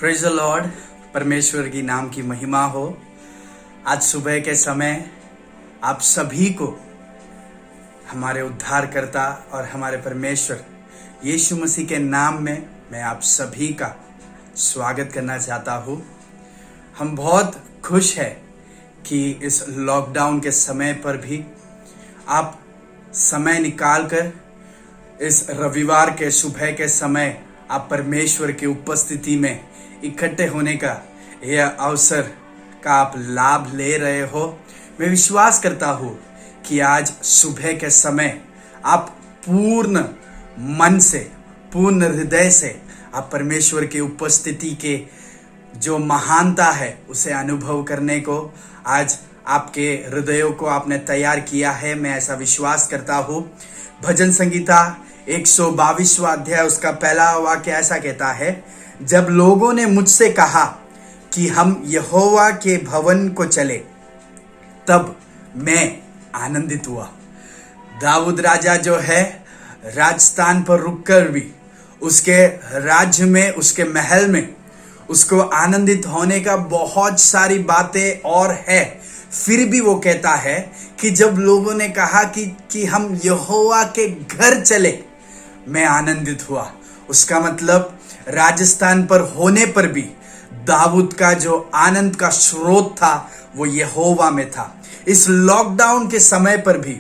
Praise the Lord. परमेश्वर की नाम की महिमा हो। आज सुबह के समय आप सभी को हमारे उद्धारकर्ता और हमारे परमेश्वर यीशु मसीह के नाम में मैं आप सभी का स्वागत करना चाहता हूँ। हम बहुत खुश हैं कि इस लॉकडाउन के समय पर भी आप समय निकालकर इस रविवार के सुबह के समय आप परमेश्वर की उपस्थिति में इकट्ठे होने का यह अवसर का आप लाभ ले रहे हो। मैं विश्वास करता हूँ कि आज सुबह के समय आप पूर्ण मन से, पूर्ण हृदय से आप परमेश्वर की उपस्थिति के जो महानता है उसे अनुभव करने को आज आपके हृदयों को आपने तैयार किया है। मैं ऐसा विश्वास करता हूँ। भजन संगीता 122वां अध्याय उसका पहला वाक्य ऐसा कहता है, जब लोगों ने मुझसे कहा कि हम यहोवा के भवन को चले, तब मैं आनंदित हुआ। दाऊद राजा जो है राजस्थान पर रुककर भी उसके राज्य में, उसके महल में उसको आनंदित होने का बहुत सारी बातें और है। फिर भी वो कहता है कि जब लोगों ने कहा कि हम यहोवा के घर चले, मैं आनंदित हुआ। उसका मतलब राजस्थान पर होने पर भी दाऊद का जो आनंद का स्रोत था वो यहोवा में था। इस लॉकडाउन के समय पर भी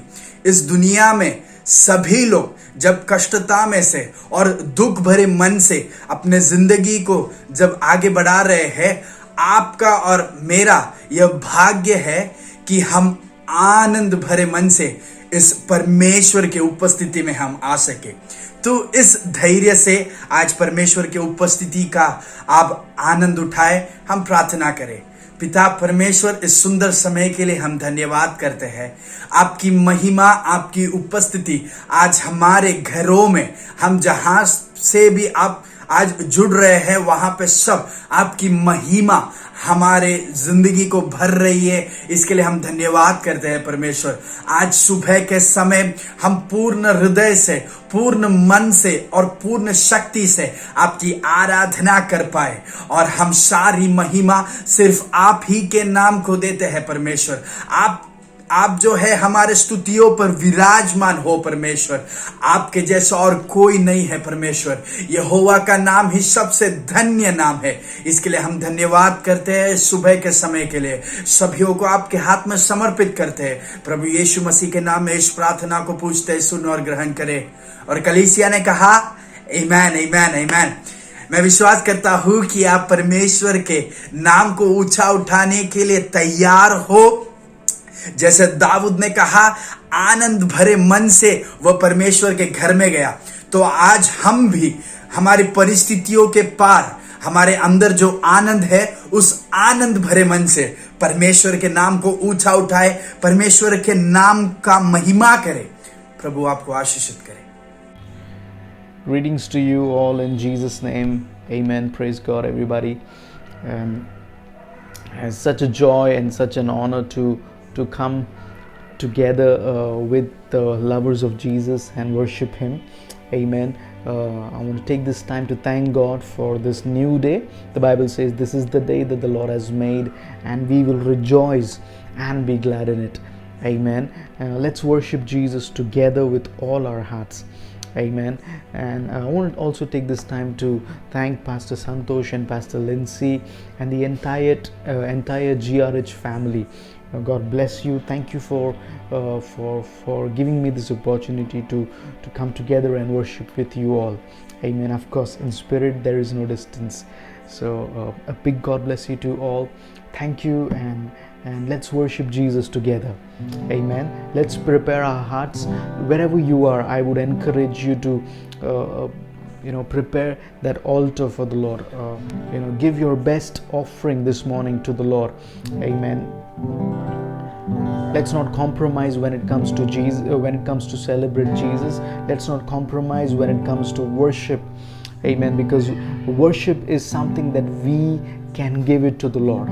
इस दुनिया में सभी लोग जब कष्टता में से और दुख भरे मन से अपने जिंदगी को जब आगे बढ़ा रहे हैं, आपका और मेरा यह भाग्य है कि हम आनंद भरे मन से इस परमेश्वर के उपस्थिति में हम आ सके। तो इस धैर्य से आज परमेश्वर के उपस्थिति का आप आनंद उठाए। हम प्रार्थना करें। पिता परमेश्वर, इस सुंदर समय के लिए हम धन्यवाद करते हैं। आपकी महिमा, आपकी उपस्थिति आज हमारे घरों में, हम जहां से भी आप आज जुड़ रहे हैं वहां पे सब आपकी महिमा हमारे जिंदगी को भर रही है। इसके लिए हम धन्यवाद करते हैं परमेश्वर। आज सुबह के समय हम पूर्ण हृदय से, पूर्ण मन से और पूर्ण शक्ति से आपकी आराधना कर पाए और हम सारी महिमा सिर्फ आप ही के नाम को देते हैं परमेश्वर। आप जो है हमारे स्तुतियों पर विराजमान हो परमेश्वर। आपके जैसा और कोई नहीं है परमेश्वर। यहोवा का नाम ही सबसे धन्य नाम है। इसके लिए हम धन्यवाद करते हैं। सुबह के समय के लिए सभी को आपके हाथ में समर्पित करते हैं। प्रभु यीशु मसीह के नाम में इस प्रार्थना को पूछते हैं, सुन और ग्रहण करें। और कलीसिया ने कहा आमीन, आमीन, आमीन। मैं विश्वास करता हूं कि आप परमेश्वर के नाम को ऊंचा उठाने के लिए तैयार हो। जैसे दाऊद ने कहा, आनंद भरे मन से वह परमेश्वर के घर में गया, तो आज हम भी हमारी परिस्थितियों के पार हमारे अंदर जो आनंद है, उस आनंद भरे मन से परमेश्वर के नाम को ऊंचा उठाए, परमेश्वर के नाम का महिमा करे। प्रभु आपको आशीषित करे। Greetings to you all in Jesus' name. Amen. Praise God, everybody. It's such a joy and such an honor to come together with the lovers of Jesus and worship Him. Amen. I want to take this time to thank God for this new day. The Bible says this is the day that the Lord has made, and we will rejoice and be glad in it. Amen. Let's worship Jesus together with all our hearts. Amen. And I want to also take this time to thank Pastor Santosh and Pastor Lindsay and the entire GRH family. God bless you. Thank you for giving me this opportunity to come together and worship with you all. Amen. Of course, in spirit there is no distance. So a big God bless you to all. Thank you, and let's worship Jesus together. Amen. Let's prepare our hearts. Wherever you are, I would encourage you to prepare that altar for the Lord. Give your best offering this morning to the Lord. Amen. Let's not compromise when it comes to Jesus, when it comes to celebrate Jesus. Let's not compromise when it comes to worship. Amen. Because worship is something that we can give it to the Lord.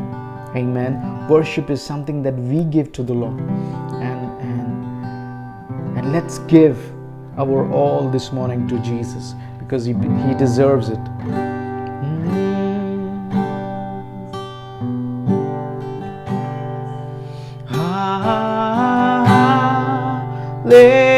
Amen. Worship is something that we give to the Lord. And let's give our all this morning to Jesus, because He deserves it. Hallelujah.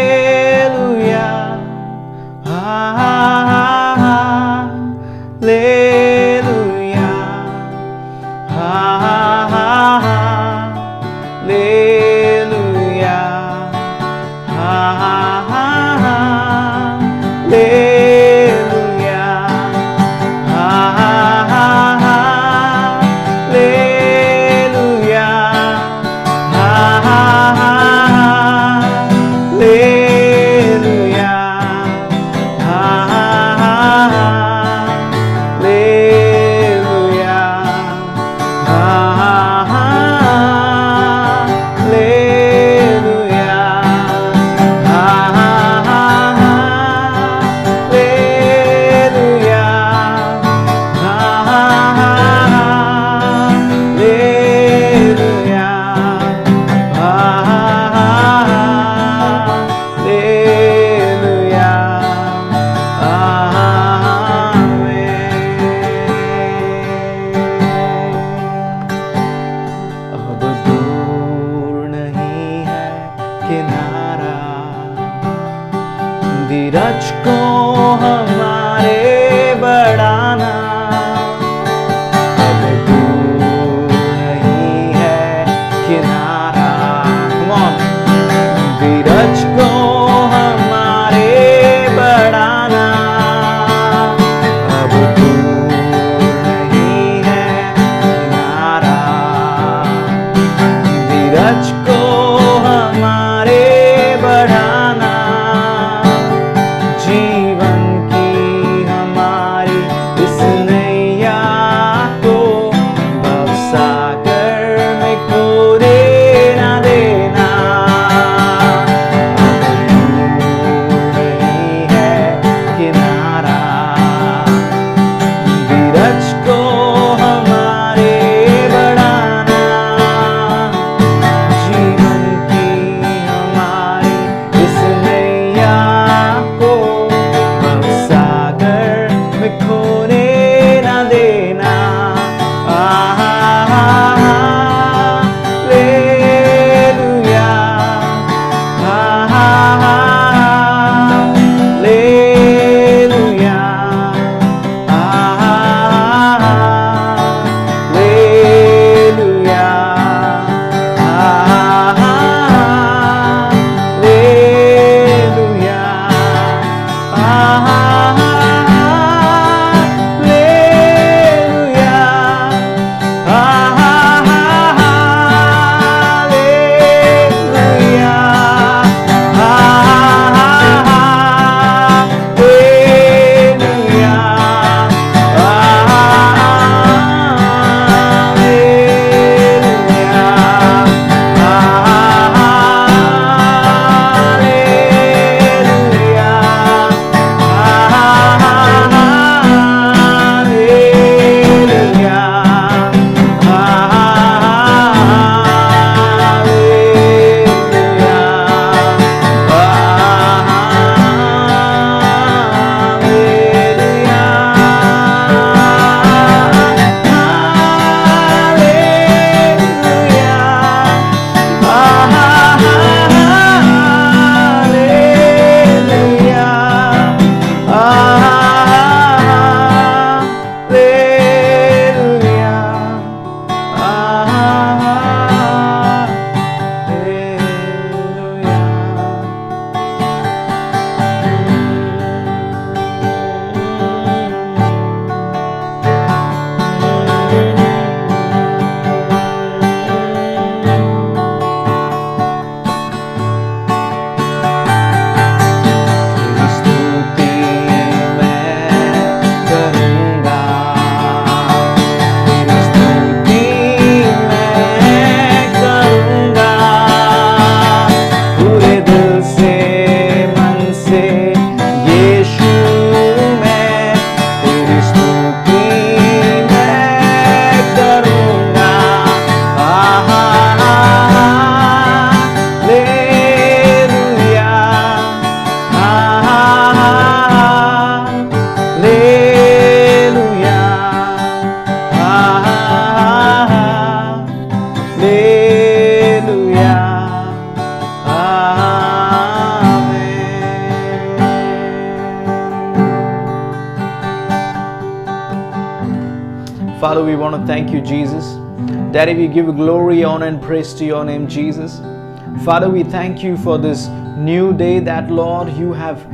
Father, we want to thank you, Jesus. Daddy, we give glory, honor, and praise to your name, Jesus. Father, we thank you for this new day that, Lord, you have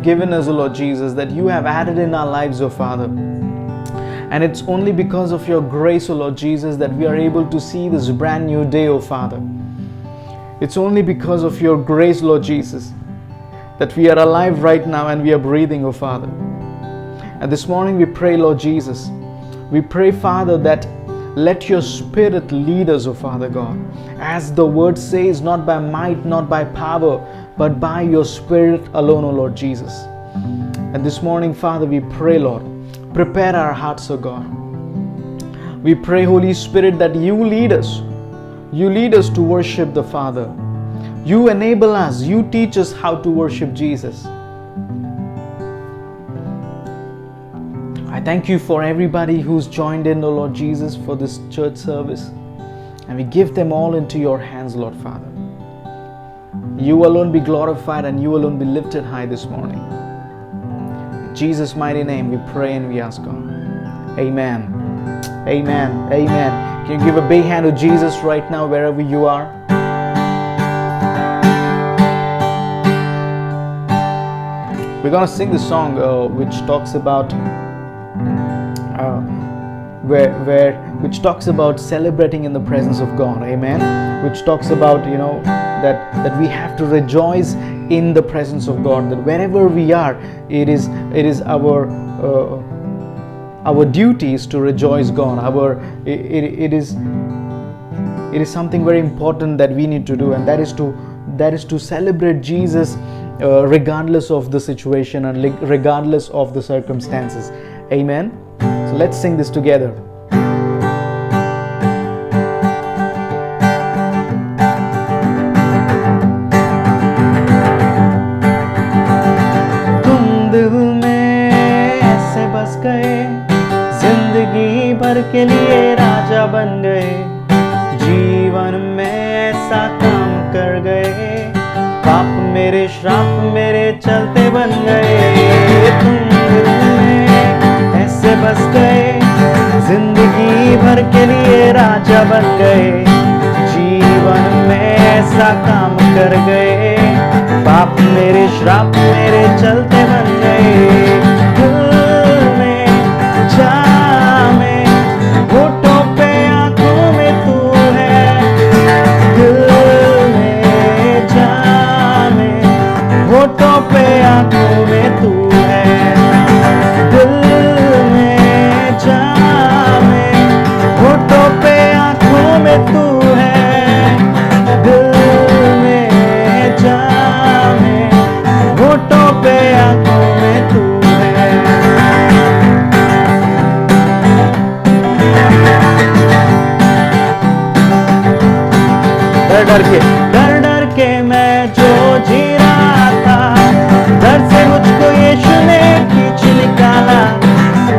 given us, O Lord Jesus, that you have added in our lives, O Father. And it's only because of your grace, O Lord Jesus, that we are able to see this brand new day, O Father. It's only because of your grace, Lord Jesus, that we are alive right now and we are breathing, O Father. And this morning we pray, Lord Jesus, we pray, Father, that let your Spirit lead us, O Father God. As the word says, not by might, not by power, but by your Spirit alone, O Lord Jesus. And this morning, Father, we pray, Lord, prepare our hearts, O God. We pray, Holy Spirit, that you lead us. You lead us to worship the Father. You enable us. You teach us how to worship Jesus. I thank you for everybody who's joined in, O Lord Jesus, for this church service. And we give them all into your hands, Lord Father. You alone be glorified and you alone be lifted high this morning. In Jesus' mighty name we pray and we ask God. Amen. Amen. Amen. Can you give a big hand to Jesus right now, wherever you are? We're going to sing the song which talks about which talks about celebrating in the presence of God. Amen. Which talks about, that we have to rejoice in the presence of God. That wherever we are, it is our duty is to rejoice God. It is something very important that we need to do, and that is to celebrate Jesus regardless of the situation and regardless of the circumstances. Amen. So let's sing this together. तुम दिल में ऐसे बस गए, जिंदगी भर के लिए राजा बन गए, जीवन में ऐसा काम कर गए, पाप मेरे श्राप मेरे चलते बन गए। तुम दिल में ऐसे बस गए, जिंदगी भर के लिए राजा बन गए, जीवन में ऐसा काम कर गए, पाप मेरे श्राप मेरे चलते बन गए। दिल में जामे, होठों पे आंखों में तू है, दिल में जामे, होठों पे आंखों में तू है, दिल में जामे, होठों पे आंखों में तू है, दिल में जामे, होठों पे आंखों में तू है। डर डर के मैं जो जी रहा था, डर से मुझको यीशु ने खींच निकाला,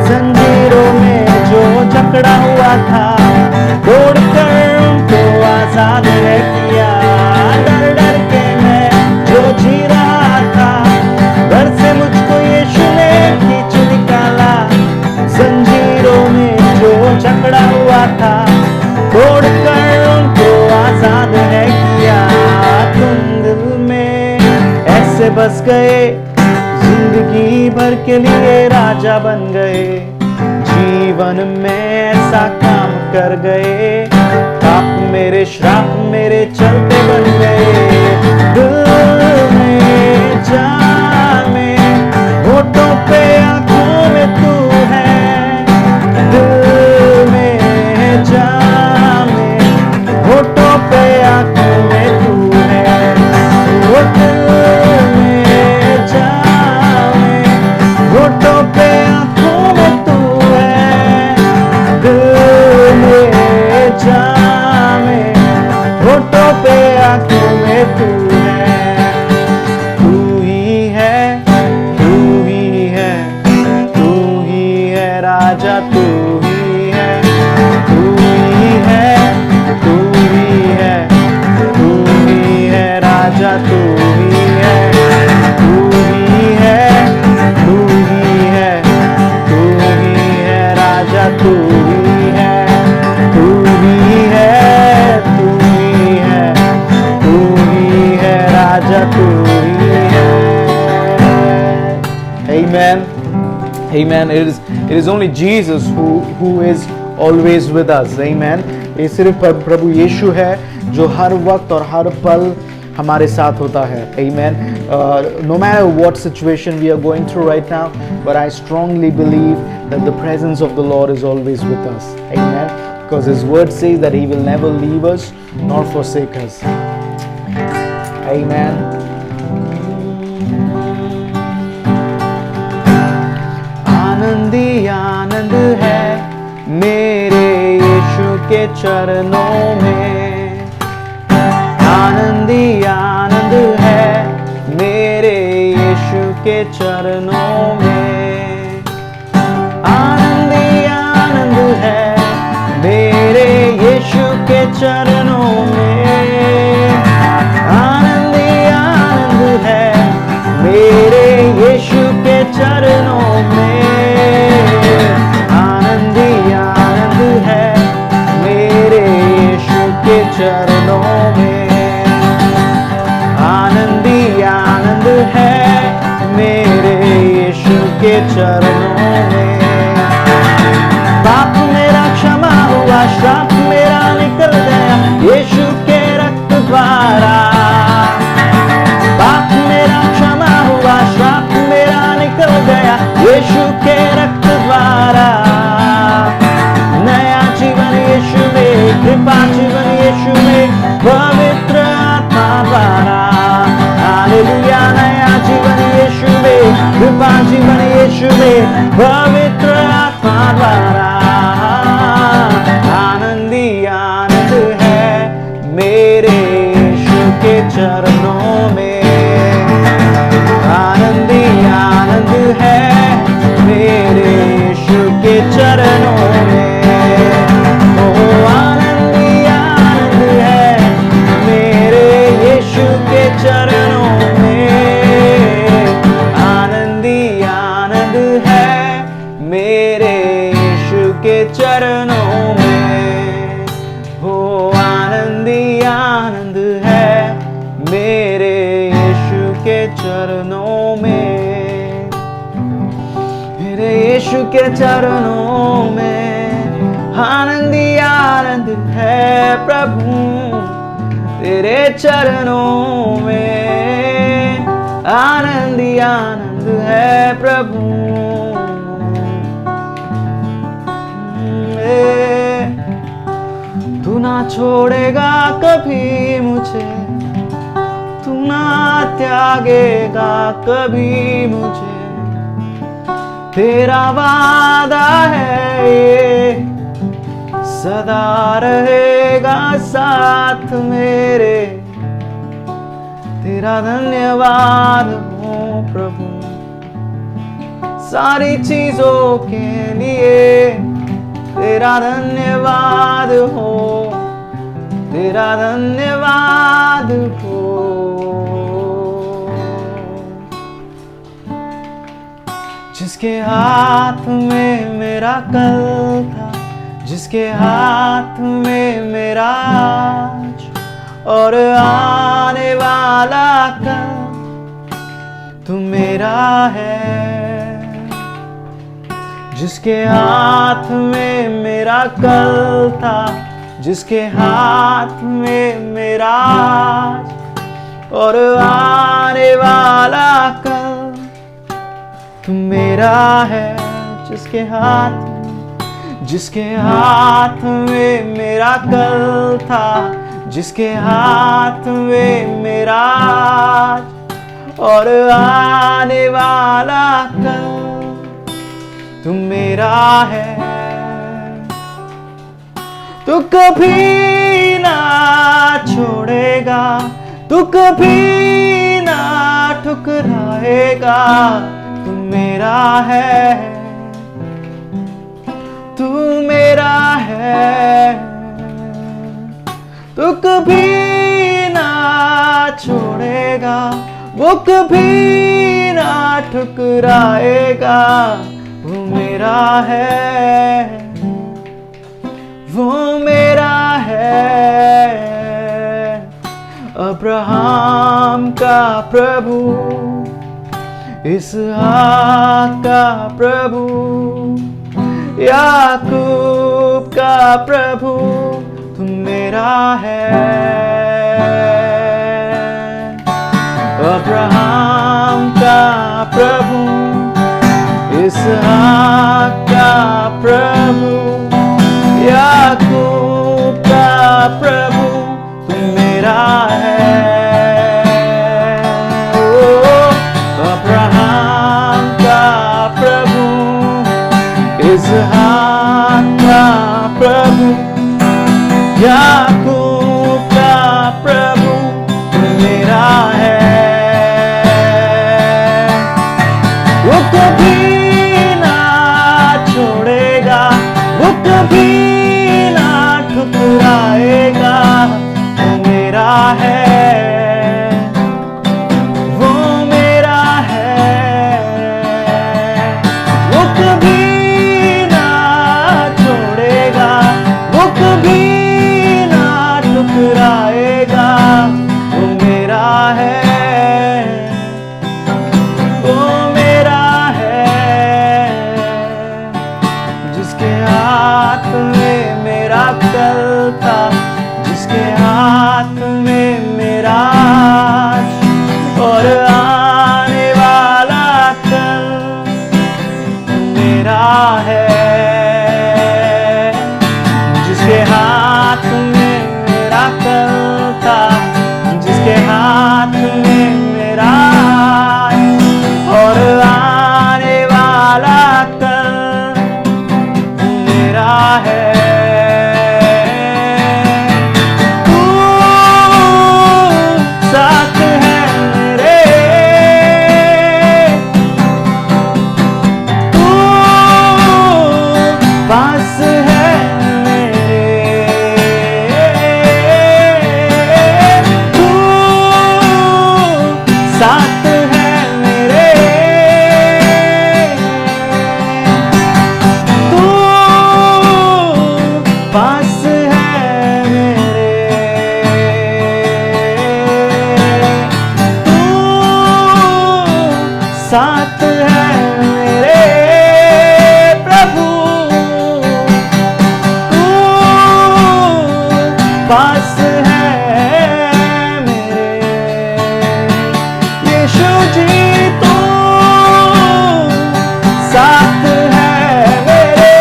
जंजीरों में जो जकड़ा हुआ था, तोड़कर उनको आजाद है किया। डर डर के मैं जो जी रहा था, डर से मुझको यीशु ने खींच निकाला, जंजीरों में जो जकड़ा हुआ था, तोड़कर उनको आजाद है किया। तुम दिल में ऐसे बस गए, जिंदगी भर के लिए राजा बन गए, जीवन में ऐसा काम कर गए, पाप मेरे श्राप मेरे चलते बन गए। दिल में जामे, होठों पे आंखों में तू है, दिल में जामे, होठों पे आंखों में तू है, वो दिल में जामे, होठों पे आंखों में तू है, दिल में जामे, होठों पे आंखों में तू है। तू ही है, तू ही है, तू ही है राजा, तू ही है, तू ही है, तू ही है, तू ही है राजा, तू ही है, तू ही है, तू ही है, तू ही है राजा। Amen. It is only Jesus who is always with us. Amen. ये सिर्फ प्रभु यीशु है जो हर वक्त और हर पल हमारे साथ होता है. Amen. No matter what situation we are going through right now, but I strongly believe that the presence of the Lord is always with us. Amen. Because His word says that He will never leave us nor forsake us. Amen. Anandi आनंद है मेरे यीशु के चरणों में. आनंदी आनंद है मेरे यीशु के चरणों में. आनंदी आनंद है मेरे यीशु के चरणों में. आनंदी आनंद है मेरे यीशु के चरणों में. आनंदी आनंद है मेरे यीशु के चरणों में. आनंदी आनंद है मेरे यीशु के चरणों में. पाप मेरा क्षमा हुआ, श्राप मेरा निकल गया यीशु के रक्त द्वारा. पाप मेरा क्षमा हुआ, श्राप मेरा निकल गया यीशु के रक्त द्वारा. नया जीवन यीशु में, कृपा जीवन यीशु में, पवित्र आत्मा द्वारा. हालेलुया. नया जीवन यीशु में, कृपा जीवन यीशु में, पवित्र आत्मा द्वारा. आनंदी आनंद है मेरे यीशु के चरणों में. आनंदी आनंद है मेरे यीशु के चरणों में. ओ आनंदी आनंद है मेरे यीशु के चरणों में. आनंदी आनंद है मेरे यीशु के चरणों में. हो आनंदी आनंद है मेरे यीशु के चरणों में. मेरे यीशु के चरणों में आनंदी आनंद है प्रभु. तेरे चरणों में आनंदी आनंद है प्रभु. तू ना छोड़ेगा कभी मुझे, तू ना त्यागेगा कभी मुझे. तेरा वादा है ये सदा रहेगा साथ मेरे. तेरा धन्यवाद हो प्रभु सारी चीजों के लिए. तेरा धन्यवाद हो, तेरा धन्यवाद हो. जिसके हाथ में मेरा कल था, जिसके हाथ में मेरा आज और आने वाला कल, तू मेरा है. जिसके हाथ में मेरा कल था, जिसके हाथ में मेरा आज और आने वाला कल, तू मेरा है. जिसके हाथ में मेरा कल था, जिसके हाथ में मेरा आज और आने वाला कल, तू मेरा है. तू कभी ना छोड़ेगा, तू कभी ना ठुकराएगा. तू मेरा है, तू मेरा है. तू कभी ना छोड़ेगा, वो कभी ना ठुकराएगा. वो मेरा है, वो मेरा है. अब्राहम का प्रभु, इसहाक का प्रभु, याकूब का प्रभु तू मेरा है। अब्राहम का प्रभु, इसहाक का प्रभु, याकूब का प्रभु तू मेरा है। अब्राहम का प्रभु, इसहाक का प्रभु, याकूब का प्रभु तू मेरा है। वो कभी ना छोड़ेगा, वो कभी ना ठुकराएगा, वो मेरा है, वो मेरा है। वो कभी ना छोड़ेगा, वो कभी ना ठुकराएगा, वो मेरा है, वो मेरा है। जिसके हाथ में मेरा कल था, जिसके हाथ में मेरा आज और आने वाला कल मेरा है। जिसके हाथ में मेरा कल था, जिसके हाथ में मेरा और आने वाला कल मेरा है। तू साथ है मेरे, तू पास है मेरे, तू साथ है मेरे, तू पास है मेरे, तू साथ है मेरे प्रभु, तू पास है मेरे। यीशु जी तू साथ है मेरे,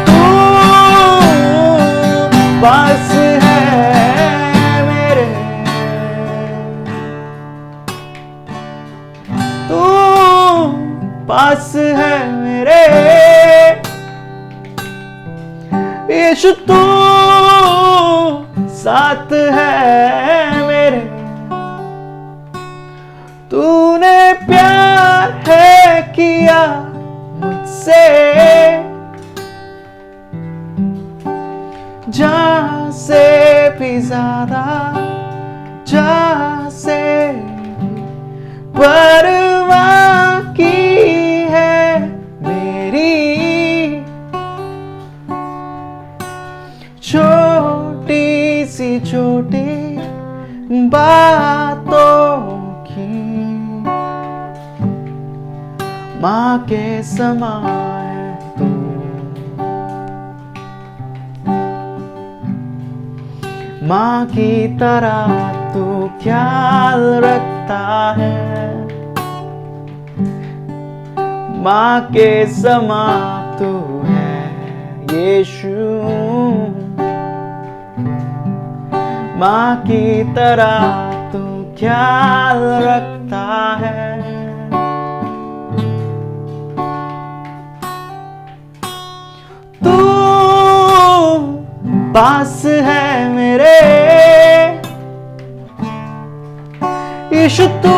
तू पास है मेरे, तू पास है मेरे। यीशु तू साथ है मेरे। तूने प्यार है किया मुझसे, जहाँ से भी ज्यादा, जहाँ से परवाह की है मेरी। छोटी सी छोटी बातों की माँ के समान है तू। माँ की तरह तू ख्याल रखता है, माँ के समान तू है यीशु। माँ की तरह तू ख्याल रखता है। तू पास है मेरे, यीशु तू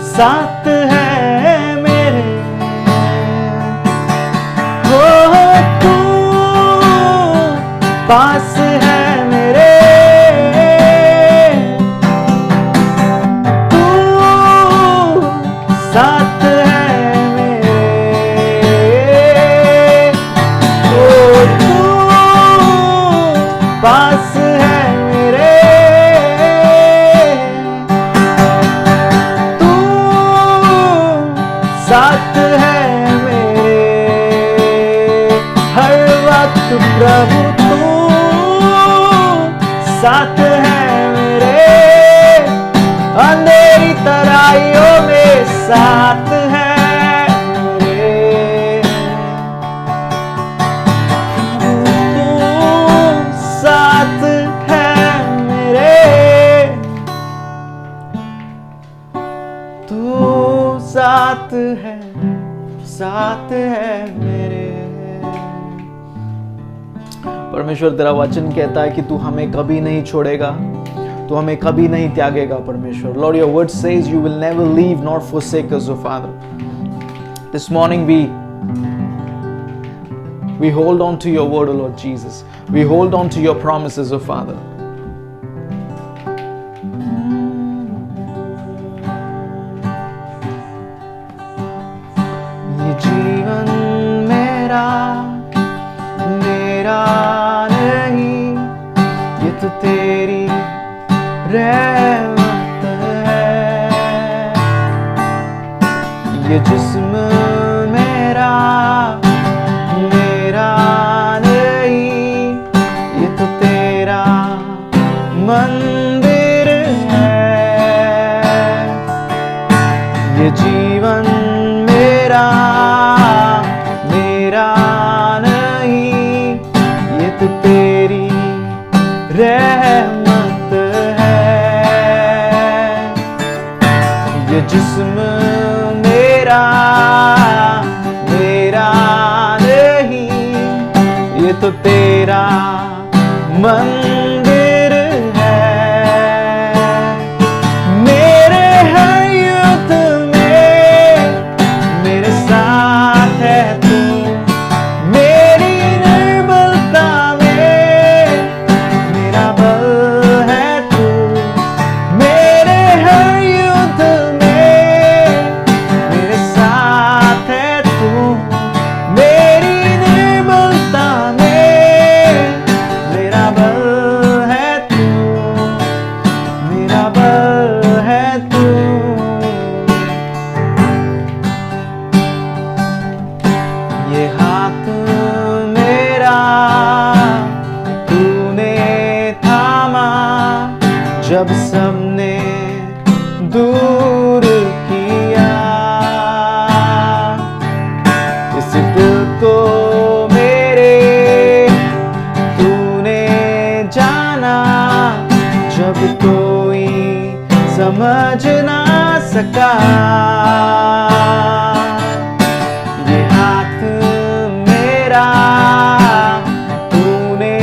साथ है मेरे। हो तू पास है मेरे, तू साथ है मेरे। ओ तू पास है मेरे, तू साथ है मेरे। परमेश्वर तेरा वचन कहता है कि तू हमें कभी नहीं छोड़ेगा, तू हमें कभी नहीं त्यागेगा परमेश्वर। Lord, your word says you will never leave nor forsake us, oh Father. This morning we hold on to your word, oh Lord Jesus. We hold on to your promises, oh Father. ये जीवन मेरा नहीं, ये तो तेरी रहमत है। ये जिस्म मेरा नहीं, ये तो तेरा मंदिर है। ये जीवन मेरा नहीं, ये तो तेरी रहमत है। ये जिस्म मेरा नहीं, ये तो तेरा मंदिर है। मेरे हर युद्ध में मेरे साथ है तू, मेरी निर्बलता में मेरा बल है तू। मेरे हर युद्ध में मेरे साथ है तू, मेरी निर्बलता में मेरा बल है तू, मेरा बल है तू। ये हाथ मेरा तूने थामा, जब सबने दूर किया। इस दिल को मेरे तूने जाना, जब कोई समझ ना सका। ये हाथ मेरा तूने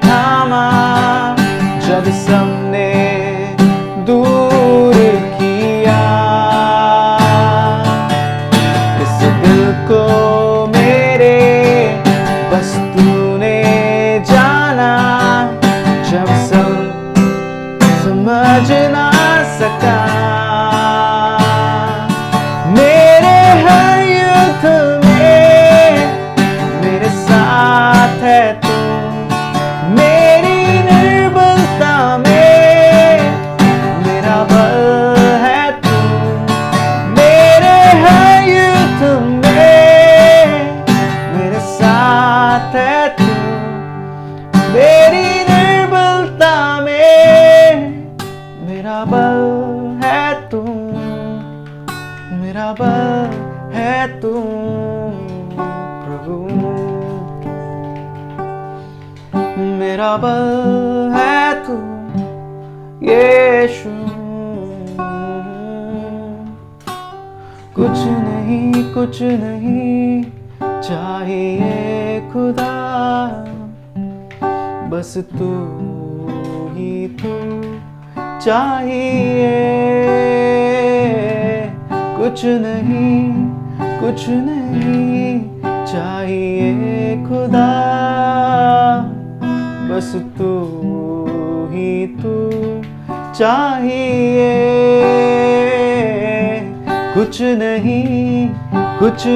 थामा, जब सबने दूर किया। इस दिल को मेरे बस तूने जाना, जब सब समझ ना सका। मेरे हर युद्ध में मेरे साथ है तू, मेरी निर्बलता में मेरा बल है तू। मेरे हर युद्ध में मेरे साथ है तू, मेरी निर्बलता में मेरा बल है तू, मेरा बल है तू प्रभु। मेरा बल है तू यीशु। कुछ नहीं चाहिए खुदा, बस तू ही तू चाहिए। कुछ नहीं चाहिए खुदा, बस तू ही तू चाहिए। कुछ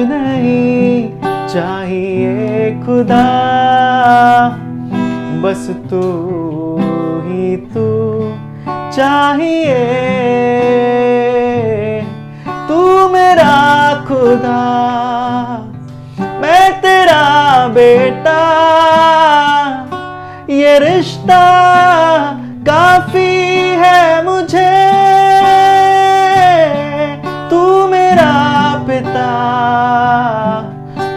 नहीं चाहिए खुदा, बस तू ही तू चाहिए। तू मेरा खुदा, मैं तेरा बेटा, ये रिश्ता काफी है मुझे। तू मेरा पिता,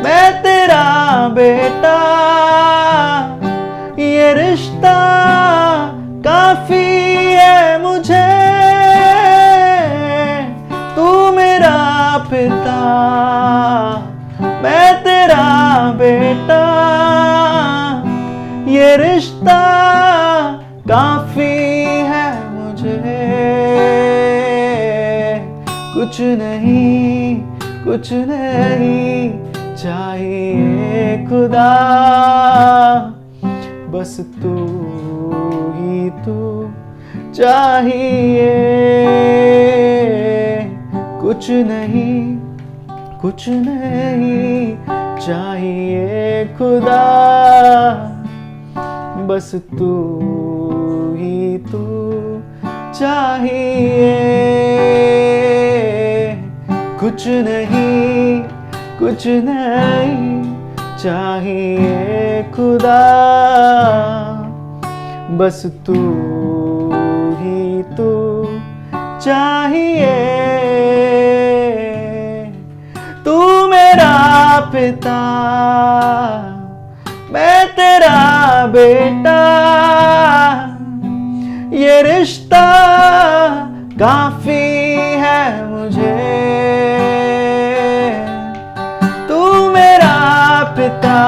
मैं तेरा बेटा, ये रिश्ता काफी है मुझे। तू पिता, मैं तेरा बेटा, ये रिश्ता काफी है मुझे। कुछ नहीं चाहिए खुदा, बस तू ही तू चाहिए। कुछ नहीं चाहिए खुदा, बस तू ही तू चाहिए। कुछ नहीं चाहिए खुदा, बस तू ही तू चाहिए। तू मेरा पिता, मैं तेरा बेटा, ये रिश्ता काफी है मुझे। तू मेरा पिता,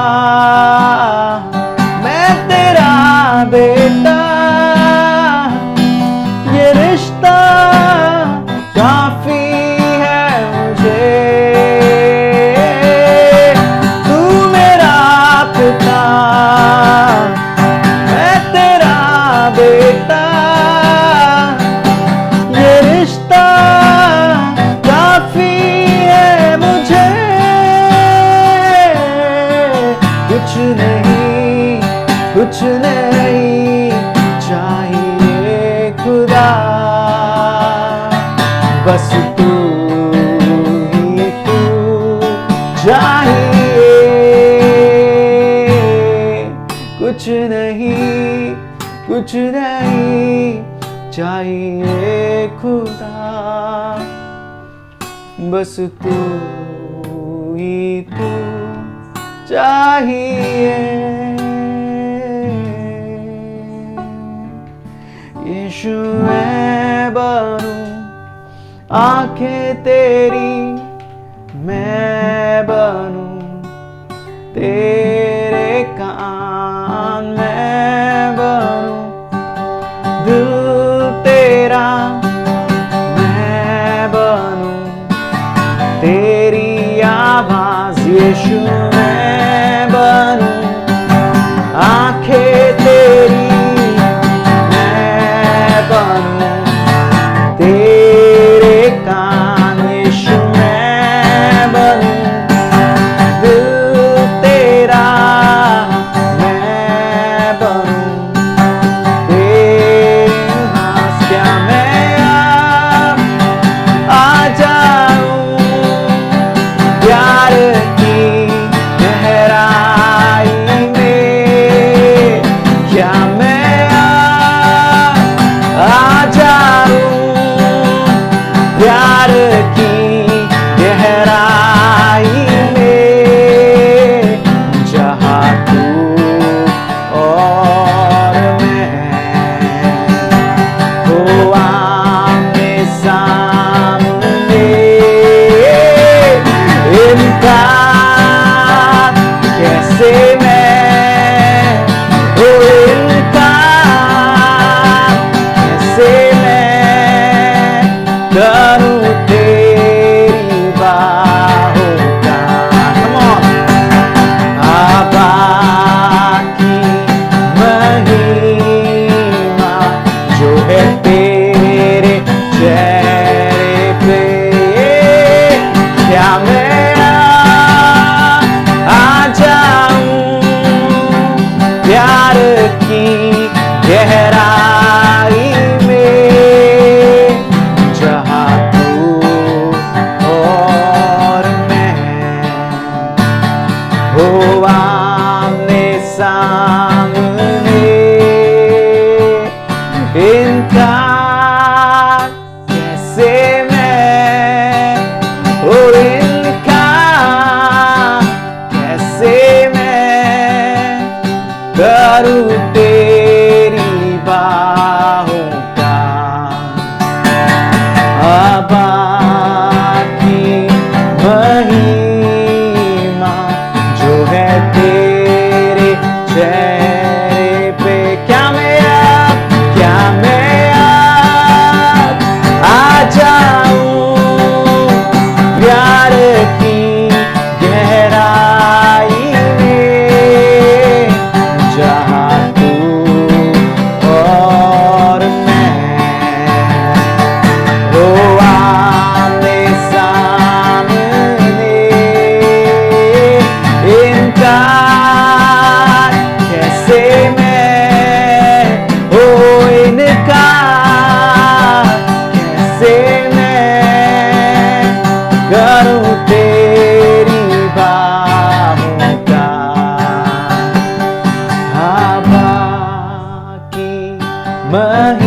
मैं तेरा बेटा, ये रिश्ता काफी है मुझे। तू मेरा पिता, मैं तेरा बेटा, ये रिश्ता काफी है मुझे। कुछ नहीं चाहिए खुदा, बस तू ही तू चाहिए। कुछ नहीं चाहिए खुदा, बस तू ही तू चाहिए। यीशु मैं बनूं आंखें तेरी, मैं बनूं तेरे कान, मैं बनूं दिल तेरा, मैं बनूं तेरी आवाज। यीशु मैं बनूं आंखें तेरी, तेरे कान। यीशु मैं बनूं दिल तेरा, मैं बनूं तेरी आवाज़। क्या मैं आ जाऊं प्यार की गहराई में? क्या मैं आ जाऊं प्यार की गहराई में, जहाँ तू और मैं हो आमने सामने? इनका कैसे मैं, ओ इनका कैसे मैं करूं तेरा करूं तेरी बाहों का आबा की महिमा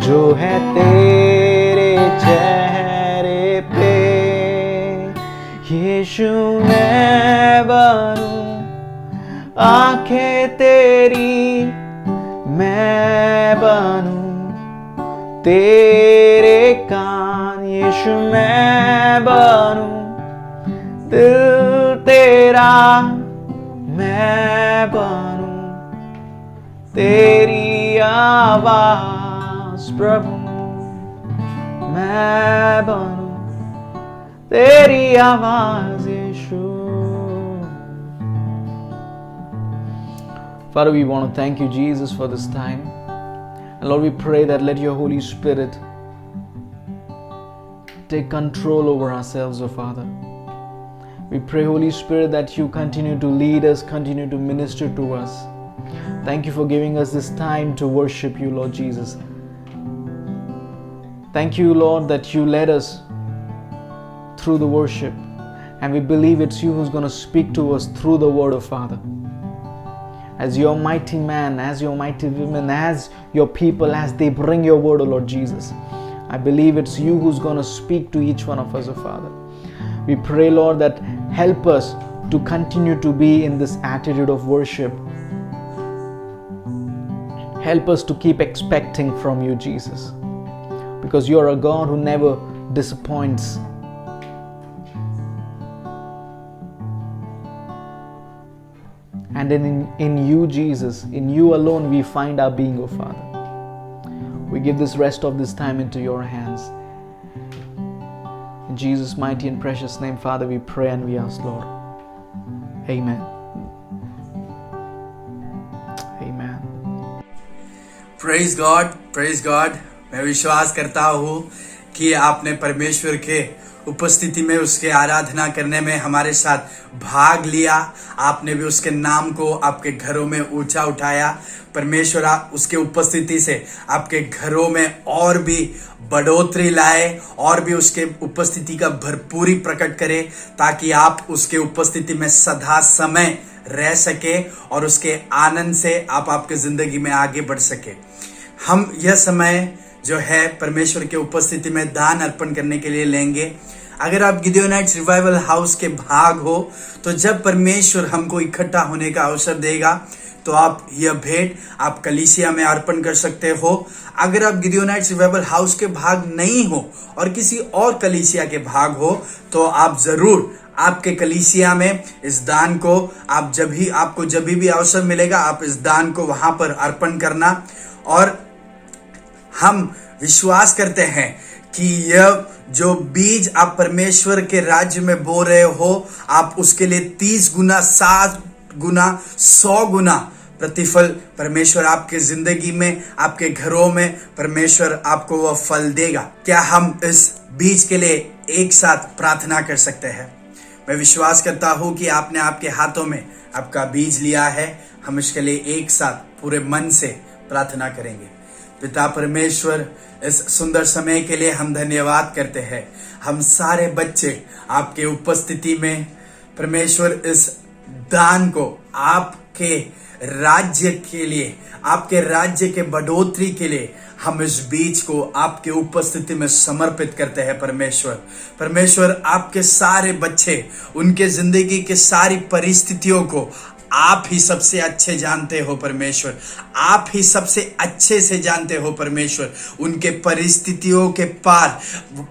जो है तेरे चेहरे पे। यीशु मैं बनूं आंखें तेरी, मैं बनूं तेरे कान। यीशु मैं बनूं दिल तेरा, मैं बनूं तेरी आवाज। प्रभु मैं बनूं तेरी आवाज। यीशु। Father, we want to thank you, Jesus, for this time. And Lord, we pray that let your Holy Spirit take control over ourselves, oh Father. We pray, Holy Spirit, that you continue to lead us, continue to minister to us. Thank you for giving us this time to worship you, Lord Jesus. Thank you, Lord, that you led us through the worship. And we believe it's you who's going to speak to us through the word of Father. As your mighty man, as your mighty women, as your people, as they bring your word, O Lord Jesus, I believe it's you who's going to speak to each one of us, O Father. We pray, Lord, that help us to continue to be in this attitude of worship. Help us to keep expecting from you, Jesus, because you are a God who never disappoints. And in you, Jesus, in you alone, we find our being, O Father. We give this rest of this time into your hands. In Jesus' mighty and precious name, Father, we pray and we ask, Lord. Amen. Amen. Praise God, praise God. मैं विश्वास करता हूँ कि आपने परमेश्वर के उपस्थिति में उसके आराधना करने में हमारे साथ भाग लिया। आपने भी उसके नाम को आपके घरों में ऊंचा उठाया। परमेश्वर उसके उपस्थिति से आपके घरों में और भी बढ़ोतरी लाए और भी उसके उपस्थिति का भरपूरी प्रकट करे, ताकि आप उसके उपस्थिति में सदा समय रह सके और उसके आनंद से आप आपके जिंदगी में आगे बढ़ सके। हम यह समय जो है परमेश्वर के उपस्थिति में दान अर्पण करने के लिए लेंगे। अगर आप गिडियोनाइट्स रिवाइवल हाउस के भाग हो तो जब परमेश्वर हमको इकट्ठा होने का अवसर देगा तो आप यह भेंट आप कलीसिया में अर्पण कर सकते हो। अगर आप गिडियोनाइट्स रिवाइवल हाउस के भाग नहीं हो और किसी और कलीसिया के भाग हो तो आप जरूर आपके कलीसिया में इस दान को आपको जब भी अवसर मिलेगा आप इस दान को वहां पर अर्पण करना। और हम विश्वास करते हैं कि यह जो बीज आप परमेश्वर के राज्य में बो रहे हो आप उसके लिए 30 गुना 60 गुना 100 गुना प्रतिफल परमेश्वर आपके जिंदगी में आपके घरों में परमेश्वर आपको वह फल देगा। क्या हम इस बीज के लिए एक साथ प्रार्थना कर सकते हैं? मैं विश्वास करता हूं कि आपने आपके हाथों में आपका बीज लिया है। हम इसके लिए एक साथ पूरे मन से प्रार्थना करेंगे। पिता परमेश्वर, इस सुंदर समय के लिए हम धन्यवाद करते हैं। हम सारे बच्चे आपके उपस्थिति में परमेश्वर इस दान को आपके राज्य के लिए, आपके राज्य के बढ़ोतरी के लिए हम इस बीज को आपके उपस्थिति में समर्पित करते हैं। परमेश्वर आपके सारे बच्चे, उनके जिंदगी के सारी परिस्थितियों को आप ही सबसे अच्छे जानते हो परमेश्वर। आप ही सबसे अच्छे से जानते हो परमेश्वर। उनके परिस्थितियों के पार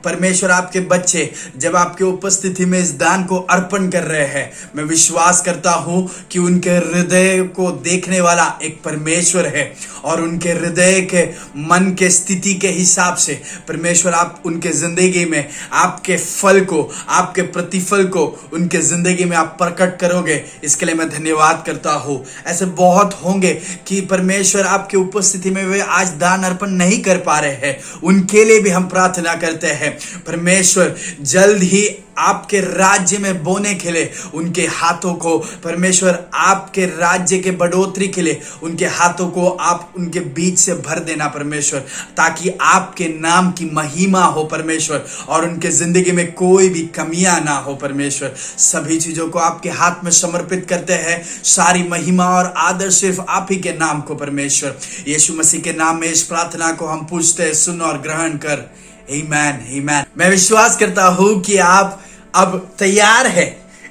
परमेश्वर आपके बच्चे जब आपके उपस्थिति में इस दान को अर्पण कर रहे हैं, मैं विश्वास करता हूं कि उनके हृदय को देखने वाला एक परमेश्वर है और उनके हृदय के मन के स्थिति के हिसाब से परमेश्वर आप उनके जिंदगी में आपके फल को, आपके प्रतिफल को उनके जिंदगी में आप प्रकट करोगे। इसके लिए मैं धन्यवाद बात करता हूं। ऐसे बहुत होंगे कि परमेश्वर आपकी उपस्थिति में वे आज दान अर्पण नहीं कर पा रहे हैं, उनके लिए भी हम प्रार्थना करते हैं। परमेश्वर जल्द ही आपके राज्य में बोने के लिए उनके हाथों को, परमेश्वर आपके राज्य के बढ़ोतरी के लिए उनके हाथों को आप उनके बीच से भर देना परमेश्वर, ताकि आपके नाम की महिमा हो परमेश्वर, और उनके जिंदगी में कोई भी कमियां ना हो परमेश्वर। सभी चीजों को आपके हाथ में समर्पित करते हैं। सारी महिमा और आदर सिर्फ आप ही के नाम को परमेश्वर। यीशु मसीह के नाम में इस प्रार्थना को हम पूछते हैं, सुन और ग्रहण कर। आमीन, आमीन। मैं विश्वास करता हूं कि आप अब तैयार है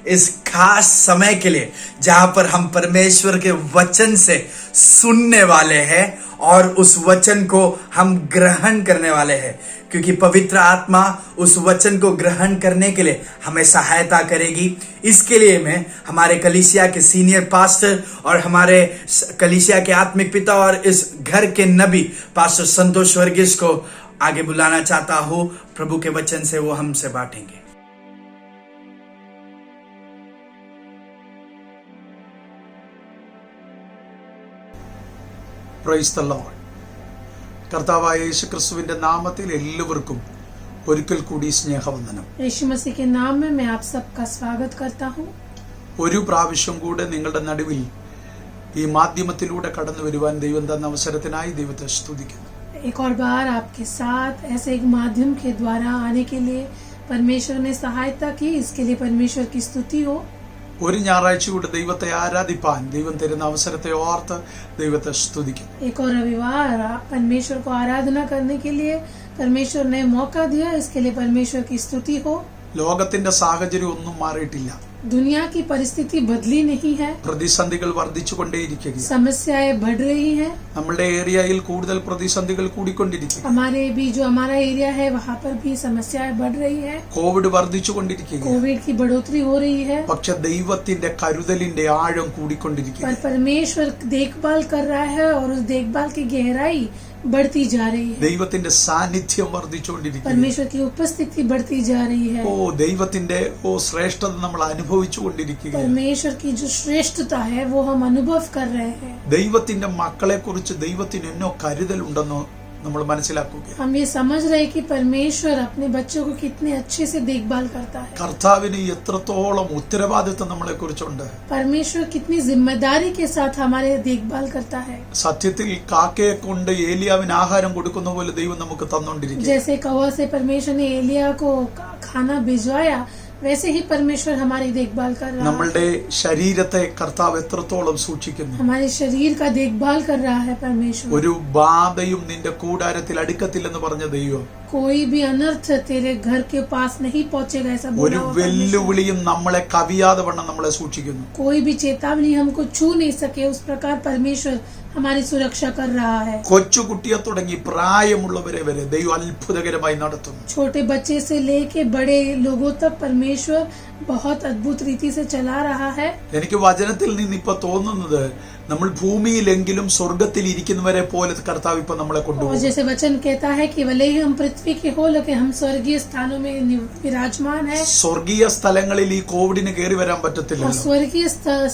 इस खास समय के लिए, जहां पर हम परमेश्वर के वचन से सुनने वाले हैं और उस वचन को हम ग्रहण करने वाले हैं, क्योंकि पवित्र आत्मा उस वचन को ग्रहण करने के लिए हमें सहायता करेगी। इसके लिए मैं हमारे कलीसिया के सीनियर पास्टर और हमारे कलीसिया के आत्मिक पिता और इस घर के नबी पास्टर संतोष वर्गीस को आगे बुलाना चाहता हूं। प्रभु के वचन से वो हमसे बांटेंगे। Price the Lord. കർത്താവായ യേശു ക്രിസ്തുവിന്റെ നാമത്തിൽ എല്ലാവർക്കും ഒരിക്കൽ കൂടി സ്നേഹവന്ദനം. यीशु मसीह के नाम में मैं आप सबका स्वागत करता हूँ। ഒരു പ്രാവശ്യം കൂടെ നിങ്ങളുടെ നടുവിൽ ഈ മാധ്യമത്തിലൂടെ കടന്നു വരുവാൻ ദൈവം തന്ന അവസരത്തിനായി ദൈവത്തെ സ്തുതിക്കുന്നു. एक और बार आपके साथ ऐसे एक माध्यम के द्वारा आने के लिए परमेश्वर ने सहायता की, इसके लिए परमेश्वर की स्तुति हो। ഒരു ഞായറാഴ്ച കൂടെ ദൈവത്തെ ആരാധിപ്പാൻ ദൈവം തരുന്ന അവസരത്തെ ഓർത്ത് ദൈവത്തെ സ്തുതിക്കുന്നു. एक और रविवार परमेश्वर को आराधना करने के लिए परमेश्वर ने मौका दिया, इसके लिए परमेश्वर की स्तुति हो। ലോകത്തിന്റെ സാഹചര്യം ഒന്നും മാറിയിട്ടില്ല. दुनिया की परिस्थिति बदली नहीं है, പ്രതിസന്ധികൾ വർദ്ധിച്ചുകൊണ്ടേയിരിക്കുകയാണ്. समस्याएं बढ़ रही हैं। നമ്മുടെ ഏരിയയിൽ കൂടുതൽ പ്രതിസന്ധികൾ കൂടിക്കൊണ്ടിരിക്കുക. हमारे भी जो हमारा एरिया है वहाँ पर भी समस्याएं बढ़ रही है। കോവിഡ് വർദ്ധിച്ചുകൊണ്ടിരിക്കുക. कोविड की बढ़ोतरी हो रही है, പക്ഷെ ദൈവത്തിന്റെ കരുതലിന്റെ ആഴം കൂടിക്കൊണ്ടിരിക്കുക. पर परमेश्वर देखभाल कर रहा है और उस देखभाल की गहराई बढ़ती जा रही है। ദൈവത്തിന്റെ സാന്നിധ്യം വർദ്ധിച്ചുകൊണ്ടിരിക്കുക. परमेश्वर की उपस्थिति बढ़ती जा रही है। ദൈവത്തിന്റെ ശ്രേഷ്ഠത നമ്മൾ അനുഭവിച്ചുകൊണ്ടിരിക്കുക. परमेश्वर की जो श्रेष्ठता है वो हम अनुभव कर रहे हैं। ദൈവത്തിന്റെ മക്കളെ കുറിച്ച് ദൈവത്തിന് എന്നോ കരുതലുണ്ടെന്നോ നമ്മൾ മനസ്സിലാക്കുക. हम ये समझ रहे हैं कि परमेश्वर अपने बच्चों को कितने अच्छे से देखभाल करता है। കർത്താവിന് എത്രത്തോളം ഉത്തരവാദിത്വം നമ്മളെ കുറിച്ചുണ്ട്. परमेश्वर कितनी जिम्मेदारी के साथ हमारे देखभाल करता है। സത്യത്തിൽ കാക്കയെ കൊണ്ട് ഏലിയാവിന് ആഹാരം കൊടുക്കുന്ന പോലെ ദൈവം നമുക്ക് തന്നുകൊണ്ടിരിക്കുക. जैसे कौवा से परमेश्वर ने एलिया को खाना भिजवाया, वैसे ही परमेश्वर हमारी देखभाल कर रहा है। നമ്മളുടെ ശരീരത്തെ കർത്താവ് എത്രത്തോളം സൂക്ഷിക്കുന്നു. हमारे शरीर का देखभाल कर रहा है परमेश्वर। ഒരു ബാധയും നിന്റെ കൂടാരത്തിൽ അടുക്കത്തില്ലെന്ന് പറഞ്ഞ ദൈവം कोई भी अनर्थ तेरे घर के पास नहीं पहुंचेगा, ऐसा बोला ഒരു हुआ परमेश्वर। വെല്ലുവിളിയും നമ്മളെ കവിയാതെ വണ്ണം നമ്മളെ സൂക്ഷിക്കുന്നു. कोई भी चेतावनी हमको छू नहीं सके, उस प्रकार परमेश्वर हमारी सुरक्षा कर रहा है। കൊച്ചുകുട്ടിയെ തുടങ്ങി പ്രായമുള്ളവരെ വരെ ദൈവം അത്ഭുതകരമായി നടത്തുന്നു. छोटे बच्चे से लेके बड़े लोगों तक परमेश्वर बहुत अद्भुत रीति से चला रहा है। എനിക്ക് വചനത്തിൽ നിന്ന് ഇപ്പൊ തോന്നുന്നത് നമ്മൾ ഭൂമിയിലെങ്കിലും സ്വർഗത്തിൽ ഇരിക്കുന്നവരെ പോലെ കർത്താവ് ഇപ്പൊ നമ്മളെ और കൊണ്ടുപോകും. जैसे वचन कहता है कि भले ही हम पृथ्वी के हो, लेकिन हम स्वर्गीय स्थानों में विराजमान है। സ്വർഗീയ സ്ഥലങ്ങളിൽ ഈ കോവിഡിന് കയറി വരാൻ और പറ്റത്തില്ലല്ലോ. स्वर्गीय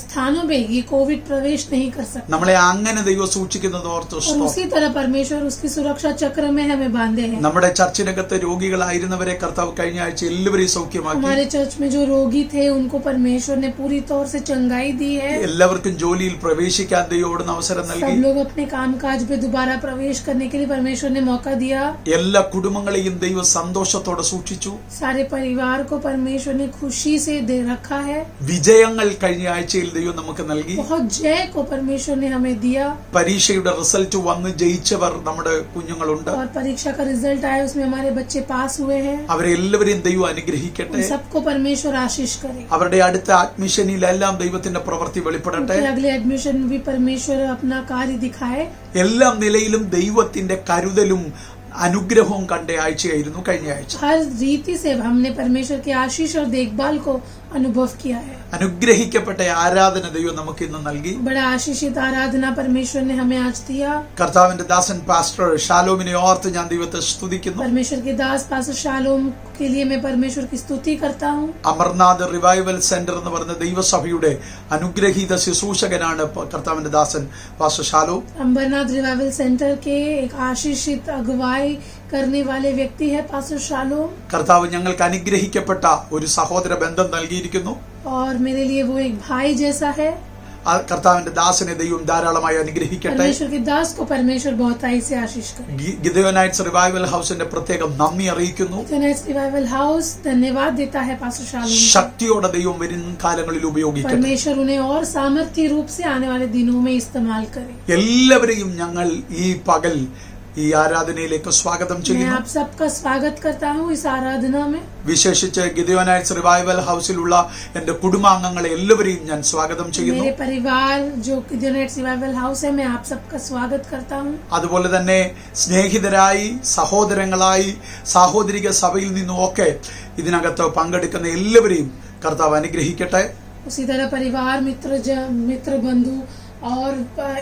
स्थानों में ये कोविड प्रवेश नहीं कर सकता। നമ്മളെ അങ്ങനെ ദൈവം സൂക്ഷിക്കുന്നത് ഓർത്ത് और उसी तरह परमेश्वर उसकी सुरक्षा चक्र में हमें बांधे हैं। നമ്മുടെ ചർച്ചിനകത്ത് രോഗികളായിരുന്നവരെ കർത്താവ് കഴിഞ്ഞ ആഴ്ച എല്ലാവരെയും സൗഖ്യമാക്കി. हमारे चर्च में जो रोगी थे उनको परमेश्वर ने पूरी तौर से चंगाई दी है। എല്ലാവർക്കും ജോലിയിൽ പ്രവേശിക്കാൻ ദൈവം അവസരം നൽകി. सब लोग अपने कामकाज पे दोबारा प्रवेश करने के लिए परमेश्वर ने मौका दिया। എല്ലാ കുടുംബങ്ങളെയും ദൈവം സന്തോഷത്തോടെ സൂക്ഷിച്ചു. सारे परिवार को परमेश्वर ने खुशी से दे रखा है। വിജയങ്ങൾ കഴിഞ്ഞ ആഴ്ചയിൽ ദൈവം നമുക്ക് നൽകി. बहुत जय को परमेश्वर ने हमें दिया। പരീക്ഷയുടെ റിസൾട്ട് വന്ന് ജയിച്ചവർ നമ്മുടെ കുഞ്ഞുങ്ങളുണ്ട്. और परीक्षा का रिजल्ट आया, उसमें हमारे बच्चे पास हुए हैं। അവരെല്ലാവരെയും ദൈവം അനുഗ്രഹിക്കട്ടെ. उन सबको परमेश्वर आशीष करे। അവരുടെ അടുത്ത അഡ്മിഷനിലെല്ലാം ദൈവത്തിന്റെ പ്രവൃത്തി വെളിപ്പെടട്ടെ. उनके अगले एडमिशन में भी परमेश्वर अपना कार्य दिखाए। എല്ലാ നിലയിലും ദൈവത്തിന്റെ കരുതലും അനുഗ്രഹവും കണ്ട ആഴ്ചയായിരുന്നു കഴിഞ്ഞ ആഴ്ച. हर रीति से हमने परमेश्वर की आशीष और देखभाल को अनुभव किया है। അനുഗ്രഹിക്കപ്പെട്ട ആരാധന ദൈവം നമുക്ക് ഇന്ന് നൽകി. बड़ा आशीषित आराधना परमेश्वर ने हमें आज दिया। കർത്താവിന്റെ ദാസൻ പാസ്റ്റർ ഷാലോമിനെ ഓർത്ത് ഞാൻ ദൈവത്തെ സ്തുതിക്കുന്നു. परमेश्वर के दास पास्टर शालोम के लिए मैं परमेश्वर की स्तुति करता हूँ। അമർനാഥ് റിവൈവൽ സെന്റർ എന്ന് പറയുന്ന ദൈവസഭയുടെ അനുഗ്രഹീത ശുശ്രൂഷകനാണ് കർത്താവിന്റെ ദാസൻ pastor Shalom. Amarnath revival centre के एक आशीषित अगुवाई करने वाले व्यक्ति है पास्टर शालोम। കർത്താവ് ഞങ്ങൾക്ക് അനുഗ്രഹിക്കപ്പെട്ട ഒരു സഹോദര ബന്ധം നൽകിയിരിക്കുന്നു. और मेरे लिए वो एक भाई जैसा है। ആ കർത്താവിന്റെ ദാസനെ ദൈവം ധാരാളമായി അനുഗ്രഹിക്കട്ടെ. परमेश्वर के दास को परमेश्वर बहुताई से आशीष करे। ഗിദെയോനൈറ്റ്സ് റിവൈവൽ ഹൗസിന്റെ പ്രത്യേകം നന്ദി അറിയിക്കുന്നു. गिदोनाइट्स रिवाइवल हाउस धन्यवाद देता है पास्टर शालोम। ശക്തിയോടെ ദൈവം വരും കാലങ്ങളിൽ ഉപയോഗിക്കട്ടെ. परमेश्वर उन्हें और सामर्थ्य रूप से आने वाले दिनों में इस्तेमाल करे। എല്ലാവരെയും ഞങ്ങൾ ഈ പകൽ ഈ ആരാധനയിലേക്ക് സ്വാഗതം मैं ചെയ്യുന്നു. आप सबका स्वागत करता हूँ इस आराधना में। വിശേഷിച്ച് ഗിദെയോനൈറ്റ്സ് റിവൈവൽ ഹൗസിലുള്ള എന്റെ കുടുംബാംഗങ്ങളെ എല്ലാവരെയും ഞാൻ സ്വാഗതം ചെയ്യുന്നു. मेरे परिवार जो गिदोनाइट्स रिवाइवल हाउस है, मैं आप सबका स्वागत करता हूँ। അതുപോലെ തന്നെ സ്നേഹിതരായി സഹോദരങ്ങളായി സാഹോദരിക സഭയിൽ നിന്നുമൊക്കെ ഇതിനകത്ത് പങ്കെടുക്കുന്ന എല്ലാവരെയും കർത്താവ് അനുഗ്രഹിക്കട്ടെ. उसी तरह परिवार मित्र बंधु और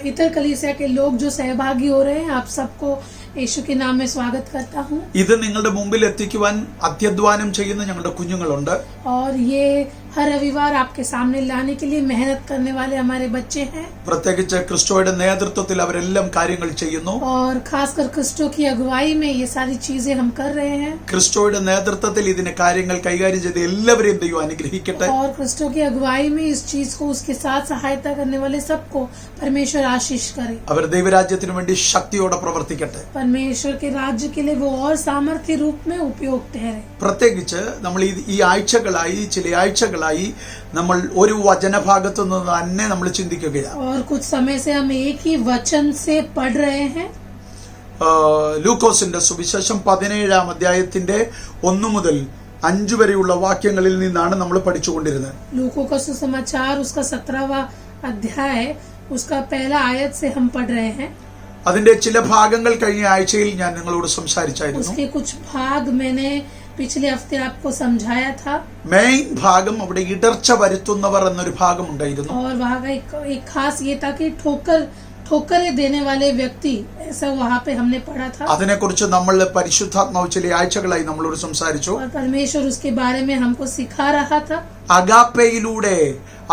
इतर कलीसिया के लोग जो सहभागी हो रहे हैं, आप सबको यीशु के नाम में स्वागत करता हूँ। ഇത് നിങ്ങളുടെ മുമ്പിൽ എത്തിക്കുവാൻ അത്യധ്വാനം ചെയ്യുന്ന ഞങ്ങളുടെ കുഞ്ഞുങ്ങളുണ്ട്. और ये हर रविवार आपके सामने लाने के लिए मेहनत करने वाले हमारे बच्चे हैं। പ്രത്യേകിച്ച് ക്രിസ്റ്റോയുടെ നേതൃത്വത്തിൽ അവരെല്ലാം കാര്യങ്ങൾ ചെയ്യുന്നു. और खासकर क्रिस्टो की अगुवाई में ये सारी चीजें हम कर रहे हैं। ക്രിസ്റ്റോയുടെ നേതൃത്വത്തിൽ ഇതിന് കാര്യങ്ങൾ കൈകാര്യം ചെയ്ത് എല്ലാവരെയും ദൈവം അനുഗ്രഹിക്കട്ടെ. और क्रिस्टो की अगुवाई में इस चीज को उसके साथ सहायता करने वाले सबको परमेश्वर आशीष करे। അവർ ദൈവരാജ്യത്തിന് വേണ്ടി ശക്തിയോടെ പ്രവർത്തിക്കട്ടെ. परमेश्वर के राज्य के लिए वो और सामर्थ्य रूप में उपयोग ठहरे। പ്രത്യേകിച്ച് നമ്മൾ ഈ ആഴ്ചകളായി ചില ആഴ്ചകളായി നമ്മൾ ഒരു വചനഭാഗത്തു നിന്ന് തന്നെ നമ്മൾ ചിന്തിക്കുകയാണ്. और कुछ समय से हम एक ही वचन से पढ़ रहे हैं। ലൂക്കോസിന്റെ സുവിശേഷം 17-ാം അധ്യായത്തിന്റെ 1 മുതൽ 5 വരെയുള്ള വാക്യങ്ങളിൽ നിന്നാണ് നമ്മൾ പഠിച്ചുകൊണ്ടിരുന്നത്. लूको का सुसमाचार उसका 17वां अध्याय उसका पहला आयत से हम पढ़ रहे हैं। അതിന്റെ ചില ഭാഗങ്ങൾ കഴിഞ്ഞ ആഴ്ചയിൽ ഞാൻ നിങ്ങളോട് സംസാരിച്ചായിരുന്നു. उसके कुछ भाग मैंने पिछले हफ्ते आपको समझाया था। മെയിൻ ഭാഗം അവിടെ ഇടർച്ച വരുത്തുന്നവർ എന്നൊരു ഭാഗം ഉണ്ടായിരുന്നു. और वहाँ का एक खास ये था कि ठोकरें देने वाले व्यक्ति, ऐसा वहाँ पे हमने पढ़ा था। അതിനെക്കുറിച്ച് നമ്മൾ പരിശുദ്ധാത്മാവ് ചില ആഴ്ചകളായി നമ്മളോട് സംസാരിച്ചു. और परमेश्वर उसके बारे में हमको सिखा रहा था। അഗാപ്പയിലൂടെ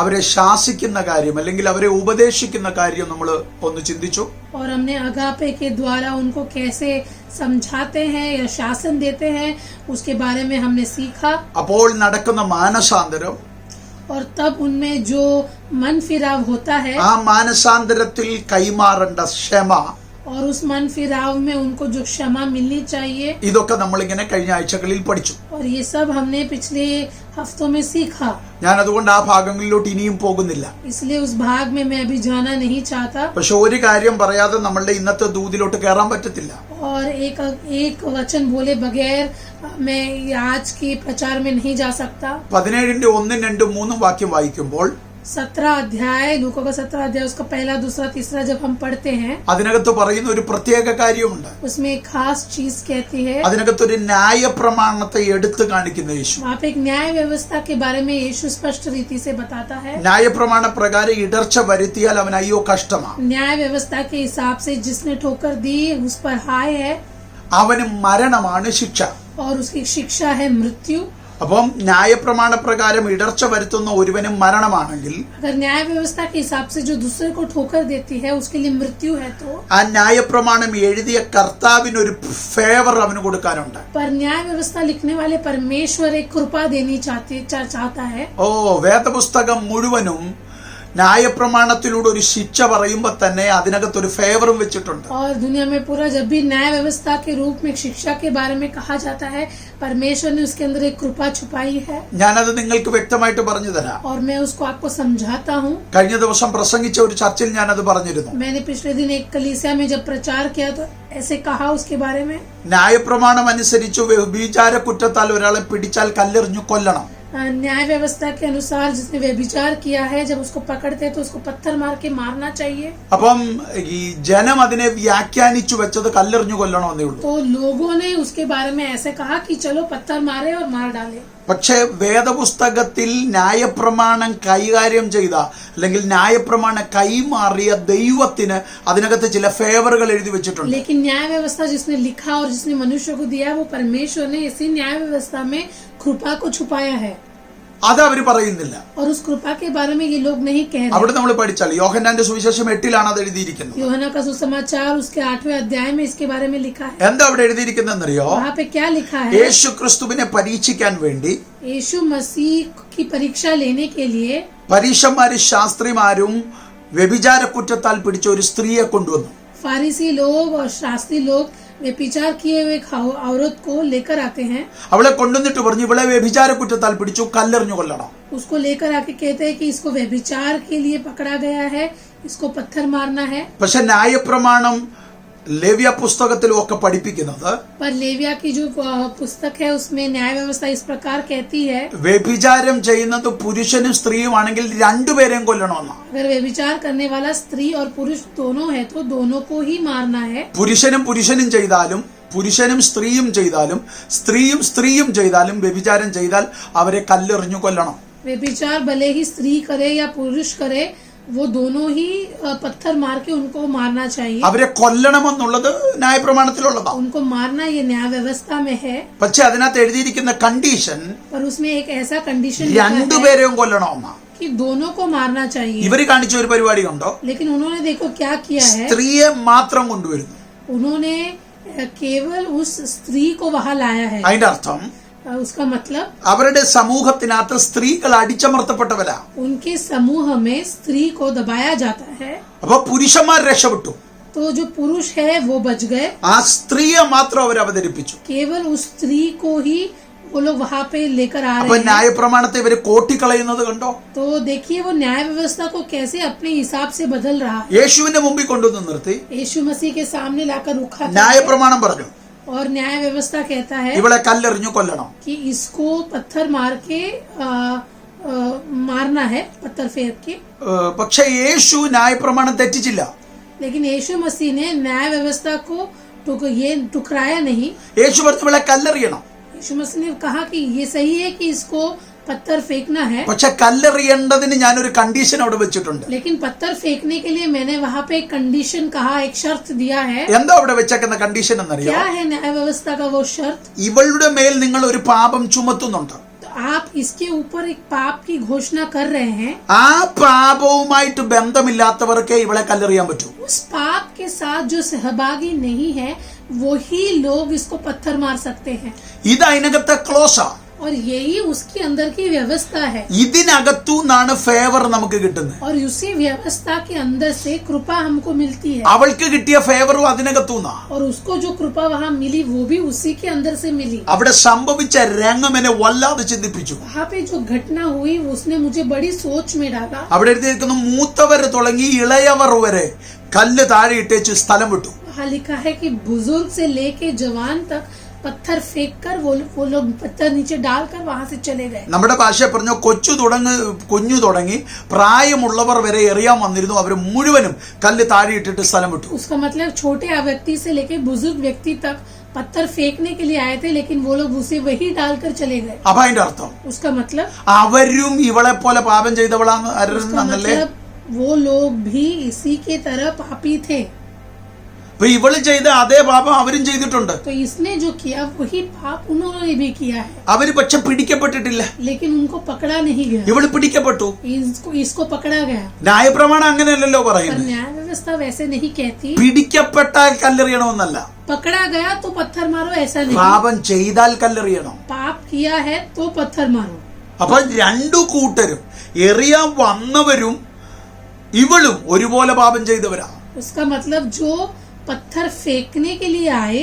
അവരെ ശാസിക്കുന്ന കാര്യം അല്ലെങ്കിൽ അവരെ ഉപദേശിക്കുന്ന കാര്യം നമ്മൾ ഒന്ന് ചിന്തിച്ചു. और हमने अगापे के द्वारा उनको कैसे समझाते हैं या शासन देते हैं उसके बारे में हमने सीखा। അപ്പോൾ നടക്കുന്ന മാനസാന്തരം, और तब उनमें जो मन फिराव होता है ആ മാനസാന്തരത്തിൽ കൈമാറേണ്ട ക്ഷമ, और उस मन फिराव में उनको जो क्षमा मिलनी चाहिए, ഇതൊക്കെ നമ്മളിങ്ങനെ കഴിഞ്ഞ ആഴ്ചകളിൽ പഠിച്ചു. और ये सब हमने पिछले हफ्तों में सीखा। ഞാൻ അതുകൊണ്ട് ആ ഭാഗങ്ങളിലോട്ട് ഇനിയും പോകുന്നില്ല. इसलिए उस भाग में मैं अभी जाना नहीं चाहता। പക്ഷെ ഒരു കാര്യം പറയാതെ നമ്മളുടെ ഇന്നത്തെ ദൂതിലോട്ട് കയറാൻ പറ്റത്തില്ല. और एक वचन बोले बगैर मैं आज की प्रचार में नहीं जा सकता। 17-ന്റെ 1, 2, 3 വാക്യം വായിക്കുമ്പോൾ 17 अध्याय, लूका का 17 अध्याय उसका पहला दूसरा तीसरा जब हम पढ़ते हैं, അതിനകത്ത് പറയുന്ന ഒരു പ്രത്യേക കാര്യമുണ്ട്. उसमें एक खास चीज कहती है। അതിനകത്തൊരു ന്യായ പ്രമാണത്തെ എടുത്തു കാണിക്കുന്ന യേശു. वहाँ पे एक न्याय व्यवस्था के बारे में यीशु स्पष्ट रीति से बताता है। ന്യായ പ്രമാണ പ്രകാരം ഇടർച്ച വരുത്തിയാൽ അവൻ അയ്യോ കഷ്ടമാണ്. न्याय व्यवस्था के हिसाब से जिसने ठोकर दी उस पर हाय है അവന് മരണമാണ് ശിക്ഷ. और उसकी शिक्षा है मृत्यु। അപ്പം ന്യായപ്രമാണ പ്രകാരം ഇടർച്ച വരുത്തുന്ന ഒരുവനും മരണമാണെങ്കിൽ अगर न्याय व्यवस्था के हिसाब से जो दूसरे को ठोकर देती है उसके लिए मृत्यु है, तो ആ ന്യായപ്രമാണം എഴുതിയ കർത്താവിന് ഒരു ഫേവർ അവന് കൊടുക്കാനുണ്ട്. पर न्याय व्यवस्था लिखने वाले परमेश्वर एक कृपा देनी चाहता है। ഓ വേദപുസ്തകം മുഴുവനും ന്യായപ്രമാണത്തിലൂടെ ഒരു ശിക്ഷ പറയുമ്പോൾ തന്നെ അതിനകത്തൊരു ഫേവറും വെച്ചിട്ടുണ്ട്. और दुनिया में पूरा जब भी न्याय व्यवस्था के रूप में शिक्षा के बारे में कहा जाता है, परमेश्वर ने उसके अंदर एक कृपा छुपाई है। ഞാനത് നിങ്ങൾക്ക് വ്യക്തമായിട്ട് പറഞ്ഞു തരാം. और मैं उसको आपको समझाता हूँ। കഴിഞ്ഞ ദിവസം പ്രസംഗിച്ച ഒരു ചർച്ചിൽ ഞാനത് പറഞ്ഞിരുന്നു. मैंने पिछले दिन एक कलीसिया में जब प्रचार किया तो ऐसे कहा उसके बारे में। ന്യായപ്രമാണം അനുസരിച്ച് വ്യഭിചാര കുറ്റത്താൽ ഒരാളെ പിടിച്ചാൽ കല്ലെറിഞ്ഞു കൊല്ലണം. न्याय व्यवस्था के अनुसार जिसने व्यभिचार किया है, जब उसको पकड़ते हैं तो उसको पत्थर मार के मारना चाहिए। അപ്പം ഈ ജനം അതിനെ വ്യാഖ്യാനിച്ചു വെച്ചത് കല്ലെറിഞ്ഞു കൊല്ലണമെന്നേ ഉള്ളൂ. तो लोगों ने उसके बारे में ऐसे कहा कि चलो पत्थर मारे और मार डाले। പക്ഷെ വേദപുസ്തകത്തിൽ ന്യായപ്രമാണം കൈകാര്യം ചെയ്ത അല്ലെങ്കിൽ ന്യായപ്രമാണം കൈമാറിയ ദൈവത്തിന് അതിനകത്ത് ചില ഫേവറുകൾ എഴുതി വെച്ചിട്ടുണ്ട്. लेकिन न्याय व्यवस्था जिसने लिखा और जिसने मनुष्य को दिया, वो परमेश्वर ने इसी न्याय व्यवस्था में कृपा को छुपाया है അത് അവർ പറയുന്നില്ല. और उस कृपा के बारे में ये लोग नहीं कह रहे. അവിടെ നമ്മൾ പഠിച്ചാൽ യോഹന്നാന്റെ സുവിശേഷം 8-ലാണ് അത് എഴുതിയിരിക്കുന്നത്. यूहन्ना का सुसमाचार उसके 8वें अध्याय में इसके बारे में लिखा है. എന്താ അവിടെ എഴുതിയിരിക്കുന്നതെന്നറിയോ? वहाँ पे क्या लिखा है? യേശു ക്രിസ്തുവിനെ പരീക്ഷിക്കാൻ വേണ്ടി यीशु मसीह की परीक्षा लेने के लिए പരീശന്മാരും ശാസ്ത്രിമാരും വ്യഭിചാര കുറ്റത്താൽ പിടിച്ച ഒരു സ്ത്രീയെ കൊണ്ടുവന്നു. फारिसी लोग और शास्त्री लोग व्यभिचार किए हुए एक औरत को लेकर आते हैं. അവളെ കൊണ്ടുവന്നിട്ട് പറഞ്ഞു, ഇവളെ വ്യഭിചാര കുറ്റത്താൽ പിടിച്ചു, കല്ലെറിഞ്ഞു കൊല്ലണം. उसको लेकर आके कहते हैं कि इसको व्यभिचार के लिए पकड़ा गया है, इसको पत्थर मारना है. പക്ഷെ ന്യായപ്രമാണം ലേവ്യ പുസ്തകത്തിലും ഒക്കെ പഠിപ്പിക്കുന്നത് पर लेविया की जो पुस्तक है उसमें न्याय व्यवस्था इस प्रकार कहती है, വ്യഭിചാരം ചെയ്യുന്നത് പുരുഷനും സ്ത്രീയുമാണെങ്കിൽ രണ്ടുപേരെയും കൊല്ലണമെന്നാണ്. अगर व्यभिचार करने वाला स्त्री और पुरुष दोनों है तो दोनों को ही मारना है. പുരുഷനും ചെയ്താലും പുരുഷനും സ്ത്രീയും ചെയ്താലും സ്ത്രീയും ചെയ്താലും വ്യഭിചാരം ചെയ്താൽ അവരെ കല്ലെറിഞ്ഞു കൊല്ലണം. व्यभिचार भले ही स्त्री करे या पुरुष करे, वो दोनों ही पत्थर मार के उनको मारना चाहिए. അവരെ കൊല്ലണമെന്നുള്ളത് ന്യായപ്രമാണത്തിലുള്ളതാണ്. उनको मारना ये न्याय व्यवस्था में है. പക്ഷെ അതിനകത്ത് എഴുതിയിരിക്കുന്ന കണ്ടീഷൻ पर उसमें एक ऐसा कंडीशन രണ്ടുപേരെയും കൊല്ലണമെന്നാണ്. कि दोनों को मारना चाहिए. ഇവര് കാണിച്ച ഒരു പരിപാടി കണ്ടോ? लेकिन उन्होंने देखो क्या किया है. സ്ത്രീയെ മാത്രം കൊണ്ടുവരുന്നു. उन्होंने केवल उस स्त्री को वहां लाया है. അതിന്റെ അർത്ഥം उसका मतलब അവരുടെ സമൂഹത്തിനകത്ത് സ്ത്രീകൾ അടിച്ചമർത്തപ്പെട്ടവരാ. उनके समूह में स्त्री को दबाया जाता है. അപ്പൊ പുരുഷന്മാർ രക്ഷപ്പെട്ടു. तो जो पुरुष है वो बच गए. ആ സ്ത്രീയെ മാത്രം അവർ അവതരിപ്പിച്ചു. केवल उस स्त्री को ही वो लोग वहाँ पे लेकर आ അപ്പൊ रहे हैं. ന്യായപ്രമാണത്തെ ഇവര് കോട്ടിക്കളയുന്നത് കണ്ടോ? तो देखिए वो न्याय व्यवस्था को कैसे अपने हिसाब से बदल रहा है. യേശുവിന്റെ മുമ്പിൽ കൊണ്ടുവന്ന് നിർത്തി यीशु मसीह के सामने लाकर रुका था. ന്യായപ്രമാണം പറഞ്ഞു, और न्याय व्यवस्था कहता है ഇവളെ കല്ലെറിഞ്ഞു കൊല്ലണം. कि इसको पत्थर मार के मारना है, पत्थर फेंक के. പക്ഷെ യേശു ന്യായപ്രമാണം തെറ്റിച്ചില്ല. लेकिन यीशु मसीह ने न्याय व्यवस्था को टुकराया नहीं. യേശു പറഞ്ഞു ഇവളെ കല്ലെറിയണം. यीशु मसीह ने कहा कि ये सही है कि इसको पत्थर फेंकना है, പക്ഷെ കല്ലെറിയേണ്ടതിന് ഞാനൊരു കണ്ടീഷൻ അവിടെ വെച്ചിട്ടുണ്ട്. लेकिन पत्थर फेंकने के लिए मैंने वहाँ पे एक कंडीशन कहा, एक शर्त दिया है. എന്താ അവിടെ വെച്ചേക്കുന്ന കണ്ടീഷൻ എന്നറിയോ? क्या है न्याय व्यवस्था का वो शर्त? ഇവളുടെ മേൽ നിങ്ങൾ ഒരു പാപം ചുമത്തുന്നുണ്ട്. तो आप इसके ऊपर एक पाप की घोषणा कर रहे हैं. ആ പാപവുമായിട്ട് ബന്ധമില്ലാത്തവർക്ക് ഇവളെ കല്ലെറിയാൻ പറ്റൂ. उस पाप के साथ जो सहभागी नहीं है वही लोग इसको पत्थर मार सकते हैं. ഇത് അതിനകത്തെ ക്ലോസാ. और यही उसके अंदर की व्यवस्था है. ഇതിനകത്തു നിന്നാണ് ഫേവർ നമുക്ക് കിട്ടുന്നത്. और उसी व्यवस्था के अंदर से कृपा हमको मिलती है. അവൾക്ക് കിട്ടിയ ഫേവറും അതിനകത്തു നിന്നാ. और उसको जो कृपा वहाँ मिली वो भी उसी के अंदर से मिली. അവിടെ സംഭവിച്ച രംഗം എന്നെ വല്ലാതെ ചിന്തിപ്പിച്ചു. वहाँ पे जो घटना हुई उसने मुझे बड़ी सोच में डाला. അവിടെ എഴുതിയിരിക്കുന്നു, മൂത്തവർ തുടങ്ങി ഇളയവർ വരെ കല്ല് താഴെ ഇട്ടേച്ച് സ്ഥലം വിട്ടു. वहाँ लिखा है कि बुजुर्ग से लेके जवान तक पत्थर फेंक कर वो लोग पत्थर नीचे डालकर वहाँ से चले गए. നമ്മുടെ ഭാഷയെ പറഞ്ഞു, കുഞ്ഞു തുടങ്ങി പ്രായമുള്ളവർ വരെ എറിയാൻ വന്നിരുന്നു. അവർ മുഴുവനും കല്ല് താഴെ ഇട്ടിട്ട് സ്ഥലം വിട്ടു. उसका मतलब छोटे व्यक्ति से लेके बुजुर्ग व्यक्ति तक पत्थर फेंकने के लिए आए थे, लेकिन वो लोग उसे वही डालकर चले गए. അപ്പൊ അതിന്റെ അർത്ഥം उसका मतलब അവരും ഇവളെ പോലെ പാപം ചെയ്തവളാന്നല്ലേ? वो लोग भी इसी के तरह पापी थे. അപ്പൊ ഇവള് ചെയ്ത അതേ പാപം അവരും ചെയ്തിട്ടുണ്ട്. तो इसने जो किया वही पाप उन्होंने भी किया है. അവര് പക്ഷെ പിടിക്കപ്പെട്ടിട്ടില്ല. लेकिन उनको पकड़ा नहीं गया. ഇവള് പിടിക്കപ്പെട്ടു. इसको पकड़ा गया. ന്യായപ്രമാണം അങ്ങനെയല്ലല്ലോ पर പറയുന്നത്. न्याय व्यवस्था वैसे नहीं कहती. പിടിക്കപ്പെട്ടാൽ കല്ലെറിയണമെന്നല്ല, पकड़ा गया तो पत्थर मारो, ऐसा नहीं. പാപം ചെയ്താൽ കല്ലെറിയണം. पाप किया है तो पत्थर मारो. അപ്പൊ രണ്ടു കൂട്ടരും എറിയാൻ വന്നവരും ഇവളും ഒരുപോലെ പാപം ചെയ്തവരാ. उसका मतलब जो पत्थर फेंकने के लिए आए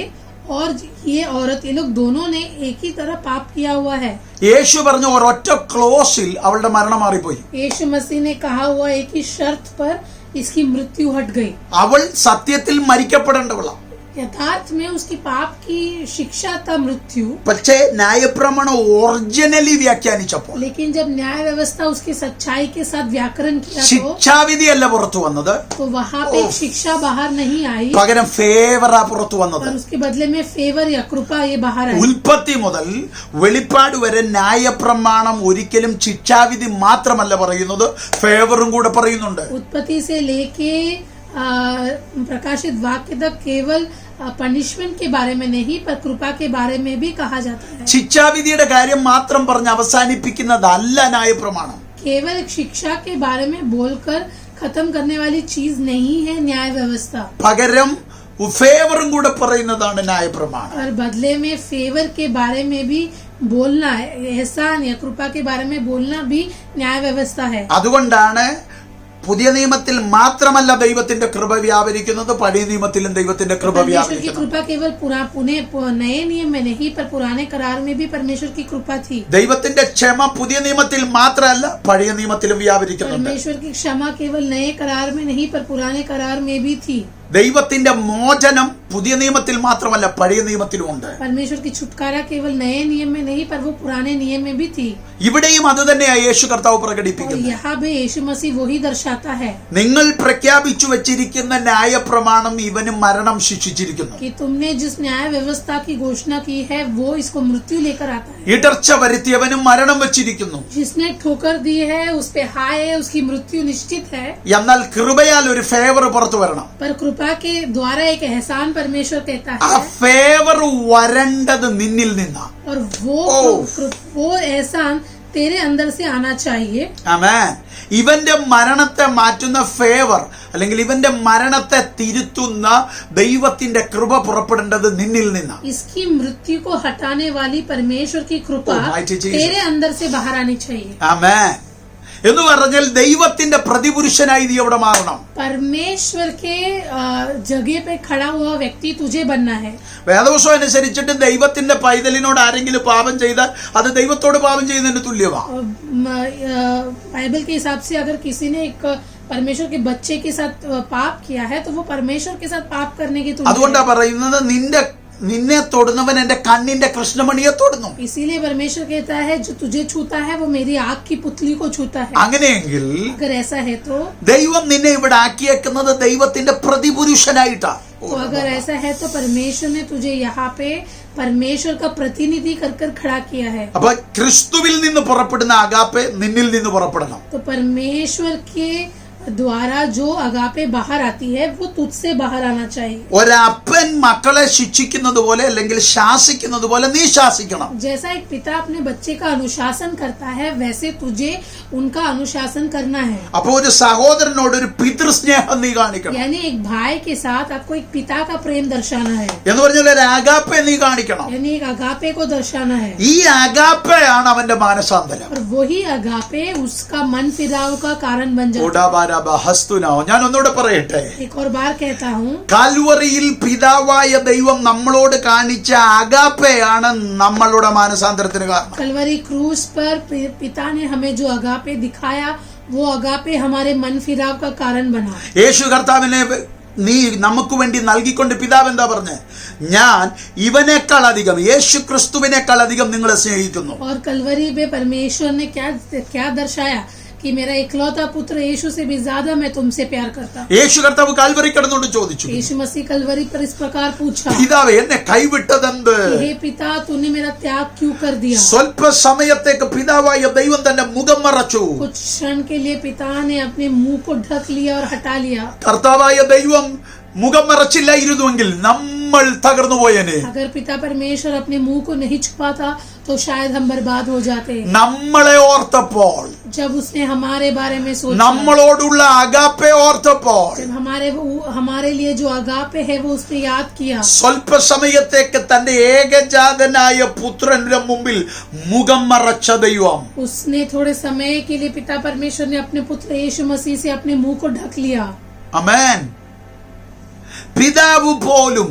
और ये औरत, ये लोग दोनों ने एक ही तरह पाप किया हुआ है. യേശു പറഞ്ഞു ഒരൊറ്റ ക്ലോസിൽ അവളുടെ മരണം മാറിപ്പോയി. यीशु मसीह ने कहा हुआ एक ही शर्त पर इसकी मृत्यु हट गई. അവൾ സത്യത്തിൽ മരിക്കപ്പെടേണ്ടവളാ. यथार्थ में उसकी पाप की शिक्षा था मृत्यु, പക്ഷേ ന്യായപ്രമാണം ഒറിജിനലി വ്യാഖ്യാനിച്ചപ്പോൾ लेकिन जब न्याय व्यवस्था उसकी सच्चाई के साथ व्याकरण किया ശിക്ഷാവിധിയല്ല പുറത്തു വന്നത്, तो वहाँ पे एक शिक्षा बाहर नहीं आई, പകരം ഫേവറാ പുറത്തു വന്നത്. और उसके बदले में फेवर या कृपा ये बाहर आई. ഉൽപ്പത്തി മുതൽ വെളിപ്പാട് വരെ ന്യായപ്രമാണം ഒരിക്കലും ശിക്ഷാവിധി മാത്രമല്ല പറയുന്നത്, ഫേവറും കൂടെ പറയുന്നുണ്ട്. उत्पत्ति से लेके प्रकाशित वाक्य तक केवल पनिशमेंट के बारे में नहीं पर कृपा के बारे में भी कहा जाता है. ശിക്ഷാവിധിയുടെ കാര്യം മാത്രം പറഞ്ഞ് അവസാനിപ്പിക്കുന്നതല്ല ന്യായപ്രമാണം. केवल शिक्षा के बारे में बोलकर खत्म करने वाली चीज नहीं है न्याय व्यवस्था, പകരം ഫേവറും കൂടെ പറയുന്നതാണ് ന്യായപ്രമാണം. और बदले में फेवर के बारे में भी बोलना है, एहसान या कृपा के बारे में बोलना भी न्याय व्यवस्था है. അതുകൊണ്ടാണ് പുതിയ നിയമത്തിൽ മാത്രമല്ല ദൈവത്തിന്റെ കൃപ വ്യാപരിക്കുന്നത്, പഴയ നിയമത്തിലും ദൈവത്തിന്റെ കൃപ परमेश्वर की വ്യാപരിക്കുന്നു. कृपा केवल नए नियम में नहीं पर पुराने करार में भी परमेश्वर की कृपा थी. ദൈവത്തിന്റെ ക്ഷമ പുതിയ നിയമത്തിൽ മാത്രമല്ല പഴയ നിയമത്തിലും വ്യാപരിക്കുന്നുണ്ട്. परमेश्वर की क्षमा केवल नए करार में नहीं पर पुराने करार में भी थी. ദൈവത്തിന്റെ മോചനം പുതിയ നിയമത്തിൽ മാത്രമല്ല പഴയ നിയമത്തിലും ഉണ്ട്. परमेश्वर की छुटकारा केवल नए नियम में नहीं पर वो पुराने नियम में भी थी. ഇവിടെയും അത് തന്നെയാണ് യേശു കർത്താവ് और പ്രകടിപ്പിക്കുന്നത്. यहाँ भी यीशु मसीह वही दर्शाता है നിങ്ങൾ പ്രഖ്യാപിച്ചു വെച്ചിരിക്കുന്ന ന്യായപ്രമാണം ഇവന് മരണം ശിക്ഷിച്ചിരിക്കുന്നു. कि तुमने जिस न्याय व्यवस्था की घोषणा की है वो इसको मृत्यु लेकर आता है. ഇടർച്ച വരുത്തിയവനും മരണം വെച്ചിരിക്കുന്നു. जिसने ठोकर दी है उस पे हाय है, उसकी मृत्यु निश्चित है. എന്നാൽ കൃപയാൽ ഒരു ഫേവർ പുറത്തു വരണം. पर कृपा के द्वारा एक एहसान परमेश्वर कहता ആ है, ഫേവർ വരേണ്ടത് നിന്നിൽ നിന്നാ. और वो एहसान तेरे अंदर से आना चाहिए. ആമേൻ. ഇവന്റെ മരണത്തെ മാറ്റുന്ന ഫേവർ അല്ലെങ്കിൽ ഇവന്റെ മരണത്തെ തിരുത്തുന്ന ദൈവത്തിന്റെ കൃപ പുറപ്പെടേണ്ടത് നിന്നിൽ നിന്നാ. इसकी मृत्यु को हटाने वाली परमेश्वर की कृपा Almighty Jesus. तेरे अंदर से बाहर आनी चाहिए. ആമേൻ. എന്ന് പറഞ്ഞാൽ ദൈവത്തിന്റെ പ്രതിപുരുഷനായി നീ അവിടെ മാറണം. परमेश्वर के जगह पे खड़ा हुआ व्यक्ति तुझे बनना है. വേദവശം അനുസരിച്ചിട്ട് ദൈവത്തിന്റെ പൈതലിനോട് ആരെങ്കിലും പാപം ചെയ്താൽ അത് ദൈവത്തോട് പാപം ചെയ്യുന്നതിന് തുല്യമാണ്. बाइबल के हिसाब से अगर किसी ने एक परमेश्वर के बच्चे के साथ पाप किया है तो वो परमेश्वर के साथ पाप करने की तुलना അതുകൊണ്ടാ പറയുന്നത് നിന്നെ തൊടുന്നവൻ എന്റെ കണ്ണിന്റെ കൃഷ്ണമണിയെ തൊടുന്നു. इसीलिए परमेश्वर कहता है जो तुझे छूता है वो मेरी आँख की पुतली को छूता है. അങ്ങനെയെങ്കിൽ अगर ऐसा है तो ദൈവം നിന്നെ ഇവിടെ ആക്കിയേക്കുന്നത് ദൈവത്തിന്റെ പ്രതിപുരുഷനായിട്ടാ. अगर ऐसा है तो परमेश्वर ने तुझे यहाँ पे परमेश्वर का प्रतिनिधि कर खड़ा किया है. അപ്പൊ ക്രിസ്തുവിൽ നിന്ന് പുറപ്പെടുന്ന അഗാപ്പെ നിന്നിൽ നിന്ന് പുറപ്പെടണം. तो परमेश्वर के द्वारा जो अगापे बाहर आती है वो तुझसे बाहर आना चाहिए. ഒരപ്പൻ മക്കളെ ശിക്ഷിക്കുന്നത് പോലെ അല്ലെങ്കിൽ ശാസിക്കുന്നത് പോലെ നീ ശാസിക്കണം. जैसा एक पिता अपने बच्चे का अनुशासन करता है वैसे तुझे उनका अनुशासन करना है. അപ്പൊ ഒരു സഹോദരനോട് ഒരു പിതൃസ്നേഹം നീ കാണിക്കണം. यानी एक भाई के साथ आपको एक पिता का प्रेम दर्शाना है, എന്ന് പറഞ്ഞാൽ ഒരു അഗാപ്പെ നീ കാണിക്കണം. यानी एक अगापे को दर्शाना है. ഈ അഗാപ്പയാണ് അവന്റെ മാനസാന്തരം. और वही अगापे उसका मन फिराव का कारण बन जाता है. ഞാൻ ഒന്നുകൂടെ പറയട്ടെ. एक और बार कहता हूँ, കാൽവറിയിൽ പിതാവായ ദൈവം നമ്മളോട് കാണിച്ച അഗാപ്പയാണ് നമ്മളുടെ മാനസാന്തരത്തിന് കാരണം. कलवरी क्रूस पर पिता ने हमें जो अगापे दिखाया वो अगापे हमारे मन फिराव का कारण बना. യേശു കർത്താവിനെ നീ നമുക്ക് വേണ്ടി നൽകിക്കൊണ്ട് പിതാവ് എന്താ പറഞ്ഞേ? ഞാൻ ഇവനേക്കാൾ അധികം യേശു ക്രിസ്തുവിനേക്കാൾ അധികം നിങ്ങളെ സ്നേഹിക്കുന്നു. और कलवरी में परमेश्वर ने क्या दर्शाया कि मेरा इकलौता पुत्र यीशु से भी ज्यादा मैं तुमसे प्यार करता हूँ. യേശു കർത്താവ് കാൽവറി കിടന്നുകൊണ്ട് ചോദിച്ചു, यीशु मसीह कलवरी पर इस प्रकार पूछा, പിതാവ് എന്നെ കൈവിട്ടതെന്ത്? हे पिता तूने मेरा त्याग क्यों कर दिया. സ്വല്പ സമയത്തേക്ക് പിതാവായ ദൈവം തന്റെ മുഖം മറച്ചു. कुछ क्षण के लिए पिता ने अपने मुंह को ढक लिया और हटा लिया. കർത്താവായ ദൈവം മുഖം മറച്ചില്ലായിരുന്നുവെങ്കിൽ നമ്മൾ തകർന്നു പോയേനെ. अगर पिता परमेश्वर अपने मुंह को नहीं छुपाता तो शायद हम बर्बाद हो जाते. നമ്മളെ ഓർത്തപ്പോൾ, जब उसने हमारे बारे में सोचा, നമ്മളോടുള്ള അഗാപ്പെ ഓർത്തപ്പോൾ, जब हमारे लिए जो अगापे है वो उसने याद किया, സ്വല്പ സമയത്തേക്ക് തന്റെ ഏകജാതനായ പുത്രന്റെ മുമ്പിൽ മുഖം മറച്ച ദൈവം उसने थोड़े समय के लिए पिता परमेश्वर ने अपने पुत्र यीशु मसीह से अपने मुंह को ढक लिया. ആമേൻ. പിതാവ് പോലും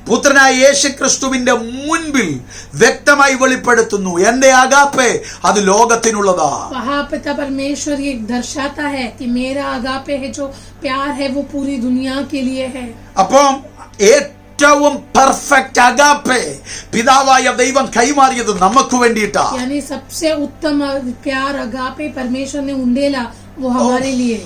പുത്രനായ യേശു ക്രിസ്തുവിന്റെ മുൻപിൽ വ്യക്തമായി വെളിപ്പെടുത്തുന്നു, എന്റെ അഗാപ്പെ അത് ലോകത്തിനുള്ളതാ. वहाँ पिता परमेश्वर ये दर्शाता है कि मेरा अगापे है जो प्यार है वो पूरी दुनिया के लिए है. അപ്പം ഏറ്റവും പെർഫെക്റ്റ് അഗാപ്പെ പിതാവായ ദൈവം കൈമാറിയത് നമുക്ക് വേണ്ടിയിട്ടാ. यानी सबसे उत्तम प्यार अगापे परमेश्वर ने उंडेला वो हमारे लिए,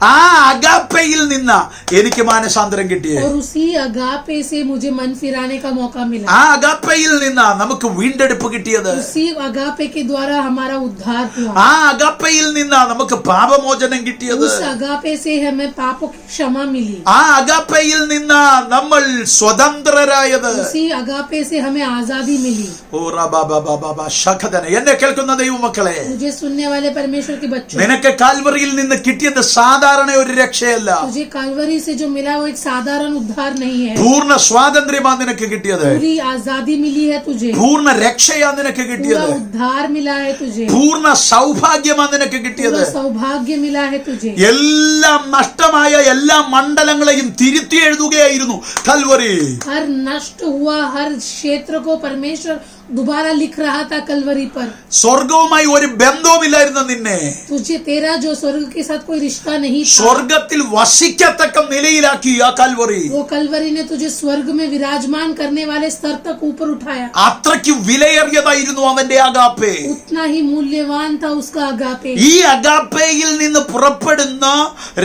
ആ അഗാപ്പയിൽ നിന്ന് എനിക്ക് മാനസാന്തരം കിട്ടിയേ. और उसी अगापे से मुझे मन फिराने का मौका मिला. ആ അഗാപ്പയിൽ നിന്ന് നമുക്ക് വീണ്ടെടുപ്പ് കിട്ടിയത്. उसी अगापे के द्वारा हमारा उद्धार हुआ. ആ അഗാപ്പയിൽ നിന്ന് നമുക്ക് പാപമോചനം കിട്ടിയത്. उस अगापे से हमें पापों की क्षमा मिली. ആ അഗാപ്പയിൽ നിന്ന് നമ്മൾ സ്വതന്ത്രരായത്. उसी अगापे से हमें आजादी मिली. ഓ റബബബബബ ശഖദന. എന്നെ കേൾക്കുന്ന ദൈവമക്കളെ, मुझे सुनने वाले परमेश्वर के बच्चों, നിനക്ക് കാൽവറിയിൽ നിന്ന് കിട്ടിയത് സാധാരണ ഒരു രക്ഷയല്ല. तुझे कालवरी से जो मिला वो एक साधारण उद्धार नहीं है. പൂർണ്ണ സ്വാതന്ത്ര്യമാണ് നിനക്ക് കിട്ടിയത്. पूरी आजादी मिली है तुझे. പൂർണ്ണ രക്ഷയാണ് നിനക്ക് पूरा കിട്ടിയത്. उद्धार मिला है तुझे. പൂർണ്ണ സൗഭാഗ്യമാണ് നിനക്ക് കിട്ടിയത്. पूरा सौभाग्य मिला है तुझे. എല്ലാം നഷ്ടമായ എല്ലാ മണ്ഡലങ്ങളെയും തിരുത്തി എഴുതുകയായിരുന്നു കൽവറി. हर नष्ट हुआ हर क्षेत्र को परमेश्वर दोबारा लिख रहा था कलवरी पर. സ്വർഗവുമായി ഒരു ബന്ധവുമില്ലായിരുന്നു നിന്നെ. तुझे तेरा जो स्वर्ग के साथ कोई रिश्ता नहीं था, സ്വർഗത്തിൽ വസിക്കത്തക്ക നിലയിലാക്കി ആ കൽവറി. वो कलवरी ने तुझे स्वर्ग में विराजमान करने वाले स्तर तक ऊपर उठाया. അത്രയ്ക്ക് വിലയേറിയതായിരുന്നു അവന്റെ അഗാപ്പെ. उतना ही मूल्यवान था उसका अगापे. ഈ അഗാപ്പയിൽ നിന്ന് പുറപ്പെടുന്ന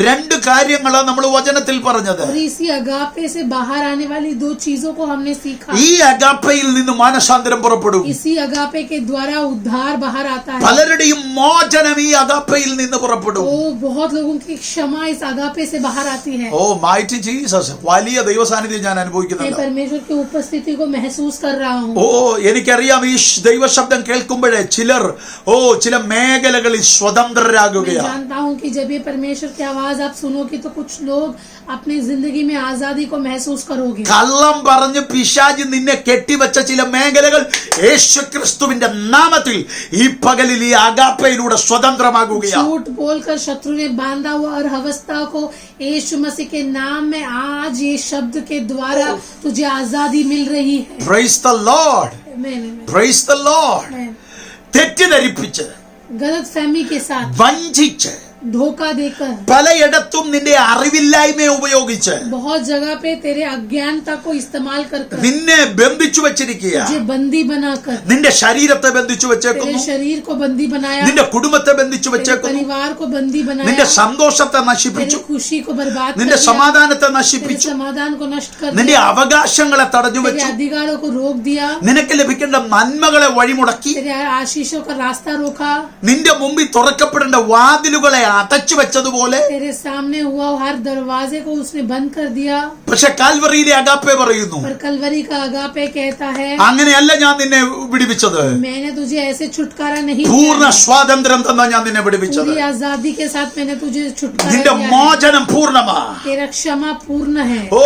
രണ്ട് കാര്യങ്ങളാണ് നമ്മൾ വചനത്തിൽ പറഞ്ഞത്. और इसी अगापे से बाहर आने वाली दो चीजों को हमने सीखा. ഈ അഗാപ്പയിൽ നിന്ന് മാനസാന്തരം പുറപ്പെടും. इसी अगापे के द्वारा उद्धार बाहर आता है. പലരുടെയും മോചനം ഈ അഗാപ്പയിൽ നിന്ന് പുറപ്പെടും. ओ बहुत लोगों की क्षमा इस अगापे से बाहर आती है. ഓ മൈറ്റി ജീസസ്, വലിയ ദൈവസാന്നിധ്യം ഞാൻ मैं അനുഭവിക്കുന്നുണ്ട്. परमेश्वर की उपस्थिति को महसूस कर रहा हूँ. ഓ എനിക്കറിയാം, ഈ ദൈവശബ്ദം കേൾക്കുമ്പോഴേ ചില മേഖലകളിൽ मैं സ്വതന്ത്രരാകുകയാണ്. जानता हूँ कि जब ये परमेश्वर की आवाज आप सुनोगे तो कुछ लोग अपनी जिंदगी में आजादी को महसूस करोगे. കള്ളം പറഞ്ഞ് പിശാച് നിന്നെ കെട്ടിവെച്ച ചില മേഖലകൾ യേശുക്രിസ്തുവിന്റെ നാമത്തിൽ ഈ പകലിൽ ഈ അഗാപ്പയിലൂടെ സ്വതന്ത്രമാകുകയാണ്. झूठ बोलकर शत्रु ने बांधा हुआ और अवस्था को यीशु मसीह के नाम में आज ये शब्द के द्वारा तुझे आजादी मिल रही है. Praise the lord, praise the lord. തെറ്റിദ്ധരിപ്പിച്ച്, गलत फहमी के साथ, വഞ്ചിച്ച്, धोखा देकर, പലയിടത്തും നിന്റെ അറിവില്ലായ്മയെ ഉപയോഗിച്ച് बहुत जगह पे तेरे अज्ञानता को इस्तेमाल कर നിന്നെ ബന്ധിച്ചു വെച്ചിരിക്കുക. तुझे बंदी बनाकर, നിന്റെ ശരീരത്തെ ബന്ധിച്ചു तेरे വെച്ചേക്കുന്നു. शरीर को बंदी बनाया, നിന്റെ കുടുംബത്തെ ബന്ധിച്ചു तेरे വെച്ചേക്കുന്നു. परिवार को बंदी बनाया, നിന്റെ സന്തോഷത്തെ तेरी നശിപ്പിച്ചു. खुशी को बर्बाद कर നിന്റെ दिया, സമാധാനത്തെ तेरे നശിപ്പിച്ചു. समाधान को नष्ट कर നിന്റെ दिया, അവകാശങ്ങളെ തടഞ്ഞു तेरे വെച്ചു. अधिकारों को रोक दिया, നിനക്ക് ലഭിക്കേണ്ട നന്മകളെ വഴിമുടക്കി. तेरे आशीषों का रास्ता रोका, നിന്റെ മുമ്പിൽ തുറക്കപ്പെടേണ്ട വാതിലുകളെ അടച്ചു വെച്ചതുപോലെ. तेरे सामने हुआ हर दरवाजे को उसने बंद कर दिया. പക്ഷെ കാൽവറിയിലെ അഗാപ്പെ പറയുന്നു, पर कलवरी का अगापे कहता है, അങ്ങനെയല്ല ഞാൻ നിന്നെ വിടുവിച്ചത്. मैंने तुझे ऐसे छुटकारा नहीं പൂർണ്ണ दिया है. സ്വാതന്ത്ര്യം തന്നാ ഞാൻ നിന്നെ വിടുവിച്ചത്. पूरी आजादी के साथ मैंने तुझे छुटकारा നിന്റെ दिया है. മോചനം പൂർണ്ണമാ. तेरा क्षमा पूर्ण है, ഓ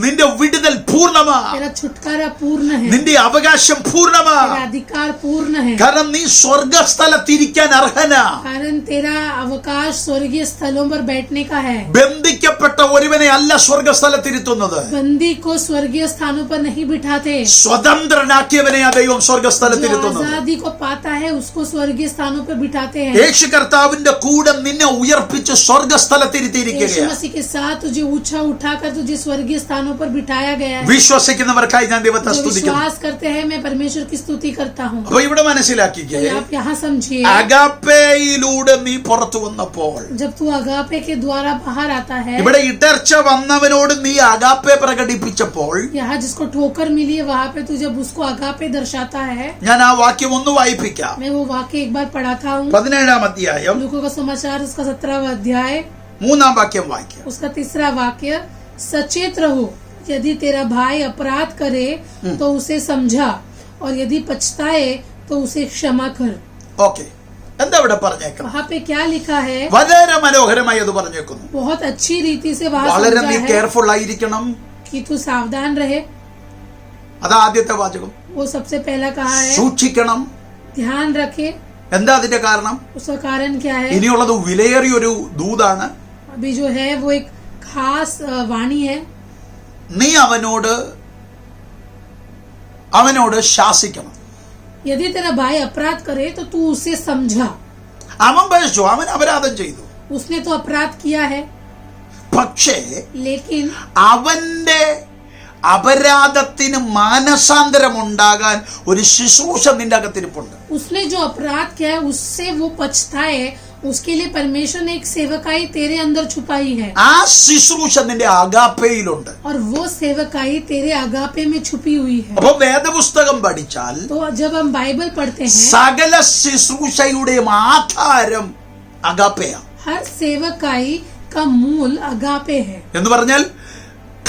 നിന്റെ വിടുതൽ പൂർണ്ണമാ. तेरा छुटकारा पूर्ण है, നിന്റെ അവകാശം പൂർണ്ണമാ. तेरा अधिकार पूर्ण है. കാരണം നീ സ്വർഗസ്ഥലത്തിരിക്കാൻ അർഹനാ. कारण तेरा अवकाश स्वर्गीय स्थलों पर बैठने का है. ബന്ധിക്കപ്പെട്ട ഒരുവനെ അല്ല സ്വർഗസ്ഥലത്തിരുത്തുന്നത്. बंदी को स्वर्गीय स्थानों पर नहीं बिठाते. സ്വതന്ത്രനാക്കിയവനെയാ ദൈവം जो സ്വർഗസ്ഥലത്തിരുത്തുന്നത്. आजादी को पाता है उसको स्वर्गीय स्थानों पर बिठाते हैं. യേശു കർത്താവിന്റെ കൂടെ നിന്നെ ഉയർപ്പിച്ച് यीशु സ്വർഗസ്ഥലത്തിരുത്തിയിരിക്കുകയാണ്. मसीह के साथ तुझे ऊंचा उठाकर तुझे स्वर्गीय स्थानों पर बिठाया गया है. വിശ്വസിക്കുന്നവർക്കായി ഞാൻ ദൈവത്തെ जो സ്തുതിക്കുന്നു. विश्वास करते हैं मैं परमेश्वर की स्तुति करता हूँ. അപ്പൊ ഇവിടെ മനസ്സിലാക്കിക്കേ, तो आप यहाँ समझिए, അഗാപ്പയിലൂടെ നീ പുറത്തു വന്നപ്പോൾ, जब तू अगापे के द्वारा बाहर आता है, ഇവിടെ ഇടർച്ച വന്നവനോട് നീ അഗാപ്പെ പ്രകടിപ്പിച്ചപ്പോൾ, यहाँ जिसको ठोकर मिली है वहाँ पे तू जब उसको अगापे दर्शाता है. ഞാൻ ആ വാക്യം ഒന്ന് വായിപ്പിക്കാം. मैं वो वाक्य एक बार पढ़ाता हूँ. 17 अध्याയം लूका का समाचार उसका 17वां अध्याय 3 വാക്യം വായിക്കാം. उसका 3रा वाक्य, सचेत रहो, यदि तेरा भाई अपराध करे तो उसे समझा, और यदि पछताए तो उसे क्षमा कर. ഓക്കെ, എന്താ ഇവിടെ പറഞ്ഞേക്കണം? वहाँ पे क्या लिखा है? വളരെ മനോഹരമായി അത് പറഞ്ഞേക്കുന്നു. बहुत अच्छी रीति से वहाँ വളരെ നീ समझा है കെയർഫുൾ ആയിരിക്കണം. कि तू सावधान रहे. അത് ആദ്യത്തെ വാചകം. वो सबसे पहला कहा है, സൂക്ഷിക്കണം. ध्यान रखे. എന്താ അതിന്റെ കാരണം? उसका कारण क्या है? ഇനിയുള്ളത് വിലയേറിയൊരു ദൂതാണ്. अभी जो है वो एक खास वाणी है. നീ അവനോട് ശാസിക്കണം. यदि तेरा भाई अपराध करे तो तू उसे समझा. അവൻ പഴിച്ചു, അവൻ അപരാധം ചെയ്തു. उसने तो अपराध किया है, പക്ഷേ लेकिन അവന്റെ അപരാധത്തിന് മാനസാന്തരം ഉണ്ടാകാൻ ഒരു ശുശ്രൂഷ നിന്റെ അകത്തിരിപ്പുണ്ട്. उसने जो अपराध किया है उससे वो पछताए, उसके लिए परमेश्वर ने एक सेवकाई तेरे अंदर छुपाई है ആ ശുശ്രൂഷ നിന്റെ അഗാപ്പയിലുണ്ട്. और वो सेवकाई तेरे अगापे में छुपी हुई है. അപ്പൊ വേദപുസ്തകം പഠിച്ചാൽ तो जब हम बाइबल पढ़ते हैं, സകല ശുശ്രൂഷയുടെയും ആധാരം അഗാപ്പയാണ്. हर सेवकाई का मूल अगापे है. എന്ന് പറഞ്ഞാൽ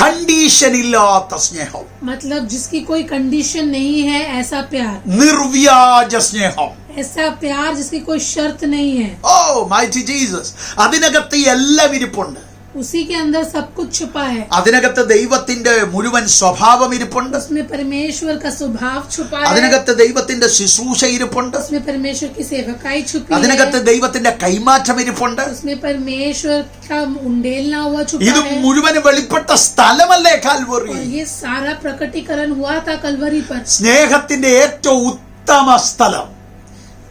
കണ്ടീഷൻ ഇല്ലാത്ത സ്നേഹം, मतलब जिसकी कोई कंडीशन नहीं है, ऐसा प्यार, നിർവ്യാജ സ്നേഹം. ऐसा प्यार जिसकी कोई शर्त नहीं है. ഓ മൈറ്റി ജീസസ്. അതിനകത്ത് എല്ലാം ഇരിപ്പുണ്ട്. उसी के अंदर सब कुछ छुपा है. അതിനകത്ത് ദൈവത്തിന്റെ മുഴുവൻ സ്വഭാവം ഇരിപ്പുണ്ട്. उसमें परमेश्वर का स्वभाव छुपा है. അതിനകത്ത് ദൈവത്തിന്റെ ശുശ്രൂഷ ഇരിപ്പുണ്ട്. उसमें परमेश्वर की सेवकाई छुपी അതിനകത്ത് है. ദൈവത്തിന്റെ കൈമാറ്റം ഇരിപ്പുണ്ട്. उसमें परमेश्वर का उंडेलना हुआ छुपा ഇത് है. മുഴുവൻ വെളിപ്പെട്ട സ്ഥലമല്ലേ കാൽവറി. और ये सारा प्रकटीकरण हुआ था कलवरी पर. സ്നേഹത്തിന്റെ ഏറ്റവും ഉത്തമ സ്ഥലം,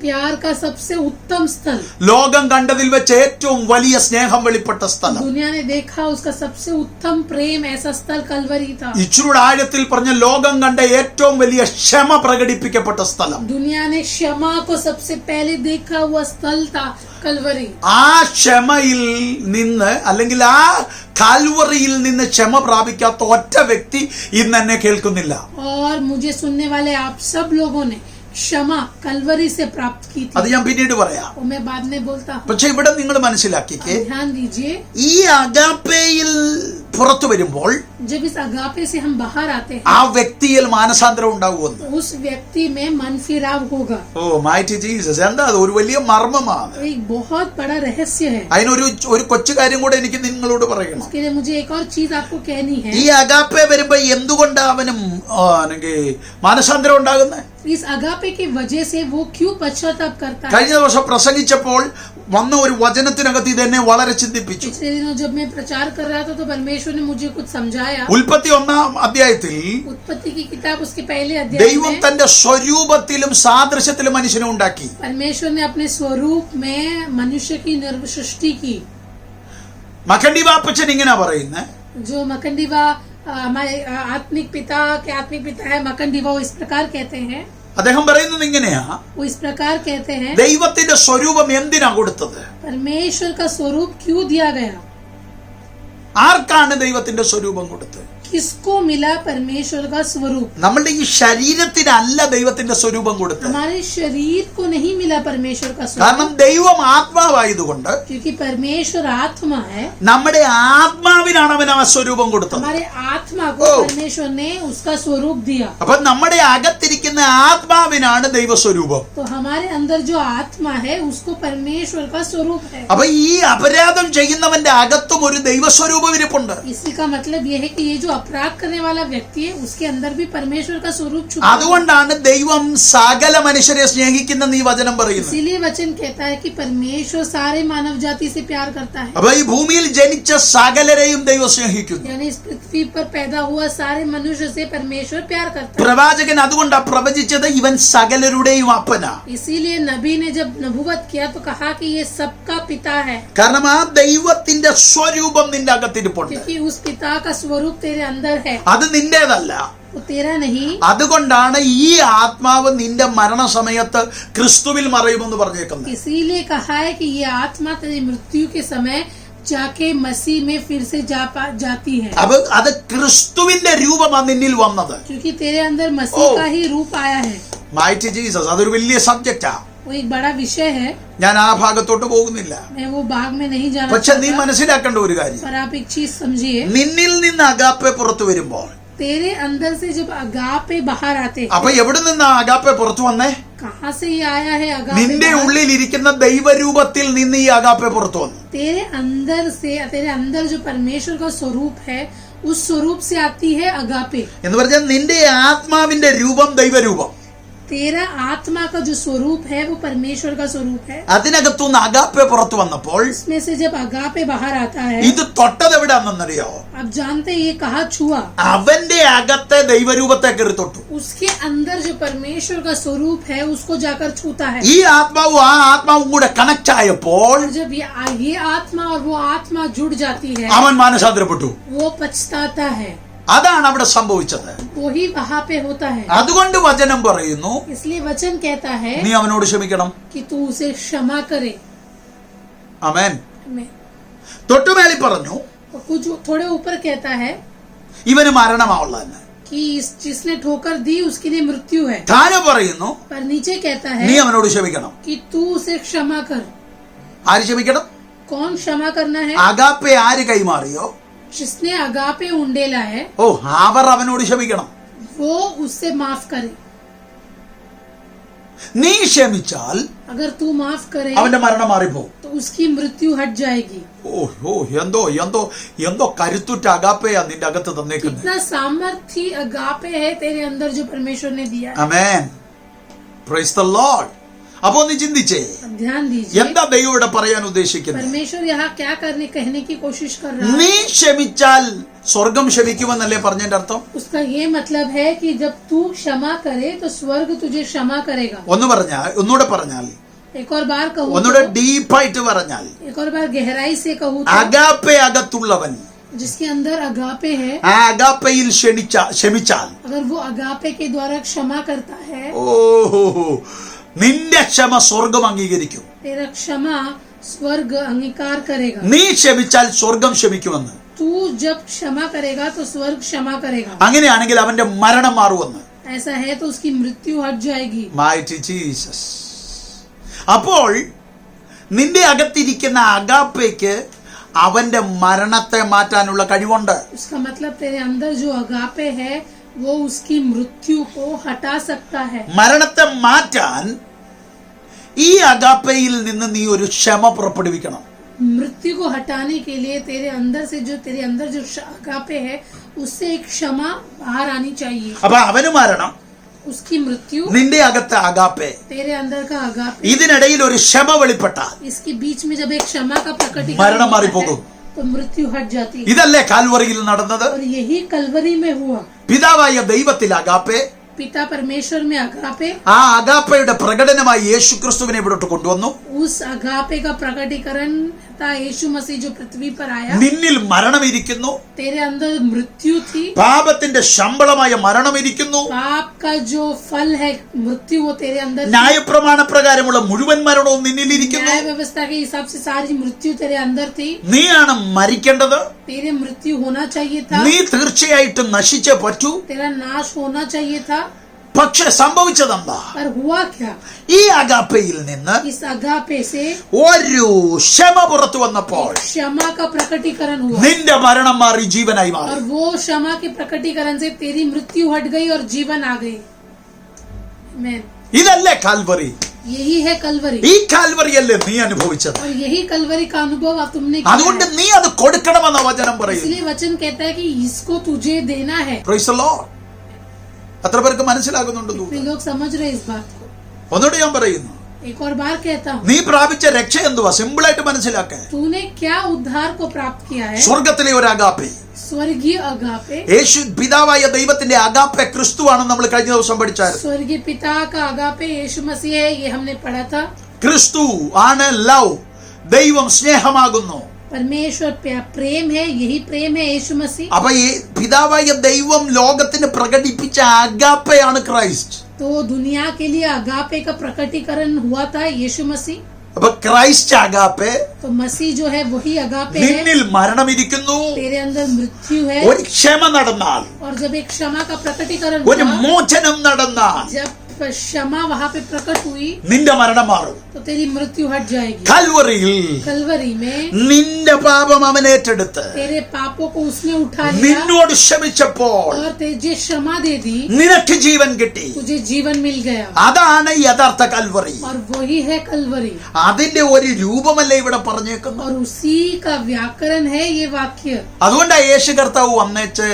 प्यार का सबसे उत्तम स्थल, ലോകം കണ്ടതിൽ വെച്ച് ഏറ്റവും വലിയ സ്നേഹം വെളിപ്പെട്ട സ്ഥലം. दुनिया ने देखा उसका सबसे उत्तम प्रेम ऐसा स्थल कलवरी था. ഇച്ചിരൂടെ ആഴത്തിൽ പറഞ്ഞ ലോകം കണ്ട ഏറ്റവും വലിയ ക്ഷമ പ്രകടിപ്പിക്കപ്പെട്ട സ്ഥലം. दुनिया ने क्षमा को सबसे पहले देखा हुआ स्थल था कलवरी. ആ ക്ഷമയിൽ നിന്ന് അല്ലെങ്കിൽ ആ കാൽവറിയിൽ നിന്ന് ക്ഷമ പ്രാപിക്കാത്ത ഒറ്റ വ്യക്തി ഇന്ന് എന്നെ കേൾക്കുന്നില്ല. और मुझे सुनने वाले आप सब लोगों ने क्षमा कलवरी से प्राप्त की അത് थी. ഞാൻ പിന്നീട് പറയാം. वो मैं बाद में बोलता हूँ. പക്ഷെ ഇവിടെ നിങ്ങൾ മനസ്സിലാക്കിക്കേ, ध्यान दीजिए, ഈ അഗാപ്പയിൽ പുറത്തു വരുമ്പോൾ जब इस अगापे से हम बाहर आते हैं, ആ വ്യക്തിയിൽ മാനസാന്തരം ഉണ്ടാകുമെന്ന്. उस व्यक्ति में मन फिराव होगा. ഓ മൈറ്റി ജീസസ്. എന്താ അത്? ഒരു വലിയ മർമ്മമാണ്. एक बहुत बड़ा रहस्य है. അതിനൊരു കൊച്ചു കാര്യം കൂടെ എനിക്ക് നിങ്ങളോട് പറയണം. उसके लिए मुझे एक और चीज आपको कहनी है. ഈ അഗാപ്പെ വരുമ്പോ എന്തുകൊണ്ട് അവനും മാനസാന്തരം ഉണ്ടാകുന്നത്? इस अगापे की वजह से वो क्यों पश्चाताप करता है? കഴിഞ്ഞ ദിവസം പ്രസംഗിച്ചപ്പോൾ വന്ന ഒരു വചനത്തിനകത്ത് ഇതെന്നെ വളരെ ചിന്തിപ്പിച്ചു. पिछले दिनों जब मैं प्रचार कर रहा था तो परमेश्वर ने मुझे कुछ समझाया. ഉൽപ്പത്തി 1-ാം അധ്യായത്തിൽ उत्पत्ति की किताब उसके पहले ദൈവം अध्याय में തന്റെ സ്വരൂപത്തിലും സാദൃശ്യത്തിലും മനുഷ്യനെ ഉണ്ടാക്കി. परमेश्वर ने अपने स्वरूप में मनुष्य की सृष्टि की. മക്കണ്ടി വാപ്പച്ചൻ ഇങ്ങനെ പറയുന്നത്, जो मकंडीवा हमारे आत्मिक पिता है मकंडीवा, वो इस प्रकार कहते हैं. അദ്ദേഹം പറയുന്നത് ഇങ്ങനെയാ, वो इस प्रकार कहते हैं, ദൈവത്തിന്റെ സ്വരൂപം എന്തിനാ കൊടുത്തത്? परमेश्वर का स्वरूप क्यों दिया गया? ആർക്കാണ് ദൈവത്തിന്റെ സ്വരൂപം കൊടുത്തത്? किसको मिला परमेश्वर का स्वरूप? നമ്മളുടെ ഈ ശരീരത്തിനല്ല ദൈവത്തിന്റെ സ്വരൂപം കൊടുത്തത്. हमारे शरीर को नहीं मिला परमेश्वर का കാരണം स्वरूप, ദൈവം ആത്മാവായതുകൊണ്ട് क्योंकि परमेश्वर आत्मा है. നമ്മുടെ ആത്മാവിനാണ് അവൻ ആ സ്വരൂപം കൊടുത്തത്. हमारे आत्मा को ओ। परमेश्वर ने उसका स्वरूप दिया. അപ്പൊ നമ്മുടെ അകത്തിരിക്കുന്ന ആത്മാവിനാണ് ദൈവസ്വരൂപം. तो हमारे अंदर जो आत्मा है उसको परमेश्वर का स्वरूप है. അപ്പൊ ഈ അപരാധം ചെയ്യുന്നവന്റെ അകത്തും ഒരു ദൈവസ്വരൂപം ഇരിപ്പുണ്ട്. इसी का मतलब यह है कि ये जो अपराध करने वाला व्यक्ति है उसके अंदर भी परमेश्वर का स्वरूप छुपा है. അതുകൊണ്ടാണ് ദൈവം സകല മനുഷ്യരെ സ്നേഹിക്കുന്ന ഈ വചനം പറയുന്നത്. इसीलिए वचन कहता है कि परमेश्वर सारे मानव जाति से प्यार करता है. അപ്പൊ ഈ ഭൂമിയിൽ ജനിച്ച സകലരെയും ദൈവം സ്നേഹിക്കുന്നു. यानी इस पृथ्वी पर पैदा हुआ सारे मनुष्य से परमेश्वर प्यार करता है. പ്രവാചകൻ അതുകൊണ്ടാ പ്രവചിച്ചത് ഇവൻ സകലരുടെയും അപ്പനാ. इसीलिए नबी ने जब नबूवत किया तो कहा कि ये सबका पिता है, കാരണം ആ ദൈവത്തിന്റെ സ്വരൂപം നിന്റെ അകത്തിരിപ്പുണ്ട്. क्योंकि उस पिता का स्वरूप तेरे अंदर है, അത് നിന്റേതല്ല. वो तेरा नहीं. അതുകൊണ്ടാണ് ഈ ആത്മാവ് നിന്റെ മരണസമയത്ത് ക്രിസ്തുവിൽ മറയുമെന്ന് പറഞ്ഞേക്കുന്നത്. इसीलिए कहा है कि ये आत्मा तेरी मृत्यु के समय जाके मसीह में फिर से जाती है, അപ്പൊ അത് ക്രിസ്തുവിന്റെ രൂപമാണ് നിന്നിൽ വന്നത്. क्योंकि तेरे अंदर मसीह ओ। का ही रूप आया है. Mighty Jesus. അതൊരു വലിയ സബ്ജക്റ്റാ. वो एक बड़ा विषय है. ഞാൻ ആ ഭാഗത്തോട്ട് പോകുന്നില്ല. मैं वो भाग में नहीं जाना പക്ഷെ നീ चाहता, മനസ്സിലാക്കേണ്ട ഒരു കാര്യം, पर आप एक चीज समझिए. നിന്നിൽ നിന്ന് അഗാപ്പെ പുറത്തു വരുമ്പോൾ, तेरे अंदर से जब अगापे बाहर आते हैं, അപ്പൊ എവിടെ നിന്ന് അഗാപ്പെ പുറത്തു വന്നേ? कहाँ से ये आया है अगापे നിന്റെ बाहर? ഉള്ളിൽ ഇരിക്കുന്ന ദൈവരൂപത്തിൽ നിന്ന് ഈ അഗാപ്പെ പുറത്തു വന്നു. तेरे अंदर जो परमेश्वर का स्वरूप है उस स्वरूप से आती है अगापे. എന്ന് പറഞ്ഞാൽ നിന്റെ ആത്മാവിന്റെ രൂപം ദൈവരൂപം. तेरा आत्मा का जो स्वरूप है वो परमेश्वर का स्वरूप है. അതിനകത്തുനിന്ന് അഗാപ്പെ പുറത്തു വന്നപ്പോൾ इसमें से जब अगापे बाहर आता है, ഇത് തൊട്ടത് എവിടെയാണെന്നറിയാവോ? आप जानते हैं ये कहा छुआ? അവന്റെ അകത്തെ ദൈവരൂപത്തെ കയറി തൊട്ടു. उसके अंदर जो परमेश्वर का स्वरूप है उसको जाकर छूता है. ഈ ആത്മാവും ആ ആത്മാവും കൂടെ കണക്ട് ആയപ്പോൾ और जब ये आत्मा और वो आत्मा जुड़ जाती है അവൻ മാനസാന്തരപ്പെട്ടു. वो पछताता है. അതാണ് അവിടെ സംഭവിച്ചത്. वही वहाँ पे होता है. അതുകൊണ്ട് വചനം പറയുന്നു, इसलिए वचन कहता है നീ അവനോട് ക്ഷമിക്കണം. कि तू उसे क्षमा करे. ആമേൻ. Amen. തൊട്ടുമേലി പറഞ്ഞു, और कुछ थोड़े ऊपर कहता है ഇവന് മരണമാവുള്ളതെന്ന്. कि जिसने ठोकर दी उसके लिए मृत्यु है. താഴെ പറയുന്നു, पर नीचे कहता നീ है അവനോട് ക്ഷമിക്കണം. कि तू उसे क्षमा कर. ആര് ക്ഷമിക്കണം? कौन क्षमा करना है? അഗാപ്പെ ആര് കൈമാറിയോ, जिसने अगापे उंडेला है ഓ അവർ അവനോട് ക്ഷമിക്കണം. वो उससे माफ करे. നീ ക്ഷമിച്ചാൽ अगर तू माफ करे അവന്റെ മരണം മാറിപ്പോകും. तो उसकी मृत्यु हट जाएगी. ഓ എന്തോ എന്തോ എന്തോ കരുത്തുറ്റ അഗാപ്പയാ നിന്റെ അകത്ത് തന്നേക്കുന്നത്. कितना सामर्थ्य अगापे है तेरे अंदर जो परमेश्वर ने दिया है. ആമേൻ. Praise the lord. അപ്പോ നീ ചിന്തിച്ചേ, अब ध्यान दीजिए എന്താ ദൈവം ഇവിടെ പറയാൻ ഉദ്ദേശിക്കുന്നത്? परमेश्वर यहाँ क्या कहने की कोशिश कर रहा നീ है. ക്ഷമിച്ചാൽ സ്വർഗം ക്ഷമിക്കുമെന്നല്ലേ പറഞ്ഞതിന്റെ അർത്ഥം? उसका ये मतलब है कि जब तू क्षमा करे तो स्वर्ग तुझे क्षमा करेगा. ഒന്നുകൂടെ പറഞ്ഞാൽ, एक और बार कहूँ ഒന്നുകൂടെ ഡീപ്പായിട്ട് പറഞ്ഞാൽ, एक और बार गहराई से कहूँ तो അഗാപ്പെ അകത്തുള്ളവൻ जिसके अंदर अगापे है, ആ അഗാപ്പയിൽ ക്ഷമിച്ചാൽ, अगर वो अगापे के द्वारा क्षमा करता है ഓ നിന്റെ ക്ഷമ സ്വർഗം അംഗീകരിക്കും. तेरा क्षमा स्वर्ग अंगीकार करेगा. നീ ക്ഷമിച്ചാൽ സ്വർഗം ക്ഷമിക്കുമെന്ന്. तू जब क्षमा करेगा तो स्वर्ग क्षमा करेगा. അങ്ങനെയാണെങ്കിൽ അവന്റെ മരണം മാറുമെന്ന്. ऐसा है तो उसकी मृत्यु हट जाएगी. Mighty Jesus. അപ്പോൾ നിന്റെ അകത്തിരിക്കുന്ന അഗാപ്പയ്ക്ക് അവന്റെ മരണത്തെ മാറ്റാനുള്ള കഴിവുണ്ട്. उसका मतलब तेरे अंदर जो अगापे है वो उसकी मृत्यु को हटा सकता है. മരണത്തെ മാറ്റാൻ ഈ അഗാപ്പയിൽ നിന്ന് നീ ഒരു ക്ഷമ പുറപ്പെടുവിക്കണം. मृत्यु को हटाने के लिए तेरे अंदर जो अगापे है उससे एक क्षमा बाहर आनी चाहिए. അപ്പൊ അവന് മരണം, उसकी मृत्यु, നിന്റെ അകത്തെ അഗാപ്പെ, तेरे अंदर का अगापे, ഇതിനിടയിൽ ഒരു ക്ഷമ വെളിപ്പെട്ടാൽ इसके बीच में जब एक क्षमा का प्रकटीकरण മരണം होता है, മാറിപ്പോകും. तो मृत्यु हट जाती है. ഇതല്ലേ കാൽവറിയിൽ നടന്നത്? और यही कलवरी में हुआ. പിതാവായ ദൈവത്തിൽ അഗാപ്പെ, पिता परमेश्वर में अगापे, ആ അഗാപ്പയുടെ പ്രകടനമായി യേശു ക്രിസ്തുവിനെ ഇവിടോട്ട് കൊണ്ടുവന്നു. उस अगापे का प्रकटीकरण था यीशु मसीह जो पृथ्वी पर आया. നിന്നിൽ മരണം ഇരിക്കുന്നു, तेरे अंदर मृत्यु थी, പാപത്തിന്റെ ശമ്പളമായ മരണം ഇരിക്കുന്നു, पाप का जो फल है मृत्यु वो तेरे अंदर थी. ന്യായപ്രമാണ പ്രകാരമുള്ള മുഴുവൻ മരണവും നിന്നിലിരിക്കുന്നു. न्याय व्यवस्था के हिसाब से सारी मृत्यु तेरे अंदर थी. നീയാണ് മരിക്കേണ്ടത്. तेरे मृत्यु होना चाहिए था. നീ തീർച്ചയായിട്ടും നശിച്ചേ പറ്റൂ. तेरा नाश होना चाहिए था. പക്ഷെ സംഭവിച്ചതെന്താ? पर हुआ क्या? ഈ അഗാപ്പയിൽ നിന്ന് इस अगापे से ഒരു ക്ഷമ പുറത്തു വന്നപ്പോൾ क्षमा का प्रकटीकरण हुआ. നിന്റെ മരണം മാറി ജീവനായി മാറി. और वो क्षमा के प्रकटीकरण से तेरी मृत्यु हट गई और जीवन आ गई. आमीन. ഇതല്ലേ കാൽവറി? यही है कलवरी. ഈ കാൽവറിയല്ലേ നീ അനുഭവിച്ചത്? और यही कलवरी का अनुभव अब तुमने किया അതുകൊണ്ട് है. നീ അത് കൊടുക്കണമെന്ന വചനം പറയുന്നു. इसलिए वचन कहता है कि इसको तुझे देना है. Price the Lord. എത്ര പേർക്ക് മനസ്സിലാകുന്നുണ്ടെന്ന് वे लोग समझ रहे इस बात को. ഒന്നുകൂടെ ഞാൻ പറയുന്നു, एक और बार कहता हूँ, നീ പ്രാപിച്ച രക്ഷ എന്തുവാ? സിമ്പിൾ ആയിട്ട് മനസ്സിലാക്കാൻ, तूने क्या उद्धार को प्राप्त किया है? സ്വർഗത്തിലെ ഒരു അഗാപ്പെ, स्वर्गीय अगापे. യേശു പിതാവായ ദൈവത്തിന്റെ അഗാപ്പെ ക്രിസ്തുവാണെന്ന് നമ്മൾ കഴിഞ്ഞ ദിവസം പഠിച്ചായിരുന്നു. स्वर्गीय पिता का अगापे यीशु मसीह है, ये हमने पढ़ा था. ക്രിസ്തു ആണ് ലവ്, ദൈവം സ്നേഹമാകുന്നു. परमेश्वर प्रेम है, यही प्रेम है यीशु मसीह. അപ്പൊ ഈ പിതാവായ ദൈവം ലോകത്തിന് പ്രകടിപ്പിച്ച അഗാപ്പയാണ് ക്രൈസ്റ്റ്. तो दुनिया के लिए अगापे का प्रकटीकरण हुआ था यीशु मसीह. അപ്പൊ ക്രൈസ്റ്റ് അഗാപ്പെ, तो मसीह जो है वही अगापे है. നിന്നിൽ മരണമിരിക്കുന്നു. तेरे अंदर मृत्यु है. ഒരു ക്ഷമ നടന്നാൽ, और जब एक क्षमा का प्रकटीकरण ഒരു हुआ, മോചനം നടന്നാൽ जब क्षमा वहाँ पे प्रकट हुई നിന്റെ മരണം മാറും. तो तेरी मृत्यु हट जाएगी. കൽവറിയിൽ कलवरी में നിന്റെ പാപം അവൻ ഏറ്റെടുത്ത് तेरे पापों को उसने उठा लिया നിന്നോട് ക്ഷമിച്ചപ്പോൾ और तुझे क्षमा दे दी. നിനക്ക് ജീവൻ കിട്ടി. तुझे जीवन मिल गया. അതാണ് യഥാർത്ഥ കൽവറി. और वही है कलवरी. അതിന്റെ ഒരു രൂപമല്ലേ ഇവിടെ പറഞ്ഞേക്കുന്നു. और उसी का व्याकरण है ये वाक्य. അതുകൊണ്ടാണ് യേശു കർത്താവ് വന്നേച്ച്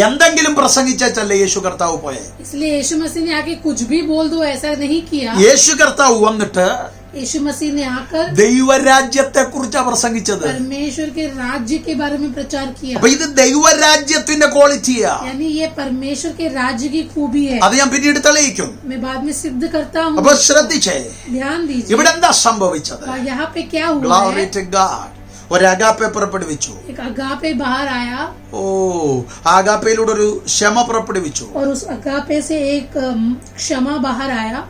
എന്തെങ്കിലും പ്രസംഗിച്ചല്ലേ യേശു കർത്താവ് പോയെ. इसलिए यीशु मसीह ने आके कुछ भी बोल दो ऐसा नहीं किया. യേശു കർത്താവ് വന്നിട്ട് यीशु मसीह ने आकर ദൈവരാജ്യത്തെ കുറിച്ചാണ് പ്രസംഗിച്ചത്. परमेश्वर के राज्य के बारे में प्रचार किया. അപ്പൊ ഇത് ദൈവരാജ്യത്തിന്റെ ക്വാളിറ്റിയാ. यानी ये परमेश्वर के राज्य की खूबी है. അത് ഞാൻ പിന്നീട് തെളിയിക്കും. मैं बाद में सिद्ध करता हूँ. അപ്പൊ ശ്രദ്ധിച്ചേ, ध्यान दीजिए. ഇവിടെ എന്താ സംഭവിച്ചത്? और यहाँ पे क्या हुआ Glory है? to God. ഒരു അഗാപ്പെ പുറപ്പെടുവിച്ചു. एक अगापे बाहर आया ഓ, അഗാപ്പയിലൂടെ ഒരു ക്ഷമ പുറപ്പെടുവിച്ചു. और उस अगापे से एक क्षमा बाहर आया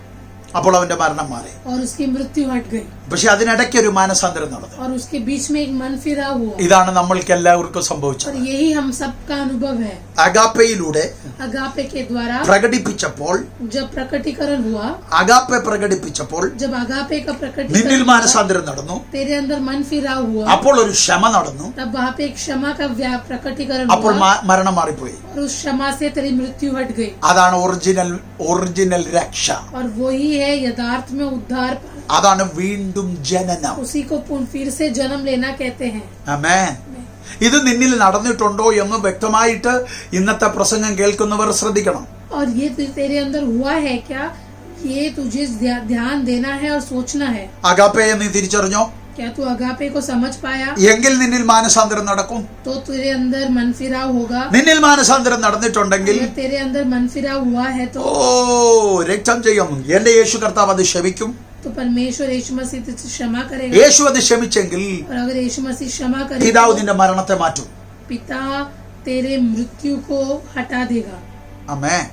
അപ്പോൾ അവന്റെ മരണം മാറി. और उसकी मृत्यु हट गई പക്ഷെ അതിനിടയ്ക്ക് ഒരു മാനസാന്തരം നടന്നു. और उसके बीच में एक मन फिरा हुआ. ഇതാണ് നമ്മൾക്ക് എല്ലാവർക്കും और സംഭവിച്ചത്. यही हम सबका अनुभव है. അഗാപ്പയിലൂടെ अगापे के द्वारा പ്രകടിപ്പിച്ചപ്പോൾ, जब प्रकटीकरण हुआ, അഗാപ്പെ പ്രകടിപ്പിച്ചപ്പോൾ जब अगापे का നിന്നിൽ प्रकटीकरण हुआ, മാനസാന്തരം നടന്നു. तेरे अंदर मन फिरा हुआ, അപ്പോൾ ഒരു ക്ഷമ നടന്നു. तब वहाँ पे एक क्षमा का प्रकटीकरण അപ്പോൾ हुआ മരണം മാറിപ്പോയി. और उस क्षमा से तेरी मृत्यु हट गई. അതാണ് ഒറിജിനൽ രക്ഷ. और वही है यथार्थ में उद्धार. അതാണ് വീണ്ടും ജനനം. उसी को फिर से जन्म लेना कहते हैं. ആമേൻ. ഇത് നിന്നിൽ നടന്നിട്ടുണ്ടോ എന്ന് വ്യക്തമായിട്ട് ഇന്നത്തെ പ്രസംഗം കേൾക്കുന്നവർ ശ്രദ്ധിക്കണം. और ये तेरे अंदर हुआ है क्या, ये तुझे ध्यान देना है और सोचना है. അഗാപ്പയെ നീ തിരിച്ചറിഞ്ഞോ? क्या तू अगापे को समझ पाया? എങ്കിൽ നിന്നിൽ മാനസാന്തരം നടക്കും. तो तेरे अंदर मन फिराव होगा. നിന്നിൽ മാനസാന്തരം നടന്നിട്ടുണ്ടെങ്കിൽ अगर तेरे अंदर मन फिराव हुआ है तो രക്തം ചെയ്യും. എന്റെ യേശു കർത്താവ് അത് ക്ഷമിക്കും. तो परमेश्वर यीशु मसीह तुझसे क्षमा करेगा. യേശു അത് ക്ഷമിച്ചെങ്കിൽ और अगर यीशु मसीह क्षमा പിതാവ് करेगा, നിന്റെ മരണത്തെ മാറ്റും. पिता तेरे मृत्यु को हटा देगा. ആമേൻ.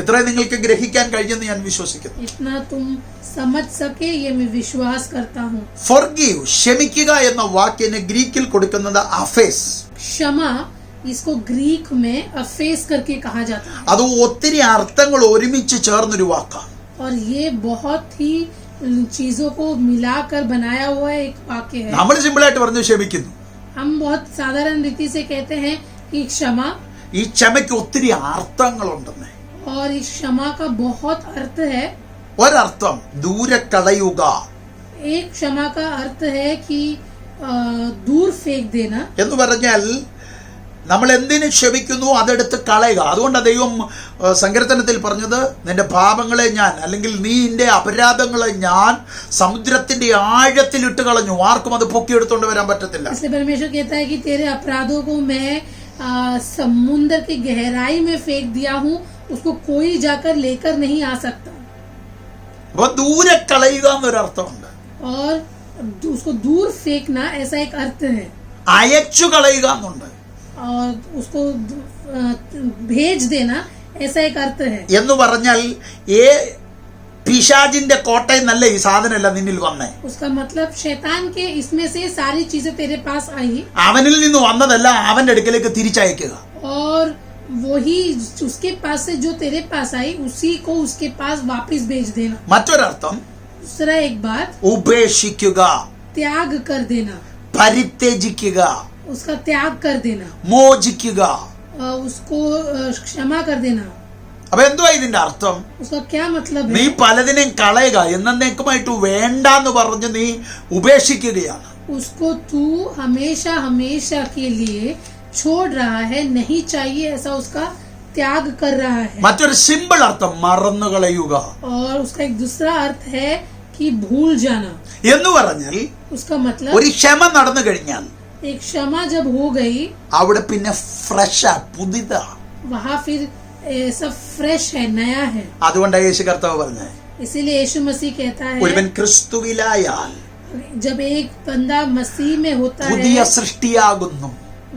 ഇത്രയും നിങ്ങൾക്ക് ഗ്രഹിക്കാൻ കഴിഞ്ഞെന്ന് ഞാൻ വിശ്വസിക്കുന്നു. इतना तुम समझ सके ये मैं विश्वास करता हूँ. ഫൊർഗീവ്, ക്ഷമിക്കുക എന്ന വാക്കിന് ഗ്രീക്കിൽ കൊടുക്കുന്നത് അഫേസ്. क्षमा, इसको ग्रीक में अफेस करके कहा जाता है. അത് ഒത്തിരി അർത്ഥങ്ങൾ ഒരുമിച്ച് ചേർന്നൊരു വാക്കാണ്. और ये बहुत ही चीजों को मिलाकर बनाया हुआ एक वाक्य है. നമ്മൾ സിമ്പിളായിട്ട് പറഞ്ഞു ക്ഷമിക്കുന്നു. हम बहुत साधारण रीति से कहते हैं कि क्षमा, ഈ ക്ഷമയ്ക്ക് ഒത്തിരി അർത്ഥങ്ങളുണ്ടെന്ന്. और इस क्षमा का बहुत अर्थ है. ഒരർത്ഥം ദൂരെ കളയുക एक क्षमा का अर्थ है कि दूर फेंक देना. എന്ന് പറഞ്ഞാൽ നമ്മൾ എന്തിനു ക്ഷമിക്കുന്നു അതെടുത്ത് കളയുക. അതുകൊണ്ടാണ് ദൈവം സങ്കീർത്തനത്തിൽ പറഞ്ഞത്, നിന്റെ പാപങ്ങളെ ഞാൻ, അല്ലെങ്കിൽ നീ നിന്റെ അപരാധങ്ങളെ ഞാൻ സമുദ്രത്തിന്റെ ആഴത്തിൽ ഇട്ട് കളഞ്ഞു, ആർക്കും അത് പൊക്കിയെടുത്തോണ്ട് വരാൻ പറ്റത്തില്ല. इसलिए परमेश्वर कहता है कि तेरे अपराधों को मैं समुद्र की गहराई में फेंक दिया हूँ, उसको कोई जाकर लेकर नहीं आ सकता. അപ്പൊ ദൂരെ കളയുക എന്നൊരർത്ഥമുണ്ട്. और उसको दूर फेंकना ऐसा एक अर्थ है. അയച്ചു കളയുക എന്നുണ്ട്. और उसको भेज देना ऐसा एक अर्थ है. എന്ന് പറഞ്ഞാൽ പിശാചിന്റെ കോട്ടയിൽ നല്ല ഈ സാധനമല്ല നിന്നിൽ വന്നേ. उसका मतलब शैतान के इसमें से सारी चीजें तेरे पास आई അവനിൽ നിന്ന് വന്നതല്ല അവന്റെ അടുക്കലേക്ക് തിരിച്ചയക്കുക. और वही उसके पास से जो तेरे पास आई उसी को उसके पास वापस भेज देना. മറ്റൊരർത്ഥം दूसरा एक बात, ഉപേക്ഷിക്കുക, त्याग कर देना. പരിത്യജിക്കുക, उसका त्याग कर देना, മോചിക്കുക. उसको क्षमा कर देना. അപ്പൊ എന്തുവാ ഇതിന്റെ അർത്ഥം? उसका क्या मतलब നീ है? പലതിനെയും കളയുക, എന്നേക്കുമായിട്ട് വേണ്ടാന്ന് പറഞ്ഞ് നീ ഉപേക്ഷിക്കുകയാണ്. उसको तू हमेशा हमेशा के लिए छोड़ रहा है, नहीं चाहिए ऐसा उसका त्याग कर रहा है. മറ്റൊരു സിമ്പിൾ അർത്ഥം മറന്നു കളയുക और उसका एक दूसरा अर्थ है कि भूल जाना. എന്ന് പറഞ്ഞാൽ उसका मतलब ഒരു ക്ഷമ നടന്നു കഴിഞ്ഞാൽ एक क्षमा जब हो गई, അവിടെ പിന്നെ ഫ്രഷാ, പുതിയതാ. वहाँ फिर सब फ्रेश है, नया है. അതുകൊണ്ടാണ് യേശു കർത്താവ് പറഞ്ഞത്, इसीलिए यीशु मसीह कहता है, ഒരുവൻ ക്രിസ്തുവിലായാൽ जब एक बंदा मसीह में होता പുതിയ है, സൃഷ്ടിയാകുന്നു,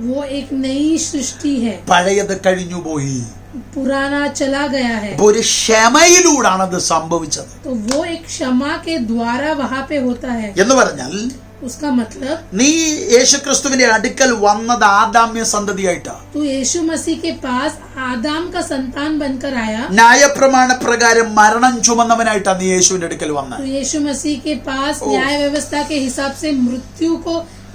वो एक नई सृष्टि है, പഴയത് കഴിഞ്ഞുപോയി. पुराना चला गया है. അപ്പൊ ഒരു ക്ഷമയിലൂടാണ് അത് സംഭവിച്ചത്. तो वो एक क्षमा के द्वारा वहाँ पे होता है. എന്ന് പറഞ്ഞാൽ उसका मतलब നീ യേശു ക്രിസ്തുവിന്റെ അടുക്കൽ വന്നത് ആദാമ്യ സന്തതിയായിട്ടാ. तू यीशु मसीह के पास आदम का संतान बनकर आया. ന്യായപ്രമാണ പ്രകാരം മരണം ചുമന്നവനായിട്ടാ നീ യേശുവിന്റെ അടുക്കൽ വന്നത്. तू यीशु मसीह के पास न्याय व्यवस्था के हिसाब से मृत्यु को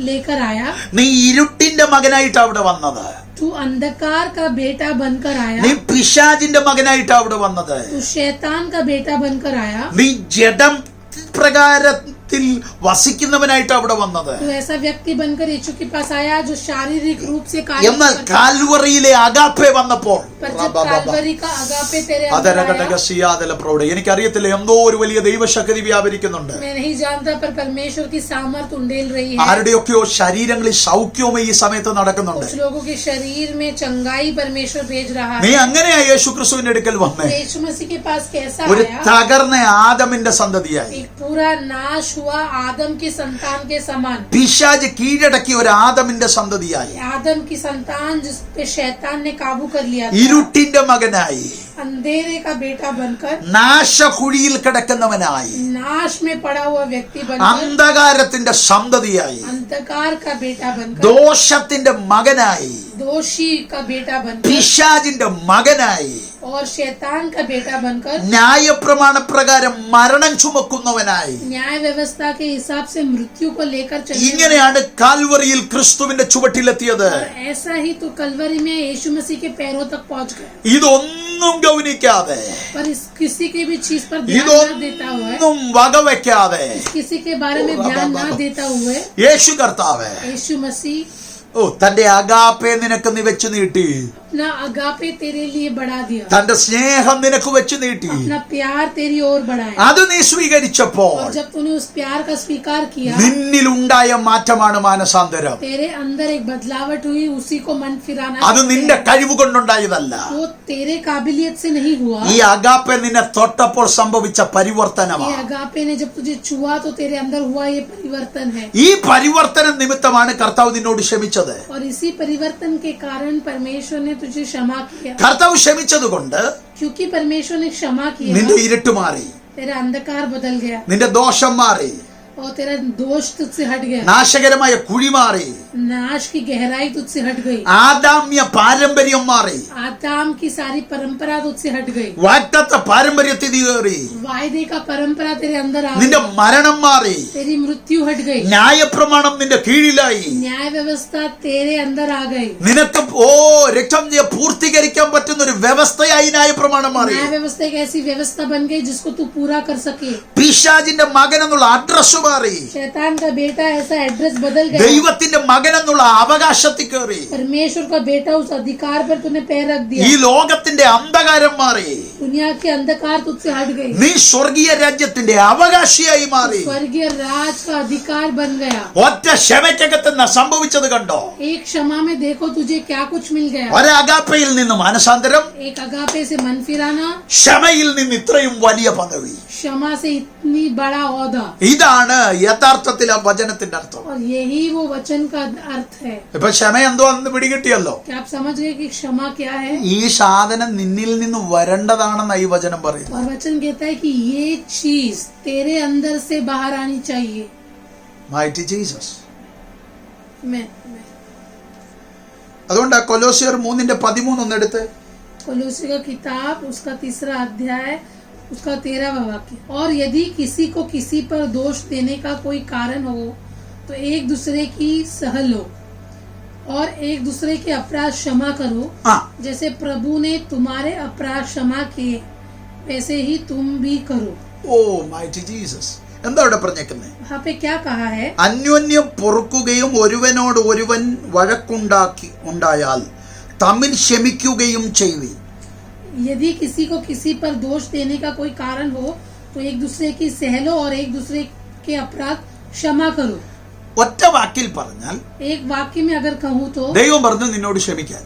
लेकर आया. നീ ഇരുട്ടിന്റെ മകനായിട്ടാ അവിടെ വന്നത്. तू अंधकार का बेटा बनकर आया. നീ പിശാചിന്റെ മകനായിട്ടാ അവിടെ വന്നത്. तू शैतान का बेटा बनकर आया. നീ ജഡം പ്രകാരത്തിൽ വസിക്കുന്നവനായിട്ട് അവിടെ വന്നത്. तू ऐसा व्यक्ति बनकर यीशु के पास आया जो शारीरिक रूप से എന്നാൽ കാൽവറിയിലെ അഗാപ്പെ വന്നപ്പോൾ पर जब काल्वरी का अगापे तेरे अंदर അതരകടക आया, സിയാദല പ്രൗഢ, എനിക്കറിയത്തില്ല, എന്തോ ഒരു വലിയ ദൈവശക്തി വ്യാപരിക്കുന്നുണ്ട്. मैं नहीं जानता पर परमेश्वर की सामर्थ उंडेल रही है. ആരുടെയൊക്കെയോ ശരീരങ്ങളിൽ സൗഖ്യവും ഈ സമയത്ത് നടക്കുന്നുണ്ട്. कुछ लोगों के शरीर में चंगाई परमेश्वर भेज रहा നീ है. അങ്ങനെയാ യേശു ക്രിസ്തുവിന്റെ അടുക്കൽ വന്നേ. यीशु मसीह के पास कैसा ഒരു आया? തകർന്ന ആദമിന്റെ സന്തതിയായി. एक पूरा नाश हुआ आदम की संतान के समान। പിശാച് കീഴടക്കിയ ഒരു ആദമിന്റെ സന്തതിയായി, आदम की संतान जिस पे शैतान ने काबू कर लिया था, ഇരുട്ടിന്റെ മകനായി, अंधेरे का बेटा बनकर, നാശകുഴിയിൽ കിടക്കുന്നവനായി, नाश में पड़ा हुआ व्यक्ति बनकर, അന്ധകാരത്തിന്റെ സന്തതിയായി, अंधकार का बेटा बनकर, ദോഷത്തിന്റെ മകനായി, दोषी का बेटा बनकर പിശാചിന്റെ മകനായി, और शैतान का बेटा बनकर, ന്യായപ്രമാണ പ്രകാരം മരണം ചുമക്കുന്നവനായി. न्याय व्यवस्था के हिसाब से मृत्यु को लेकर चलने ഇങ്ങനെയാണ് കാൽവറിയിൽ ക്രിസ്തുവിന്റെ ചുവട്ടിലെത്തിയത്. और ऐसा ही तो कलवरी में यीशु मसीह के पैरों तक पहुंच गया। ഇതൊന്നും ഗൗനിക്കാതെ, पर इस किसी की भी चीज पर ध्यान न देता हुआ, ഇതൊന്നും വകവയ്ക്കാതെ किसी के बारे में ध्यान न देता हुए, യേശു കർത്താവ് यीशु मसीह തന്റെ അഗാപ്പെ നിനക്ക് നീ വെച്ച് നീട്ടി, अपना अगापे तेरे लिए बढ़ा दिया, തന്റെ സ്നേഹം നിനക്ക് വെച്ച് നീട്ടി. अपना प्यार तेरी ओर बढ़ाया। അത് നീ സ്വീകരിച്ചപ്പോൾ और जब तूने उस प्यार का स्वीकार किया, നിന്നിലുണ്ടായ മാറ്റമാണ് മാനസാന്തരം. तेरे अंदर एक बदलावट हुई, उसी को मन फिराना അത് कहते നിന്റെ हैं। കഴിവ് കൊണ്ടുണ്ടായതല്ല. वो तेरे काबिलियत से नहीं हुआ। ഈ അഗാപ്പെ നിന്നെ തൊട്ടപ്പോൾ സംഭവിച്ച ये പരിവർത്തനമാണ്. अगापे ने जब तुझे छुआ तो तेरे अंदर हुआ ये परिवर्तन है। ഈ പരിവർത്തനം നിമിത്തമാണ് കർത്താവ് നിന്നോട് ക്ഷമിച്ചത്. और इसी परिवर्तन के कारण परमेश्वर ने तुझे क्षमा किया। കർത്താവ് ക്ഷമിച്ചത് കൊണ്ട് क्योंकि परमेश्वर ने क्षमा किया, നിന്റെ ഇരുട്ട് മാറി, तेरा अंधकार बदल गया നിന്റെ ദോഷം മാറി, और तेरा दोष तुझसे हट गया, നാശകരമായ കുഴി മാറി, नाश की गहराई तुझसे हट गई, ആദാമ്യ പാരമ്പര്യം മാറി, आदाम की सारी परंपरा तुझसे हट गई, വാഗ്ദത്ത പാരമ്പര്യത്തിൽ നീ കയറി, वायदे का परंपरा तेरे अंदर आ നിന്റെ गई, മരണം മാറി, तेरी मृत्यु हट गई, ന്യായപ്രമാണം നിന്റെ കീഴിലായി, न्याय व्यवस्था तेरे अंदर आ गई, നിനക്ക് രക്തം പൂർത്തീകരിക്കാൻ പറ്റുന്ന ഒരു വ്യവസ്ഥയായി ന്യായപ്രമാണം മാറി. न्याय व्यवस्था एक ऐसी व्यवस्था बन गई जिसको तू पूरा कर सके। പിശാചിന്റെ മകൻ എന്നുള്ള അഡ്രസ് മാറി, शैतान का बेटा ऐसा एड्रेस बदल गया, ദൈവത്തിന്റെ മകൻ എന്നുള്ള അവകാശത്തിൽ കയറി, परमेश्वर का बेटा उस अधिकार पर तूने पैर रख ഈ दिया, ലോകത്തിന്റെ അന്ധകാരം മാറി, दुनिया के अंधकार तुझसे हट गई, നീ സ്വർഗീയ രാജ്യത്തിന്റെ അവകാശിയായി മാറി. स्वर्गीय राज का अधिकार बन गया। ഒറ്റ ക്ഷമയ്ക്കകത്ത് സംഭവിച്ചത് കണ്ടോ? एक क्षमा में देखो तुझे क्या कुछ मिल गया। ഒരഗാപ്പയിൽ നിന്ന് മാനസാന്തരം, एक अगापे से मन फिराना, ക്ഷമയിൽ നിന്ന് ഇത്രയും വലിയ പദവി. क्षमा से इतनी बड़ा औदा, ഇതാണ് യഥാർത്ഥത്തിൽ ആ വചനത്തിന്റെ അർത്ഥം. और यही वो वचन का अर्थ है। ഇപ്പൊ ക്ഷമ എന്തോ അന്ന് പിടികിട്ടിയല്ലോ. क्या आप समझ गए कि क्षमा क्या है? ഈ സാധനം നിന്നിൽ നിന്ന് വരേണ്ടതാണെന്ന് ഈ വചനം പറയുന്നു. और वचन कहता है कि ये चीज तेरे अंदर से बाहर आनी चाहिए। Mighty Jesus. मैं അതുകൊണ്ട് കൊലോസ്യർ 3:13 ഒന്നെടുത്ത്. कोलोसी का किताब उसका 3 अध्याय उसका 13वां वाक्य, और यदि किसी को किसी पर दोष देने का कोई कारण हो तो एक दूसरे की सह लो और एक दूसरे के अपराध क्षमा करो, ആ जैसे प्रभु ने तुम्हारे अपराध क्षमा किए वैसे ही तुम भी करो। ഓ മൈറ്റി ജീസസ്. എന്താ ഇവിടെ പറഞ്ഞേക്കുന്നത്? वहाँ पे क्या कहा है? അന്യോന്യം പൊറുക്കുകയും ഒരുവനോട് ഒരുവൻ ഉണ്ടായാൽ തമ്മിൽ ക്ഷമിക്കുകയും ചെയ്യുവി. यदि किसी को किसी पर दोष देने का कोई कारण हो तो एक दूसरे की सह लो और एक दूसरे के अपराध क्षमा करो। ഒറ്റ വാക്കിൽ പറഞ്ഞാൽ एक वाक्य में अगर कहूँ तो ദൈവം പറഞ്ഞു നിന്നോട് ക്ഷമിക്കാൻ.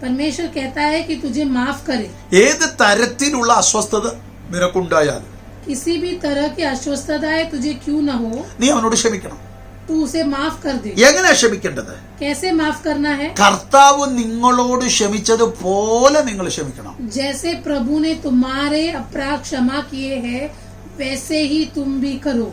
परमेश्वर कहता है कि तुझे माफ करे। ഏത് തരത്തിലുള്ള അസ്വസ്ഥത നിനക്കുണ്ടായാലും किसी भी तरह की अस्वस्थताएं तुझे क्यों न हो, നീ അവനോട് ക്ഷമിക്കണം. तू उसे माफ कर दे। എങ്ങനെ ക്ഷമിക്കേണ്ടത്? कैसे माफ करना है? കർത്താവ് നിങ്ങളോട് ക്ഷമിച്ചതുപോലെ നിങ്ങൾ ക്ഷമിക്കണം. जैसे प्रभु ने तुम्हारे अपराध क्षमा किए हैं वैसे ही तुम भी करो।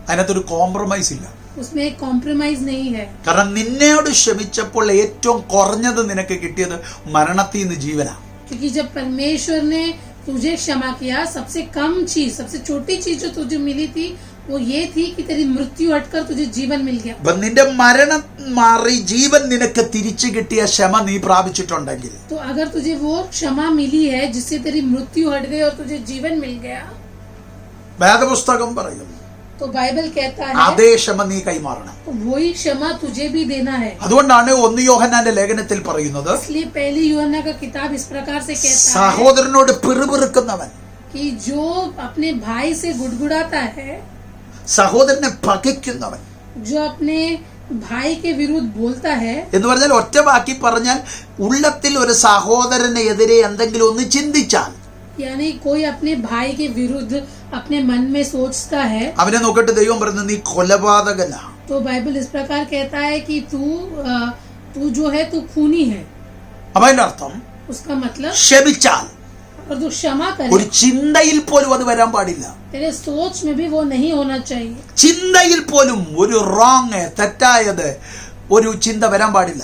അതിനകത്തൊരു കോംപ്രമൈസ് ഇല്ല. उसमें एक कॉम्प्रोमाइज नहीं है, കാരണം നിന്നോട് ക്ഷമിച്ചപ്പോൾ ഏറ്റവും കുറഞ്ഞത് നിനക്ക് കിട്ടിയത് മരണത്തിൽ നിന്ന് ജീവനാ. क्योंकि जब परमेश्वर ने तुझे क्षमा किया सबसे कम चीज, सबसे छोटी चीज जो तुझे मिली थी वो ये थी कि तेरी मृत्यु हटकर तुझे जीवन मिल गया। അപ്പൊ നിന്റെ മരണം മാറി ജീവൻ നിനക്ക് തിരിച്ചു കിട്ടിയ ക്ഷമ നീ പ്രാപിച്ചിട്ടുണ്ടെങ്കിൽ तो अगर तुझे वो क्षमा मिली है जिससे तेरी मृत्यु हट गई और तुझे जीवन मिल गया വേദപുസ്തകം പറയുന്നു तो बाइबल कहता है അതേ ക്ഷമ നീ കൈമാറണം. तो वही क्षमा तुझे भी देना है। അതുകൊണ്ടാണ് 1 യോഹന്നാന്റെ ലേഖനത്തിൽ പറയുന്നത് इसलिए पहली यूहन्ना का किताब इस प्रकार से कहता है സഹോദരനോട് പിറുപിറുക്കുന്നവൻ, कि जो अपने भाई से गुड़गुड़ाता है, സഹോദരനെ പകയ്ക്കുന്നവൻ जो अपने भाई के विरुद्ध बोलता है, എന്ന് പറഞ്ഞാൽ ഒറ്റ വാക്കി പറഞ്ഞാൽ ഉള്ളത്തിൽ ഒരു സഹോദരനെതിരെ എന്തെങ്കിലും ഒന്ന് ചിന്തിച്ചാൽ यानी कोई अपने भाई के विरुद्ध अपने मन में सोचता है അവനെ നോക്കിട്ട് ദൈവം പറയുന്നത് നീ കൊലപാതകനാ. तो बाइबल इस प्रकार कहता है कि तू जो है तू खूनी है. അപ്പൊ അതിന്റെ അർത്ഥം उसका मतलब ക്ഷമിച്ചാൽ अगर तू क्षमा ഒരു करे ചിന്തയിൽ പോലും അത് വരാൻ പാടില്ല. तेरे सोच में भी वो नहीं होना चाहिए. ചിന്തയിൽ പോലും ഒരു റോങ് തെറ്റായത് ഒരു ചിന്ത വരാൻ പാടില്ല.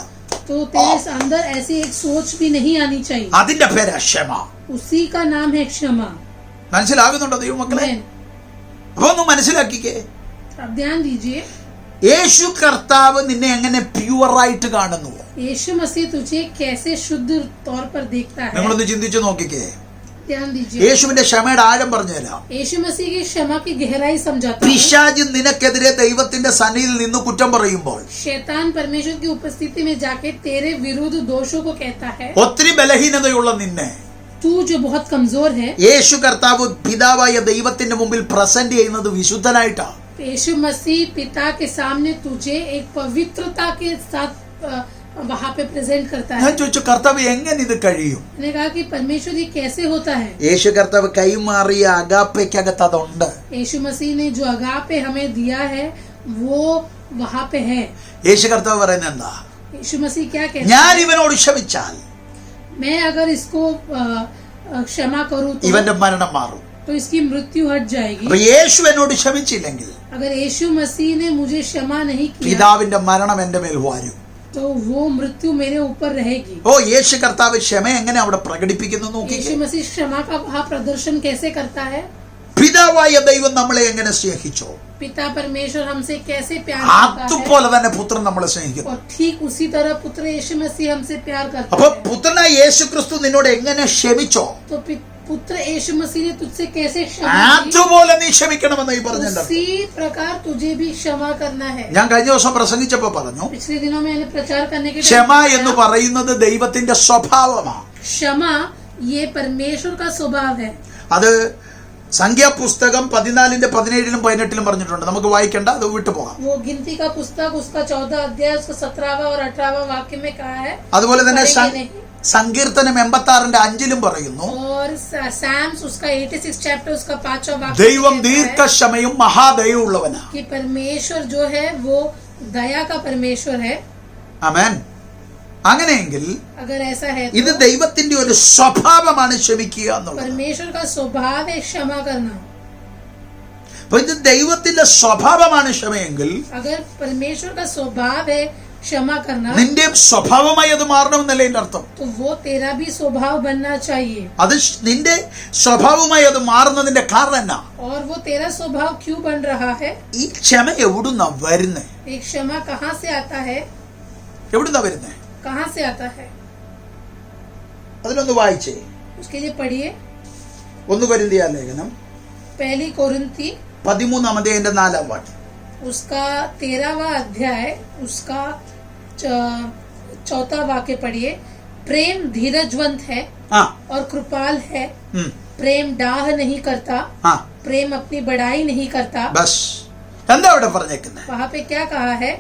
तो तेरे अंदर ऐसी एक सोच भी नहीं आनी चाहिए. അതിന്റെ പേരാ ക്ഷമ. उसी का नाम है क्षमा. മനസ്സിലാകുന്നുണ്ടോ ദൈവമക്കളെ? Amen. അപ്പൊ ഒന്ന് മനസ്സിലാക്കിക്കേ, अब ध्यान दीजिए, യേശു കർത്താവ് നിന്നെ എങ്ങനെ പ്യുവറായിട്ട് കാണുന്നു. यीशु मसीह तुझे कैसे शुद्ध तौर पर देखता है. നിങ്ങളൊന്ന് ചിന്തിച്ചു നോക്കിക്കേ. ध्यान दीजिए, യേശുവിന്റെ ക്ഷമയുടെ ആഴം പറഞ്ഞുതരാം. यीशु मसीह की क्षमा की गहराई समझाता है. പിശാച് നിനക്കെതിരെ ദൈവത്തിന്റെ സന്നിധിയിൽ നിന്ന് കുറ്റം പറയുമ്പോൾ शैतान परमेश्वर की उपस्थिति में जाके तेरे विरुद्ध दोषों को कहता है. ഒത്തിരി ബലഹീനതയുള്ള നിന്നെ तू जो बहुत कमजोर है, യേശു കർത്താവ് പിതാവായ ദൈവത്തിന്റെ മുമ്പിൽ പ്രസന്റ് ചെയ്യുന്നത് വിശുദ്ധനായിട്ടാ. यीशु मसीह पिता के सामने तुझे एक पवित्रता के साथ वहाँ पे प्रेजेंट करता ഞാൻ है. ചോദിച്ചു, കർത്താവ് എങ്ങനെ ഇത് കഴിയും? मैंने कहा कि परमेश्वर ये कैसे होता है. യേശു കർത്താവ് കൈമാറിയ അഗാപ്പയ്ക്കകത്ത് അതുണ്ട്. यीशु मसीह ने जो अगापे हमें दिया है वो वहाँ पे है. യേശു കർത്താവ് പറയുന്നത് എന്താ? यीशु मसीह क्या कहता ഞാൻ है, ഇവനോട് ക്ഷമിച്ചാൽ मैं अगर इसको क्षमा करूँ ഇവന്റെ മരണം മാറും. तो इसकी मृत्यु हट जाएगी. അപ്പൊ യേശു എന്നോട് ക്ഷമിച്ചില്ലെങ്കിൽ अगर यीशु मसीह ने मुझे क्षमा नहीं किया പിതാവിന്റെ മരണം എന്റെ മേൽ വരും. तो वो मृत्यु मेरे ऊपर रहेगी. ഓ, യേശു കർത്താവ് ക്ഷമ എങ്ങനെ അവിടെ പ്രകടിപ്പിക്കുന്നു നോക്കിക്കേ. यीशु मसीह क्षमा का वहाँ प्रदर्शन कैसे करता है. പിതാവായ ദൈവം നമ്മളെ എങ്ങനെ സ്നേഹിച്ചോ पिता परमेश्वर हमसे कैसे प्यार करता है അതുപോലെ തന്നെ പുത്രൻ നമ്മളെ സ്നേഹിക്കുന്നു. और ठीक उसी तरह पुत्र यीशु मसीह हमसे प्यार करता അപ്പൊ है. പുത്രനായ യേശു ക്രിസ്തു നിന്നോട് എങ്ങനെ ക്ഷമിച്ചോ तो पुत्र यीशु मसीह ने तुझसे कैसे क्षमा की, അതുപോലെ നീ ക്ഷമിക്കണമെന്ന് ഈ പറഞ്ഞിട്ടുണ്ട്. उसी प्रकार तुझे भी क्षमा करना है. ഞാൻ കഴിഞ്ഞ ദിവസം പ്രസംഗിച്ചപ്പോ പറഞ്ഞു, पिछले दिनों में मैंने प्रचार करने के ക്ഷമ എന്ന് പറയുന്നത് ദൈവത്തിന്റെ സ്വഭാവമാണ്. क्षमा ये परमेश्वर का स्वभाव है. അത് സംഖ്യാപുസ്തകം 14:17-18 പറഞ്ഞിട്ടുണ്ട്. നമുക്ക് വായിക്കേണ്ട, അത് വിട്ടുപോകാം. वो गिनती का पुस्तक उसका 14 अध्याय उसका 17वां और 18वां वाक्य में कहा है. അതുപോലെ തന്നെ पढ़ेंगे नहीं. സങ്കീർത്തനം 86:5 പറയുന്നു, और सैम्स उसका 86 चैप्टर उसका 5वां वाक्य ദൈവം कहता है ദീർഘക്ഷമയും മഹാദയയുള്ളവനാ. कि परमेश्वर जो है वो दया का परमेश्वर है. ആമേൻ. അങ്ങനെയെങ്കിൽ अगर ऐसा है ഇത് तो ദൈവത്തിന്റെ ഒരു സ്വഭാവമാണ് ക്ഷമിക്കുക എന്നുള്ളത്. परमेश्वर का स्वभाव है क्षमा करना. അപ്പൊ ഇത് ദൈവത്തിന്റെ സ്വഭാവമാണ് ക്ഷമയെങ്കിൽ अगर परमेश्वर का स्वभाव है क्षमा करना നിന്റെ സ്വഭാവമായി അത് മാറണമെന്നല്ലേ എന്റെ അർത്ഥം. तो वो तेरा भी स्वभाव बनना चाहिए. അത് നിന്റെ സ്വഭാവമായി അത് മാറുന്നതിന്റെ കാരണം എന്നാ? और वो तेरा स्वभाव क्यों बन रहा है. ഈ ക്ഷമ എവിടുന്നാ വരുന്നേ? एक क्षमा कहाँ से आता है, എവിടുന്നാ വരുന്നേ? कहाँ से आता है. അതിലൊന്ന് വായിച്ചേ. उसके लिए पढ़िए 1 കൊരിന്ത്യർ ലേഖനം पहली कोरिन्थी 13-4 उसका 13वां अध्याय उसका 4था वाक्य पढ़िए. प्रेम धीरजवंत है ആ और कृपाल है. ഉം, प्रेम डाह नहीं करता. ആ प्रेम अपनी बड़ाई नहीं करता. ബസ്. എന്താ ഇവിടെ പറഞ്ഞേക്കുന്നത്? वहाँ पे क्या कहा है.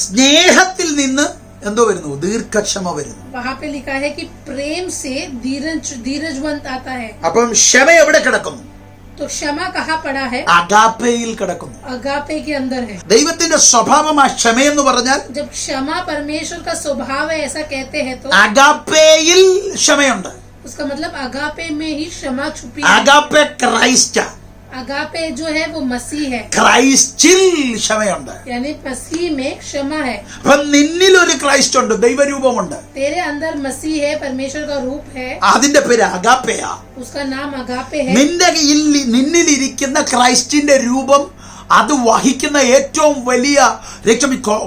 സ്നേഹത്തിൽ നിന്ന് എന്തോ വരുന്നു? ദീർഘക്ഷമ വരുന്നു. वहाँ पे लिखा है कि प्रेम से धीरजवंत आता है. അപ്പം ക്ഷമ എവിടെ കിടക്കുന്നു? तो क्षमा कहाँ पड़ा है. അഗാപ്പയിൽ കിടക്കുന്നു. अगापे के अंदर है. ദൈവത്തിന്റെ സ്വഭാവമാ ക്ഷമയെന്ന് പറഞ്ഞാൽ जब क्षमा परमेश्वर का स्वभाव है ऐसा कहते हैं तो അഗാപ്പയിൽ ക്ഷമയുണ്ട്. उसका मतलब अगापे में ही क्षमा छुपी है. അഗാപ്പെ ക്രൈസ്റ്റ്, अगापे जो है वो मसीह है, ക്രൈസ്റ്റിൽ ക്ഷമയുണ്ട്. यानी मसीह में क्षमा है. അപ്പൊ നിന്നിൽ ഒരു ക്രൈസ്റ്റ് ഉണ്ട്, ദൈവരൂപമുണ്ട്. तेरे अंदर मसीह है, परमेश्वर का रूप है. അതിന്റെ പേര് അഗാപ്പയാ. उसका नाम अगापे है. നിന്നിലിരിക്കുന്ന ക്രൈസ്റ്റിന്റെ രൂപം അത് വഹിക്കുന്ന ഏറ്റവും വലിയ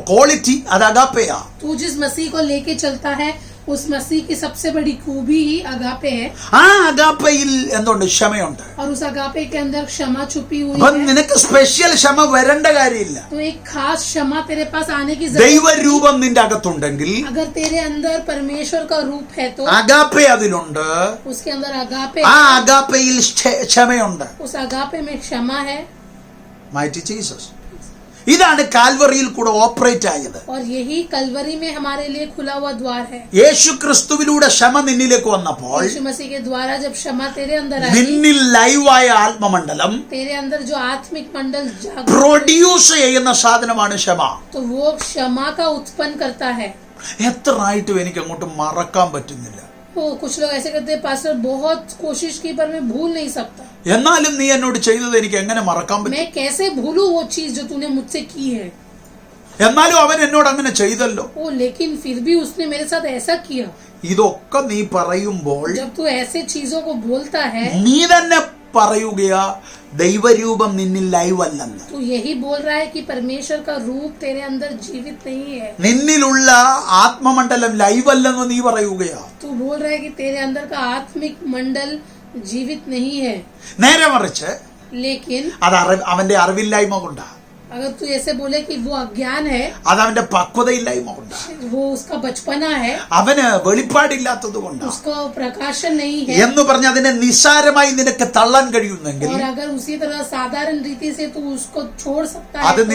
ക്വാളിറ്റി അത് അഗാപ്പയാ. तू जिस मसीह को लेके चलता है उस मसीह की सबसे बड़ी खूबी ही अगापे है. ആ അഗാപ്പയിൽ എന്തുണ്ട്? ക്ഷമയുണ്ട്. और उस अगापे के अंदर क्षमा छुपी हुई അപ്പൊ है. നിനക്ക് സ്പെഷ്യൽ ക്ഷമ വരേണ്ട കാര്യമില്ല. तो एक खास क्षमा तेरे पास आने की जरूरत. ദൈവരൂപം നിന്റെ അകത്തുണ്ടെങ്കിൽ अगर तेरे अंदर परमेश्वर का रूप है तो അഗാപ്പെ അതിലുണ്ട്. उसके अंदर अगापे ആ है. അഗാപ്പയിൽ ക്ഷമയുണ്ട്. उस अगापे में क्षमा है. Mighty Jesus. ഇതാണ് കാൽവറിയിൽ കൂടെ ഓപ്പറേറ്റ് ആയത്. और यही कलवरी में हमारे लिए खुला हुआ द्वार है. യേശു ക്രിസ്തുവിലൂടെ ക്ഷമ നിന്നിലേക്ക് വന്നപ്പോൾ यीशु मसीह के द्वारा जब क्षमा तेरे अंदर आई, നിന്നിൽ ലൈവായ ആത്മമണ്ഡലം तेरे अंदर जो आत्मिक मंडल जाग, പ്രൊഡ്യൂസ് ചെയ്യുന്ന സാധനമാണ് ക്ഷമ. तो वो क्षमा का उत्पन्न करता है. എത്രയായിട്ടും എനിക്ക് അങ്ങോട്ട് മറക്കാൻ പറ്റുന്നില്ല. वो कुछ लोग ऐसे कहते हैं, पास्टर बहुत कोशिश की पर मैं भूल नहीं सकता. എന്നാലും നീ എന്നോട് ചെയ്തത് എനിക്ക് എങ്ങനെ മറക്കാൻ പറ്റും? मैं कैसे भूलूं वो चीज जो तूने मुझसे की है. എന്നാലും അവൻ എന്നോട് അങ്ങനെ ചെയ്തല്ലോ. ओ लेकिन फिर भी उसने मेरे साथ ऐसा किया. ഇതൊക്കെ നീ പറയുമ്പോൾ जब तू ऐसे चीजों को बोलता है, നീ തന്നെ പറയുകയാ ദൈവരൂപം നിന്നിൽ ലൈവ് അല്ലെന്ന്. तू यही बोल रहा है कि परमेश्वर का रूप तेरे अंदर जीवित नहीं है. നിന്നിലുള്ള ആത്മമണ്ഡലം ലൈവ് അല്ലെന്ന് നീ പറയുകയാ. तू बोल रहा है कि तेरे अंदर का आत्मिक मंडल जीवित नहीं है. നേരെ മറിച്ച് लेकिन അത് അവന്റെ അറിവില്ലായ്മ കൊണ്ടാ, अगर तू ऐसे बोले कि वो अज्ञान है, അത് അവന്റെ പക്വതയില്ലായ്മ കൊണ്ടാ, वो उसका बचपना है, അവന് വെളിപ്പാടില്ലാത്തത് കൊണ്ടാ उसका प्रकाशन नहीं है. എന്ന് പറഞ്ഞ് അതിനെ നിസ്സാരമായി നിനക്ക് തള്ളാൻ കഴിയുന്നെങ്കിൽ और अगर उसी तरह साधारण रीति से तू उसको छोड़ सकता അത് है,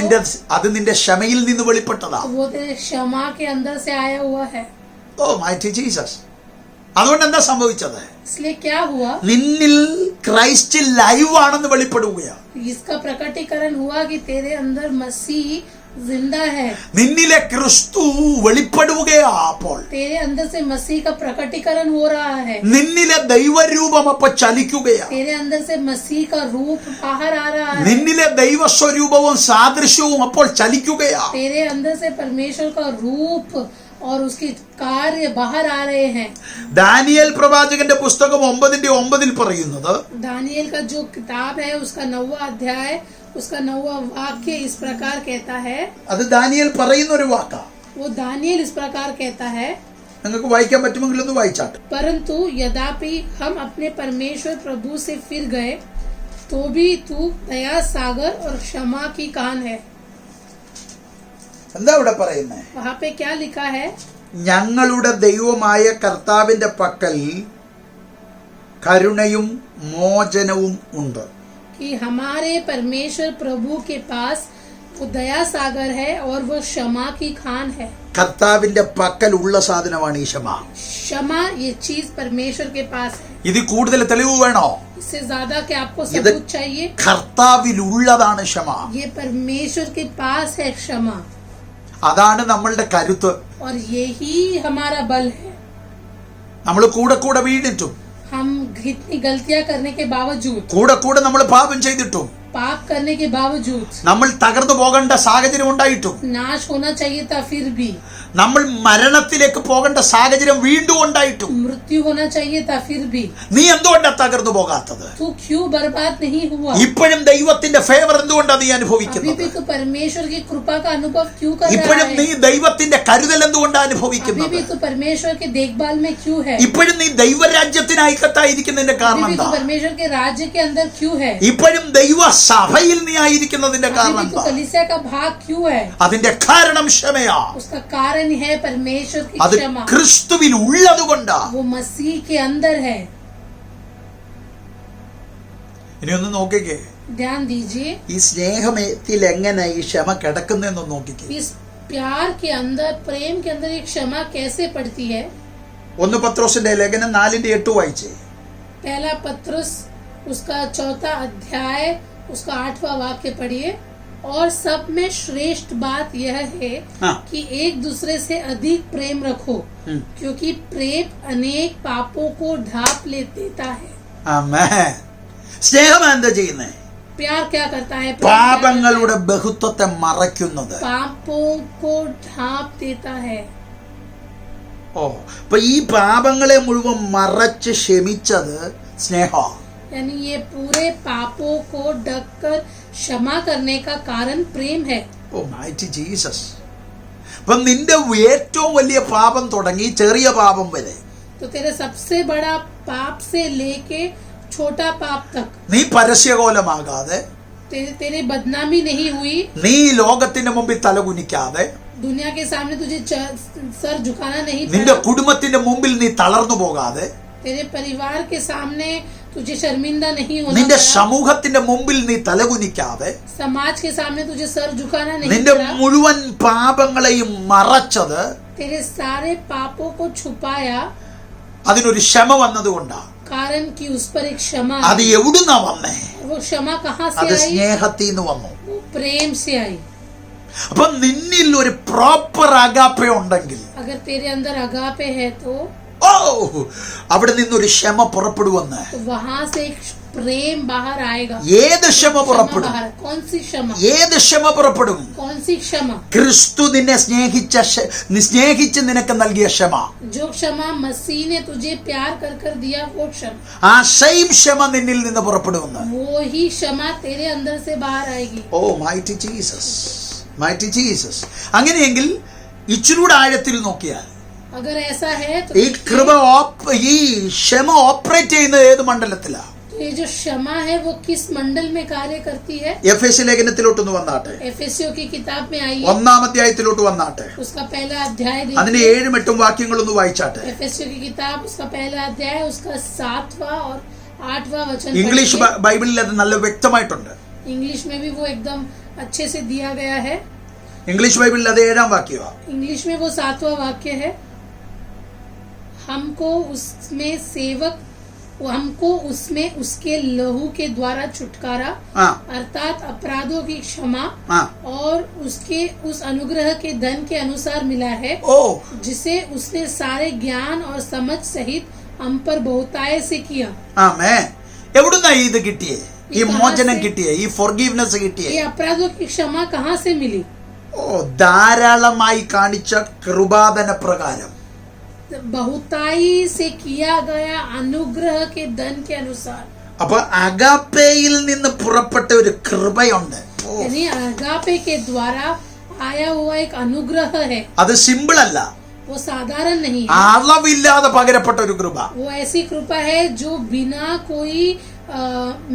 നിന്റെ ക്ഷമയിൽ നിന്ന് വെളിപ്പെട്ടതാ. तो वो तेरे क्षमा के अंदर से आया हुआ है. ഓ മൈറ്റി ജീസസ്. അതുകൊണ്ട് എന്താ സംഭവിച്ചത്? इसलिए क्या हुआ? നിന്നിൽ ക്രൈസ്റ്റ് ലൈവ് ആണെന്ന് വെളിപ്പെടുകയാ. इसका प्रकटीकरण हुआ कि तेरे अंदर मसीह जिंदा है. നിന്നിലെ ക്രിസ്തു വെളിപ്പെടുകയാ. അപ്പോൾ तेरे अंदर से मसीह का प्रकटीकरण हो रहा है. നിന്നിലെ ദൈവരൂപം അപ്പൊ ചലിക്കുകയാ. तेरे अंदर से मसीह का रूप बाहर आ रहा है. നിന്നിലെ ദൈവസ്വരൂപവും സാദൃശ്യവും അപ്പോൾ ചലിക്കുകയാ. तेरे अंदर से परमेश्वर का रूप और उसके कार्य बाहर आ रहे हैं. ദാനിയേൽ പ്രവാചകന്റെ പുസ്തകം 9:9 പറയുന്നത്, दानियल का जो किताब है उसका 9वां अध्याय उसका 9वां वाक्य इस प्रकार कहता है. അത് ദാനിയേൽ പറയുന്ന ഒരു വാക്കാ. वो दानियल इस प्रकार कहता है, നിങ്ങൾക്ക് വായിക്കാൻ പറ്റുമെങ്കിൽ ഒന്ന് വായിച്ചാട്ടെ. परंतु यद्यपि हम अपने परमेश्वर प्रभु से फिर गए तो भी तू दया सागर और क्षमा की कान है. എന്താ ഇവിടെ പറയുന്നത്? वहाँ पे क्या लिखा है? ഞങ്ങളുടെ ദൈവമായ കർത്താവിന്റെ പക്കൽ കരുണയും മോചനവും ഉണ്ട്. कि हमारे परमेश्वर प्रभु के पास वो दया सागर है और वो क्षमा की खान है. കർത്താവിന്റെ പക്കൽ ഉള്ള സാധനമാണ് ഈ ക്ഷമ. क्षमा ये चीज परमेश्वर के पास है. ഇത് കൂടുതൽ തെളിവ് വേണോ? इससे ज्यादा कि आपको सबूत चाहिए? കർത്താവിലുള്ളതാണ് ക്ഷമ. ये परमेश्वर के पास है क्षमा. അതാണ് നമ്മളുടെ കരുത്ത്. और यही हमारा बल है. നമ്മൾ കൂടെ കൂടെ വീണിട്ടും हम इतनी गलतियां करने के बावजूद, കൂടെ കൂടെ നമ്മൾ പാപം ചെയ്തിട്ടും पाप करने के बावजूद, നമ്മൾ തകർന്നു പോകേണ്ട സാഹചര്യം ഉണ്ടായിട്ടും नाश होना चाहिए था फिर भी, നമ്മൾ മരണത്തിലേക്ക് പോകേണ്ട സാഹചര്യം വീണ്ടും ഉണ്ടായിട്ടും मृत्यु होना चाहिए था फिर भी, നീ എന്തുകൊണ്ടാ തകർന്നു പോകാത്തത്? तू क्यों बर्बाद नहीं हुआ? ഇപ്പോഴും ദൈവത്തിന്റെ ഫേവർ എന്തുകൊണ്ടാ നീ अभी അനുഭവിക്കുന്നത്? भी तू परमेश्वर की कृपा का अनुभव क्यों कर रहा ഇപ്പോഴും നീ है? ദൈവത്തിന്റെ കരുതൽ എന്തുകൊണ്ടാ अभी അനുഭവിക്കുന്നത്? भी तू परमेश्वर के देखभाल में क्यों है? ഇപ്പോഴും നീ ദൈവരാജ്യത്തിന് ഐക്യത്തായിരിക്കുന്നതിന്റെ കാരണം अभी भी എന്താ? तू परमेश्वर के राज्य के अंदर क्यों है? ഇപ്പോഴും ദൈവ സഭയിൽ നീ ആയിരിക്കുന്നതിന്റെ अभी കാരണം भी तू എന്താ? कलीसिया का भाग क्यों है? അതിന്റെ കാരണം ക്ഷമയാ. उसका कारण है परमेश्वर की അത് क्षमा. ക്രിസ്തുവിൽ ഉള്ളത് കൊണ്ടാ. वो मसीह के अंदर है. ഇനി ഒന്ന് നോക്കിക്കേ, ध्यान दीजिए, ഈ സ്നേഹത്തിൽ എങ്ങനെ ഈ ക്ഷമ കിടക്കുന്നതെന്ന് നോക്കിക്കേ. इस प्यार के अंदर, प्रेम के अंदर ये क्षमा कैसे पड़ती है? 1 പത്രോസിന്റെ ലേഖനം 4:8 വായിച്ചേ. पहला पत्रुस उसका 4वां अध्याय उसका 8वां वाक्य पढ़िए. और सब में श्रेष्ठ बात यह है हाँ. कि एक दूसरे से अधिक प्रेम रखो, क्योंकि प्रेम अनेक पापों को ढांप ले देता है. ആമേൻ. സ്നേഹം എന്താ ചെയ്യുന്നേ? प्यार क्या करता है? प्रेम क्या करता പാപങ്ങളുടെ ബഹുത്വത്തെ മറയ്ക്കുന്നത്. है? पापों को ढांप देता है. ഓ, അപ്പൊ ഈ പാപങ്ങളെ മുഴുവൻ മറച്ച് ക്ഷമിച്ചത് സ്നേഹം. यानी ये पूरे पापों को ढककर क्षमा करने का कारण प्रेम है. ഓ മൈറ്റി ജീസസ്. അപ്പൊ നിന്റെ ഏറ്റവും വലിയ പാപം തുടങ്ങി ചെറിയ പാപം വരെ तो तेरे सबसे बड़ा पाप से लेके छोटा पाप तक നീ പരസ്യകോലമാകാതെ, तेरे बदनामी नहीं हुई. നീ ലോകത്തിന്റെ മുമ്പിൽ തലകുനിക്കാതെ, दुनिया के सामने तुझे सर झुकाना नहीं നിന്റെ पड़ा. കുടുംബത്തിന്റെ മുമ്പിൽ നീ തളർന്നു പോകാതെ, तेरे परिवार के सामने तुझे शर्मिंदा नहीं होना നിന്റെ पड़ा, സമൂഹത്തിന്റെ മുമ്പിൽ നീ തലകുനിക്കാതെ समाज के सामने तुझे सर झुकाना नहीं നിന്റെ पड़ा, മുഴുവൻ പാപങ്ങളെയും മറച്ചത് तेरे सारे पापों को छुपाया അതിനൊരു ക്ഷമ വന്നതുകൊണ്ടാണ്. कारण कि उस पर एक क्षमा അത് आई। എവിടുന്നാ വന്നേ? वो क्षमा कहाँ അത് से आई? സ്നേഹത്തിൽ നിന്ന് വന്നു. वो प्रेम से आई। അപ്പൊ നിന്നിൽ ഒരു പ്രോപ്പർ അഗാപ്പ ഉണ്ടെങ്കിൽ अगर तेरे अंदर अगापे है तो അവിടെ നിന്നൊരു ക്ഷമ പുറപ്പെടുവെന്ന്. वहां से एक प्रेम बाहर आएगा। ഏത് ക്ഷമ क्षमा പുറപ്പെടും? बाहर, कौन सी क्षमा? ഏത് ക്ഷമ പുറപ്പെടും? कौन सी क्षमा? ക്രിസ്തു നിന്നെ സ്നേഹിച്ച് നിനക്ക് നൽകിയ ക്ഷമ. जो क्षमा मसीह ने तुझे प्यार कर कर दिया, वो क्षमा, ആ സെയിം ക്ഷമ നിന്നിൽ നിന്ന് പുറപ്പെടുമെന്ന്. वो ही क्षमा तेरे अंदर से बाहर आएगी। ഓ മൈറ്റി ജീസസ്, മൈറ്റി ജീസസ്. അങ്ങനെയെങ്കിൽ ഇച്ചിരൂടെ ആഴത്തിൽ നോക്കിയാൽ अगर ऐसा है तो ഈ കൃപ ഈ ക്ഷമ ഓപ്പറേറ്റ് ചെയ്യുന്നത് ഏത് മണ്ഡലത്തിലാ? ये जो क्षमा है वो किस मंडल में कार्य करती है? എഫേസ്യ ലേഖനത്തിലോട്ടൊന്ന് വന്നാട്ടെ, एफेसियों की किताब में आई है, 1-ാം അധ്യായത്തിലോട്ട് വന്നാട്ടെ. उसका पहला अध्याय അതിന്റെ देखिए। 7-8 വാക്യങ്ങളൊന്ന് വായിച്ചാട്ടെ. एफेसियों की किताब उसका पहला अध्याय, उसका 7वां और 8वां वचन ഇംഗ്ലീഷ് पढ़िए। ബൈബിളിൽ അത് നല്ല വ്യക്തമായിട്ടുണ്ട്. इंग्लिश में भी वो एकदम अच्छे से दिया गया है। ഇംഗ്ലീഷ് ബൈബിളിൽ അത് 7-ാം വാക്യമാണ്. इंग्लिश में वो 7वां वाक्य है, हमको उसमें उसके लहू के द्वारा छुटकारा ആ अर्थात अपराधों की क्षमा ആ और उसके उस अनुग्रह के धन के अनुसार मिला है, ഓ जिसे उसने सारे ज्ञान और समझ सहित हम पर बहुतायत से किया। ആമേ. എവിടുന്നാ ഇത് കിട്ടിയേ? ഈ മോചനം കിട്ടിയേ, ഈ ഫോർഗീവ്നെസ് കിട്ടിയേ? ये अपराधों की क्षमा कहाँ से मिली? ഓ ധാരാളമായി കാണിച്ച കൃപാദന പ്രകാരം. बहुताई से किया गया अनुग्रह के धन के अनुसार। അപ്പൊ അഗാപ്പയിൽ നിന്ന് പുറപ്പെട്ട ഒരു കൃപയുണ്ട്. यानी अगापे के द्वारा आया हुआ एक अनुग्रह है, അത് സിമ്പിൾ അല്ല, वो साधारण नहीं है। അളവില്ലാതെ പകരപ്പെട്ട ഒരു കൃപ. वो ऐसी कृपा है जो बिना कोई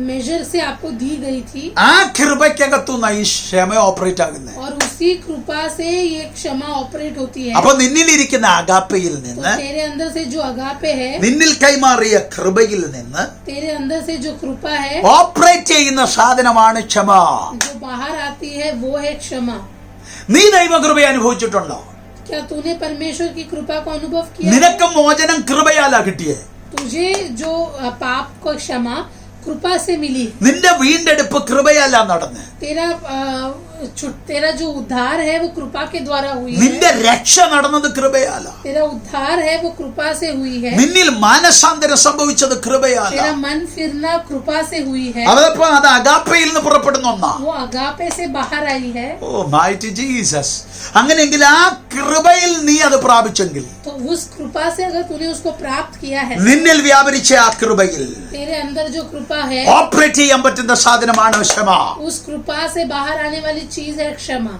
मेजर से आपको दी गई थी, ആ കൃപയ്ക്കകത്തുനിന്ന് ഈ ക്ഷമ ഓപ്പറേറ്റ് ആകുന്നത്. और उसी कृपा से ये क्षमा ऑपरेट होती है। അപ്പൊ നിന്നിലിരിക്കുന്ന അഗാപ്പയിൽ तो നിന്ന്, तेरे अंदर से जो अगापे है, നിന്നിൽ കൈമാറിയ കൃപയിൽ നിന്ന് तेरे अंदर से जो कृपा है, ഓപ്പറേറ്റ് ചെയ്യുന്ന സാധനമാണ് ക്ഷമ. जो बाहर आती है, वो है क्षमा। നീ ദൈവകൃപ അനുഭവിച്ചിട്ടുണ്ടോ? क्या तूने परमेश्वर की कृपा को अनुभव किया? നിനക്ക് മോചനം കൃപയാലാ കിട്ടിയേ. तुझे जो पाप को क्षमा कृपा से मिली, നിന്റെ വീണ്ടെടുപ്പ് കൃപയാലാ നടന്ന്. तेरा जो उद्धार है वो कृपा के द्वारा हुई है। നിന്റെ രക്ഷ നടന്നത് കൃപയാലാ. तेरा उद्धार है वो कृपा से हुई है। നിന്നിൽ മാനസാന്തരം സംഭവിച്ചത് കൃപയാലാ. तेरा मन फिरना कृपा से हुई है। അതപ്പോ അത് അഗാപ്പയിൽ നിന്ന് പുറപ്പെടുന്ന ഒന്നാ. वो अगापे से बाहर आई है। ഓ മൈറ്റി ജീസസ്. അങ്ങനെയെങ്കിൽ ആ കൃപയിൽ നീ അത് പ്രാപിച്ചെങ്കിൽ, तो उस कृपा से अगर तूने उसको प्राप्त किया है, നിന്നിൽ വ്യാപരിച്ച ആ കൃപയിൽ तेरे अंदर जो कृपा है, ഓപ്പറേറ്റ് ചെയ്യാൻ പറ്റുന്ന സാധനമാണ് ക്ഷമ. उस कृपा से बाहर आने वाली चीज है क्षमा।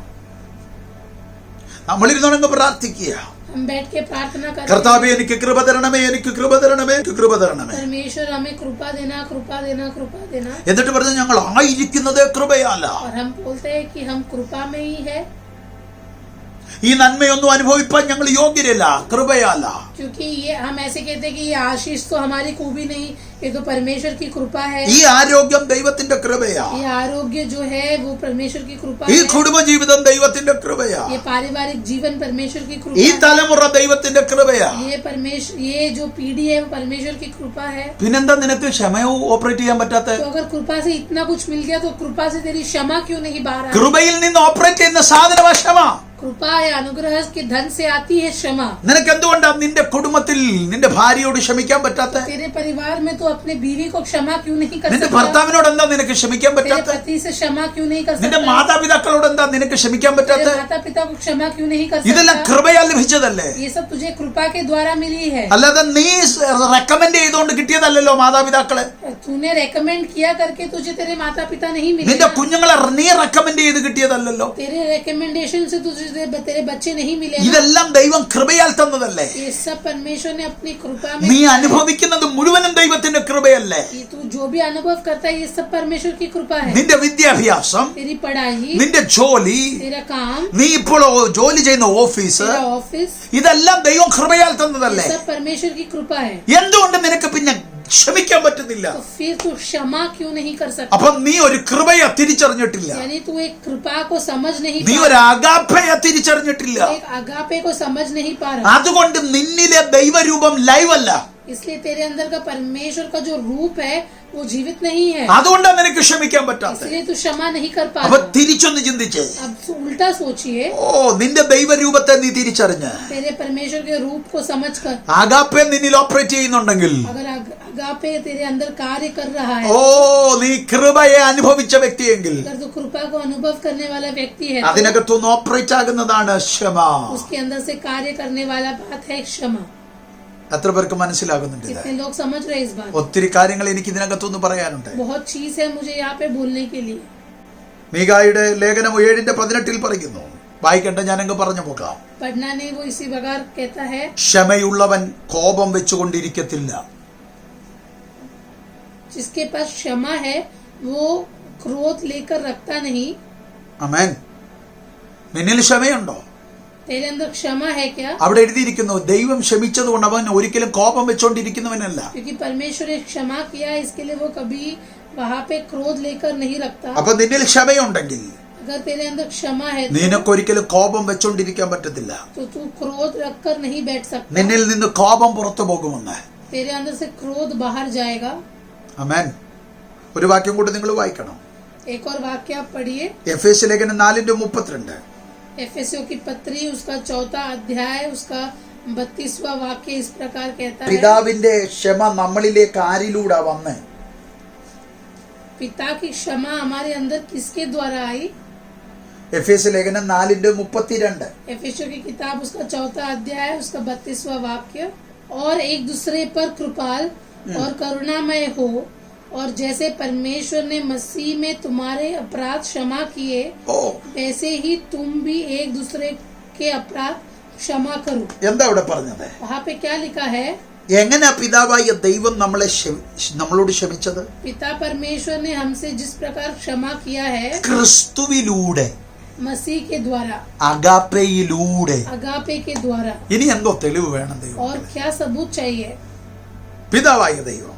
നമ്മളിരുന്നോണങ്ങ് പ്രാർത്ഥിക്കുക. हम बैठ के प्रार्थना करते हैं, കർത്താവേ എനിക്ക് കൃപ തരണമേ, എനിക്ക് കൃപ തരണമേ, എനിക്ക് കൃപ തരണമേ. परमेश्वर हमें कृपा देना, कृपा देना, कृपा देना। എന്നിട്ട് പറഞ്ഞ് ഞങ്ങൾ ആയിരിക്കുന്നത് കൃപയാല. और हम बोलते हैं कि हम कृपा में ही है, ഈ നന്മയൊന്നും അനുഭവിപ്പാൻ ഞങ്ങൾ യോഗ്യരല്ല, കൃപയാല. क्योंकि ये हम ऐसे कहते हैं कि ये आशीष तो हमारी खूबी नहीं, ये तो परमेश्वर की कृपा है। ഈ ആരോഗ്യം ദൈവത്തിന്റെ കൃപയാ. ये आरोग्य जो है वो परमेश्वर की कृपा ഈ है। കുടുംബജീവിതം ദൈവത്തിന്റെ കൃപയാ. ये पारिवारिक जीवन परमेश्वर की ഈ कृपा है। തലമുറ ദൈവത്തിന്റെ കൃപയാ. ये जो पीढ़ी है वो परमेश्वर की कृपा है। പിന്നെന്താ നിനക്ക് ക്ഷമയും ഓപ്പറേറ്റ് ചെയ്യാൻ പറ്റാത്ത? तो अगर कृपा से इतना कुछ मिल गया तो कृपा से तेरी क्षमा क्यों नहीं बाहर आ रही? കൃപയിൽ നിന്ന് ഓപ്പറേറ്റ് ചെയ്യുന്ന സാധനമാ ക്ഷമ. कृपा या अनुग्रह के धन से आती है क्षमा। നിനക്ക് എന്തുകൊണ്ടാ നിന്റെ കുടുംബത്തിൽ നിന്റെ ഭാര്യയോട് ക്ഷമിക്കാൻ പറ്റാത്ത? तेरे परिवार में तो अपने बीवी को क्षमा क्यों नहीं कर നിന്റെ सकता? ഭർത്താവിനോട് എന്താ നിനക്ക് ക്ഷമിക്കാൻ तेरे പറ്റാത്ത? पति से क्षमा क्यों नहीं कर നിന്റെ सकता? മാതാപിതാക്കളോട് എന്താ നിനക്ക് ക്ഷമിക്കാൻ പറ്റാത്ത? तेरे माता पिता को क्षमा क्यों नहीं कर ഇതെല്ലാം सकता? കൃപയാൽ ലഭിച്ചതല്ലേ? ये सब तुझे कृपा के द्वारा मिली है। അല്ലാതെ നീ റെക്കമെൻഡ് ചെയ്തുകൊണ്ട് കിട്ടിയതല്ലല്ലോ മാതാപിതാക്കളെ. तूने रेकमेंड किया करके तुझे तेरे माता पिता नहीं मिले നിന്റെ ना। കുഞ്ഞുങ്ങളെ നീ റെക്കമെൻഡ് ചെയ്ത് കിട്ടിയതല്ലല്ലോ. तेरे रेकमेंडेशन से तुझे तेरे बच्चे नहीं मिले ना। ഇതെല്ലാം ദൈവം കൃപയാൽ തന്നതല്ലേ? ये सब परमेश्वर ने अपनी कृपा में നീ അനുഭവിക്കുന്നത് മുഴുവനും ദൈവത്തിന്റെ കൃപയല്ലേ? कि तू जो भी अनुभव करता है ये सब परमेश्वर की कृपा है। നിന്റെ വിദ്യാഭ്യാസം, तेरी पढ़ाई, നിന്റെ ജോലി, तेरा काम, നീ ഇപ്പോൾ ജോലി ചെയ്യുന്ന ഓഫീസ്, तेरा ऑफिस, ഇതെല്ലാം ദൈവം കൃപയാൽ ये തന്നതല്ലേ? सब परमेश्वर की कृपा है। എന്തുകൊണ്ട് നിനക്ക് പിന്നെ ക്ഷമിക്കാൻ പറ്റുന്നില്ല. तो फिर तू क्षमा क्यों नहीं कर सकता? അപ്പൊ നീ ഒരു കൃപയെ തിരിച്ചറിഞ്ഞിട്ടില്ല, यानी तू एक कृपा को समझ नहीं നീ पा ഒരു रहा, അഗാപ്പയെ തിരിച്ചറിഞ്ഞിട്ടില്ല. एक अगापे को समझ नहीं पा रहा, അതുകൊണ്ട് നിന്നിലെ ദൈവരൂപം ലൈവ് അല്ല. इसलिए तेरे अंदर का परमेश्वर का जो रूप है वो जीवित नहीं है, അതുകൊണ്ടാണ് നിനക്ക് ക്ഷമിക്കാൻ പറ്റാത്തത്. इसलिए तू क्षमा नहीं कर पा അപ്പൊ रहा। തിരിച്ചൊന്ന് ചിന്തിച്ചേ. अब उल्टा सोचिए, ഓ, നിന്റെ ദൈവരൂപത്തെ നീ തിരിച്ചറിഞ്ഞ് तेरे परमेश्वर के रूप को समझकर അഗാപ്പെ നിന്നിൽ ഓപ്പറേറ്റ് ചെയ്യുന്നുണ്ടെങ്കിൽ, अगर अगापे तेरे अंदर कार्य कर रहा है, ഓ, നീ കൃപയെ അനുഭവിച്ച വ്യക്തിയെങ്കിൽ अगर तू कृपा को अनुभव करने वाला व्यक्ति है, तो അതിനകത്തുനിന്ന് ഓപ്പറേറ്റ് ആകുന്നതാണ് ക്ഷമ. उसके अंदर से कार्य करने वाला बात है क्षमा। എത്ര പേർക്ക് മനസ്സിലാകുന്നുണ്ട്? ഇത് कितने लोग समझ रहे हैं इस बात? ഒത്തിരി കാര്യങ്ങൾ എനിക്ക് ഇതിനകത്തുനിന്ന് പറയാനുണ്ട്. बहुत चीज है मुझे यहाँ पे बोलने के लिए। മീകായുടെ ലേഖനം 7:18 പറയുന്നു. വായിക്കണ്ട, ഞാനങ്ങ് പറഞ്ഞു പോകാം. पढ़ना नहीं, वो इसी प्रकार कहता है, ക്ഷമയുള്ളവൻ കോപം വെച്ചുകൊണ്ടിരിക്കത്തില്ല. जिसके पास क्षमा है वो क्रोध लेकर रखता नहीं। ആമേൻ. നിന്നിൽ ക്ഷമയുണ്ടോ? तेरे अंदर क्षमा है क्या? അവിടെ എഴുതിയിരിക്കുന്നു, ദൈവം ക്ഷമിച്ചതുകൊണ്ട് അവൻ ഒരിക്കലും കോപം വെച്ചോണ്ടിരിക്കുന്നവനല്ല. क्योंकि परमेश्वर ने क्षमा किया है, इसके लिए वो कभी वहाँ पे क्रोध लेकर नहीं रखता। അപ്പൊ നിന്നിൽ ക്ഷമയുണ്ടെങ്കിൽ अगर तेरे अंदर क्षमा है നിനക്കൊരിക്കലും കോപം വെച്ചോണ്ടിരിക്കാൻ പറ്റത്തില്ല. तो तू क्रोध रखकर नहीं बैठ सकता। നിന്നിൽ നിന്ന് കോപം പുറത്തു പോകുമെന്ന്. तेरे अंदर से क्रोध बाहर जाएगा। ആമേൻ. ഒരു വാക്യം കൂടി നിങ്ങൾ വായിക്കണം. एक और वाक्य आप पढ़िए, എഫേസ്യ ലേഖനം 4:32. एफेसियों की पत्री उसका 4वां अध्याय उसका 32वां वाक्य इस प्रकार कहता है, പിതാവിന്റെ ക്ഷമ നമ്മളിലേക്ക് ആരിലൂടെ വന്ന്? पिता की क्षमा हमारे अंदर किसके द्वारा आई? എഫേസ്യ ലേഖനം 4:32. एफेसियों की किताब उसका 4वां अध्याय उसका 32वां वाक्य, और एक दूसरे पर कृपाल और करुणामय हो, और जैसे परमेश्वर ने मसीह में तुम्हारे अपराध क्षमा किए ഓ, वैसे ही तुम भी एक दूसरे के अपराध क्षमा करो। എന്താ ഇവിടെ പറഞ്ഞത്? वहाँ पे क्या लिखा है? എങ്ങനെ പിതാവായ ദൈവം നമ്മളോട് ക്ഷമിച്ചത്? पिता परमेश्वर ने हमसे जिस प्रकार क्षमा किया है, ക്രിസ്തുവിലൂടെ, मसीह के द्वारा, അഗാപ്പയിലൂടെ. अगापे के द्वारा। ഇനി എന്തോ തെളിവ് വേണം ദൈവം? और क्या सबूत चाहिए? പിതാവായ ദൈവം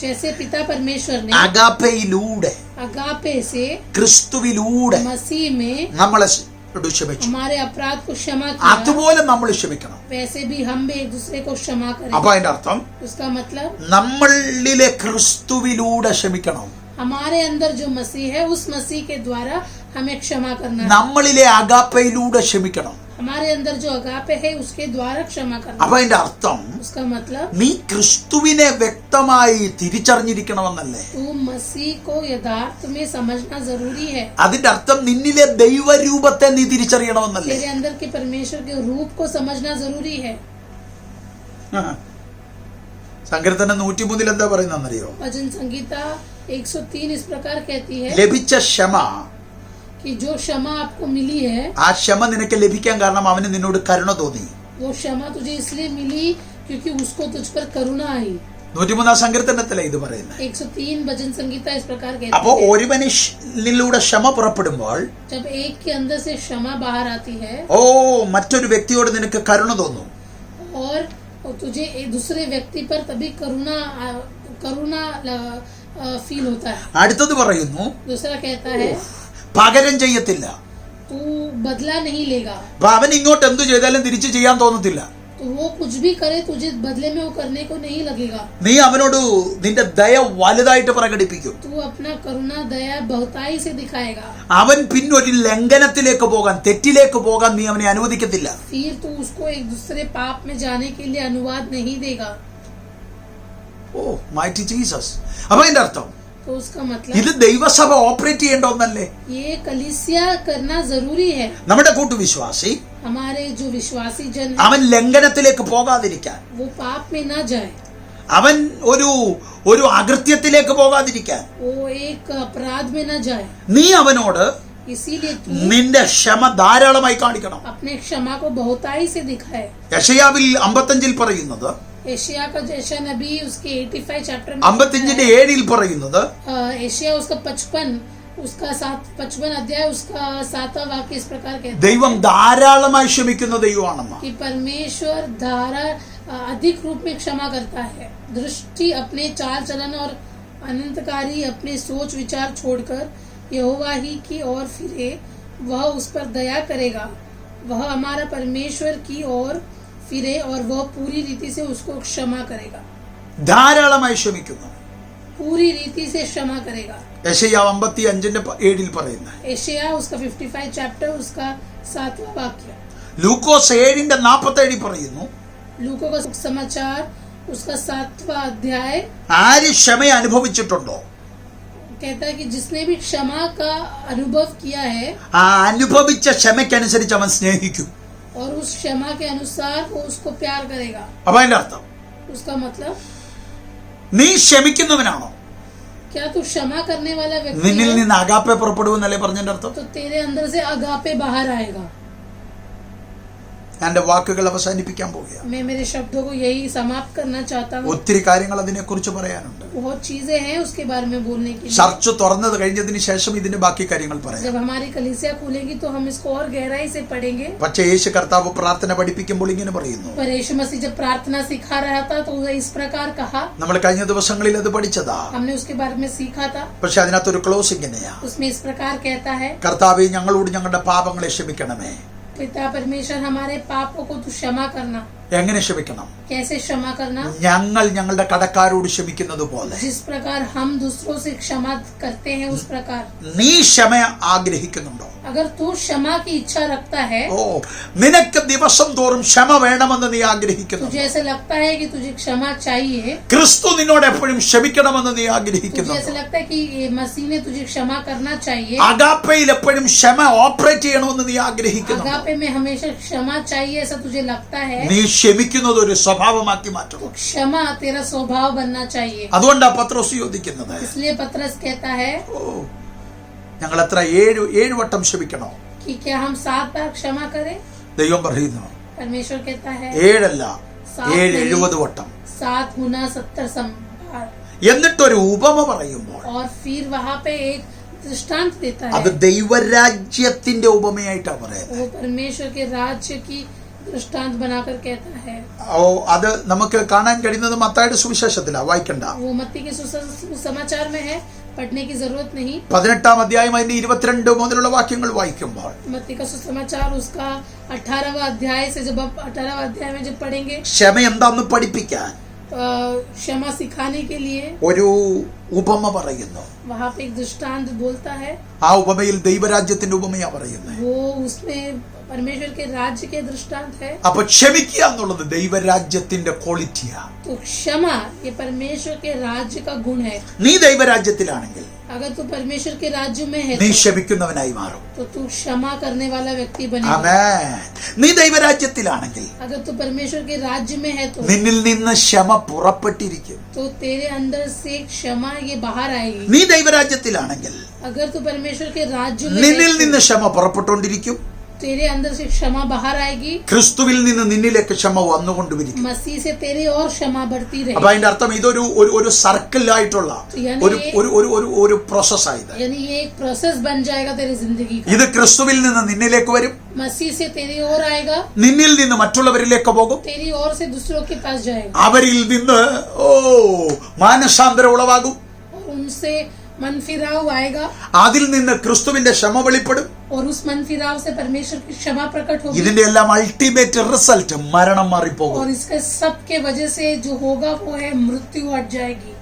जैसे पिता परमेश्वर ने അഗാപ്പയിലൂടെ, अगापे से ക്രിസ്തുവിലൂടെ मसीह में നമ്മളെ ക്ഷമിച്ചു. हमारे अपराध को क्षमा किया, അതുപോലെ നമ്മൾ ക്ഷമിക്കണം. वैसे भी हम भी एक दूसरे को क्षमा करें। അപ്പൊ അതിന്റെ അർത്ഥം उसका मतलब നമ്മളിലെ ക്രിസ്തുവിലൂടെ ക്ഷമിക്കണം. हमारे अंदर जो मसीह है उस मसीह के द्वारा हमें क्षमा करना है। നമ്മളിലെ അഗാപ്പയിലൂടെ ക്ഷമിക്കണം. हमारे अंदर जो अगापे है उसके द्वारा क्षमा करना। അപ്പൊ അതിന്റെ അർത്ഥം उसका मतलब നീ ക്രിസ്തുവിനെ വ്യക്തമായി തിരിച്ചറിഞ്ഞിരിക്കണമെന്നല്ലേ? तू मसीह को यथार्थ में समझना जरूरी है। അതിന്റെ അർത്ഥം നിന്നിലെ ദൈവരൂപത്തെ നീ തിരിച്ചറിയണമെന്നല്ലേ? तेरे अंदर के परमेश्वर के रूप को समझना जरूरी है। സങ്കീർത്തനം 103 എന്താ പറയുന്നറിയോ? भजन संगीता 103 इस प्रकार कहती है ലഭിച്ച ക്ഷമ, कि जो क्षमा आपको मिली है, ആ ക്ഷമ നിനക്ക് ലഭിക്കാൻ കാരണം അവന് നിന്നോട് കരുണ തോന്നി. वो क्षमा तुझे इसलिए मिली क्योंकि उसको तुझ पर करुणा आई। 103 സങ്കീർത്തനത്തിലെ ഇത് പറയുന്നത്. 103 भजन संगीता इस प्रकार അപ്പോ कहती है, ഒരു മനുഷ്യനിലൂടെ ക്ഷമ പുറപ്പെടുമ്പോൾ, जब एक के अंदर से क्षमा बाहर आती है ഓ, മറ്റൊരു വ്യക്തിയോട് നിനക്ക് കരുണ തോന്നും. और तुझे एक दूसरे व्यक्ति पर तभी करुणा फील होता है। അടുത്തത് പറയുന്നു, दूसरा कहता है പകരം ചെയ്യത്തില്ല. तू बदला नहीं लेगा, അപ്പൊ അവൻ ഇങ്ങോട്ട് എന്തു ചെയ്താലും തിരിച്ചു ചെയ്യാൻ തോന്നത്തില്ല. तो वो कुछ भी करे तुझे बदले में वो करने को नहीं लगेगा। നീ അവനോട് നിന്റെ ദയ വലുതായിട്ട് പ്രകടിപ്പിക്കും. तू अपना करुणा दया बहुताई से दिखाएगा। അവൻ പിന്നൊരു ലംഘനത്തിലേക്ക് പോകാൻ, തെറ്റിലേക്ക് പോകാൻ നീ അവനെ അനുവദിക്കത്തില്ല. फिर तू उसको एक दूसरे पाप में जाने के लिए अनुवाद नहीं देगा। ഓ, മൈറ്റി ജീസസ്. അപ്പൊ അതിന്റെ അർത്ഥം तो उसका मतलब ഇത് ദൈവസഭ ഓപ്പറേറ്റ് ചെയ്യേണ്ട ഒന്നല്ലേ? ये कलीसिया करना जरूरी है। നമ്മുടെ കൂട്ടുവിശ്വാസി हमारे जो विश्वासी जन है, അവൻ ലംഘനത്തിലേക്ക് പോകാതിരിക്കാൻ, वो पाप में न जाए, അവൻ ഒരു അകൃത്യത്തിലേക്ക് പോകാതിരിക്കാൻ वो एक अपराध में न जाए, നീ അവനോട് इसीलिए तू നിന്റെ ക്ഷമ ധാരാളമായി കാണിക്കണം. अपने क्षमा को बहुताई से दिखाए। യശയാവിൽ 55 പറയുന്നത്, एशिया का जैसा नबी उसके 85 चैप्टर में 55:7 പറയുന്നത്, एशिया उसका 55 अध्याय उसका 7वां वाक्य इस प्रकार कहता ദൈവം ധാരാളമായി ക്ഷമിക്കുന്ന ദൈവമാണെന്ന്. है कि परमेश्वर अधिक रूप में क्षमा करता है। दृष्टि अपने चाल चलन और अनंतकारी अपने सोच विचार छोड़कर यहोवा ही की ओर फिरे, वह उस पर दया करेगा। वह हमारा परमेश्वर की ओर फिरे और वह पूरी रीति से उसको क्षमा करेगा। ധാരാളമായി ക്ഷമിക്കുന്നു. पूरी रीति से क्षमा करेगा। യെശയ്യാവ് 55:7 പറയുന്നത്. एशिया उसका 55 चैप्टर उसका 7वां वाक्य। ലൂക്കോസ് 7:47 പറയുന്നു. लूको का समाचार उसका 7वां अध्याय ആര് ക്ഷമ അനുഭവിച്ചിട്ടുണ്ടോ कहता है कि जिसने भी क्षमा का अनुभव किया है ആ അനുഭവിച്ച ക്ഷമയ്ക്കനുസരിച്ച് അവൻ സ്നേഹിക്കും. और उस क्षमा के अनुसार वो उसको प्यार करेगा। അപ്പൊ അതിന്റെ അർത്ഥം उसका मतलब നീ ക്ഷമിക്കുന്നവനാണോ? क्या तू क्षमा करने वाला व्यक्ति നിന്നിൽ है നിന്ന് അഗാപ്പെ പുറപ്പെടുമെന്നല്ലേ പറഞ്ഞതിന്റെ അർത്ഥം? तो तेरे अंदर से अगापे बाहर आएगा। എന്റെ വാക്കുകൾ അവസാനിപ്പിക്കാൻ പോവുകയാണ്. मैं मेरे शब्दों को यही समाप्त करना चाहता हूँ। ഒത്തിരി കാര്യങ്ങൾ അതിനെക്കുറിച്ച് പറയാനുണ്ട്. बहुत चीजें हैं उसके बारे में बोलने की। ചർച്ച് തുറന്നത് കഴിഞ്ഞതിന് ശേഷം ഇതിന്റെ ബാക്കി കാര്യങ്ങൾ പറയാം. जब हमारी कलीसिया खुलेगी तो हम इसको और गहराई से पढ़ेंगे। പക്ഷേ യേശു കർത്താവ് പ്രാർത്ഥന പഠിപ്പിക്കുമ്പോൾ ഇങ്ങനെ പറയുന്നു. पर यीशु मसीह जब प्रार्थना सिखा रहा था तो वह इस प्रकार कहा। നമ്മൾ കഴിഞ്ഞ ദിവസങ്ങളിൽ അത് പഠിച്ചതാ. हमने उसके बारे में सीखा था। പക്ഷെ അതിനകത്തൊരു ക്ലോസ് ഇങ്ങനെയാ. उसमें इस प्रकार कहता है, കർത്താവേ ഞങ്ങളോട് ഞങ്ങളുടെ പാപങ്ങളെ ക്ഷമിക്കണമേ. पिता परमेश्वर हमारे पापों को तू क्षमा करना। എങ്ങനെ ക്ഷമിക്കണം? कैसे क्षमा करना? ഞങ്ങൾ ഞങ്ങളുടെ കടക്കാരോട് ക്ഷമിക്കുന്നത് പോലെ जिस प्रकार हम दूसरों से क्षमा करते हैं उस प्रकार। നീ ക്ഷമ ആഗ്രഹിക്കുന്നുണ്ടോ? अगर तू क्षमा की इच्छा रखता है, ഓ നിനക്ക് ദിവസം തോറും ക്ഷമ വേണമെന്ന് നീ ആഗ്രഹിക്കുന്നു. तुझे ऐसे लगता है कि तुझे क्षमा चाहिए, ക്രിസ്തു നിന്നോട് എപ്പോഴും ക്ഷമിക്കണമെന്ന് നീ तुझे ആഗ്രഹിക്കുന്നു. ऐसे लगता है कि ये मसीह ने तुझे क्षमा करना चाहिए, അഗാപ്പയിൽ എപ്പോഴും ക്ഷമ ഓപ്പറേറ്റ് ചെയ്യണമെന്ന് നീ ആഗ്രഹിക്കുന്നു. अगापे में हमेशा क्षमा चाहिए ऐसा तुझे लगता है, നീ ക്ഷമിക്കുന്നത് ഒരു സ്വഭാവമാക്കി മാറ്റണം. तो क्षमा तेरा स्वभाव बनना चाहिए। അതുകൊണ്ടാ പത്രോസ് ചോദിക്കുന്നത്, इसलिए पतरस कहता है ഓ ഞങ്ങൾ എത്ര 7 വട്ടം ക്ഷമിക്കണോ? कि क्या हम 7 बार क्षमा करें? ദൈവം പറയുന്നു परमेश्वर कहता है 7 അല്ല 70 വട്ടം. 7 गुना 70 बार। എന്നിട്ടൊരു ഉപമ പറയുമ്പോൾ और फिर वहाँ पे एक दृष्टांत देता അത് है। ദൈവരാജ്യത്തിന്റെ ഉപമയായിട്ടാ പറയുന്നത്. वो परमेश्वर के राज्य की दृष्टांत बनाकर कहता है। ഓ അത് നമുക്ക് കാണാൻ കഴിയുന്നത് മത്തായിയുടെ സുവിശേഷത്തിലാ, വായിക്കണ്ട. वो मत्ती के सुसमाचार में है, पढ़ने की जरूरत नहीं। 18-ാം അധ്യായം അതിന്റെ 22 മുതലുള്ള വാക്യങ്ങൾ വായിക്കുമ്പോൾ मत्ती का सुसमाचार उसका 18वां अध्याय से जब आप 18वां अध्याय में जब पढ़ेंगे, ക്ഷമ എന്താന്ന് പഠിപ്പിക്കാൻ क्षमा सिखाने के लिए ഒരു ഉപമ പറയുന്നു. वहाँ पे एक दृष्टांत बोलता है। ആ ഉപമയിൽ ദൈവരാജ്യത്തിന്റെ ഉപമയാ പറയുന്നത്. वो उसमें परमेश्वर के राज्य के दृष्टांत है। അപ്പൊ ക്ഷമിക്കുക എന്നുള്ളത് ദൈവരാജ്യത്തിന്റെ ക്വാളിറ്റിയാ. तो क्षमा ये परमेश्वर के राज्य का गुण है। നീ ദൈവരാജ്യത്തിലാണെങ്കിൽ अगर तू परमेश्वर के राज्य में है നീ ക്ഷമിക്കുന്നവനായി മാറും. तो तू क्षमा करने वाला व्यक्ति बनेगा। ആമേൻ. നീ ദൈവരാജ്യത്തിലാണെങ്കിൽ अगर तू परमेश्वर के राज्य में है നിന്നിൽ നിന്ന് ക്ഷമ പുറപ്പെട്ടിരിക്കും. तो तेरे अंदर से क्षमा ये बाहर आएगी। നീ ദൈവരാജ്യത്തിലാണെങ്കിൽ अगर तू परमेश्वर के राज्य में നിന്നിൽ है നിന്ന് ക്ഷമ പുറപ്പെട്ടുകൊണ്ടിരിക്കും. तेरे अंदर से क्षमा बाहर आएगी। ക്രിസ്തുവിൽ നിന്ന് നിന്നിലേക്ക് ക്ഷമ വന്നുകൊണ്ടിരിക്കും. मसीह से तेरी और क्षमा बढ़ती അപ്പൊ रहेगी। അതിന്റെ അർത്ഥം ഇതൊരു ഒരു സർക്കിളായിട്ടുള്ള ഒരു പ്രോസസ്സായത്. यानी ये एक प्रोसेस बन जाएगा तेरी जिंदगी का। ഇത് ക്രിസ്തുവിൽ നിന്ന് നിന്നിലേക്ക് വരും, मसीह से तेरी ओर आएगा, നിന്നിൽ നിന്ന് മറ്റുള്ളവരിലേക്ക് പോകും, तेरी ओर से दूसरों के पास जाएगा അവരിൽ നിന്ന് മാനസാന്തരം ഉളവാകും, और उनसे मन फिराव आएगा അതിൽ നിന്ന് ക്രിസ്തുവിന്റെ ക്ഷമ വെളിപ്പെടും. और उस मन फिराव से परमेश्वर की क्षमा प्रकट होगी। ഇതിന്റെ എല്ലാം അൾട്ടിമേറ്റ് റിസൾട്ട് മരണം മാറിപ്പോകും. और इसके सब के वजह से जो होगा वो है मृत्यु हट जाएगी।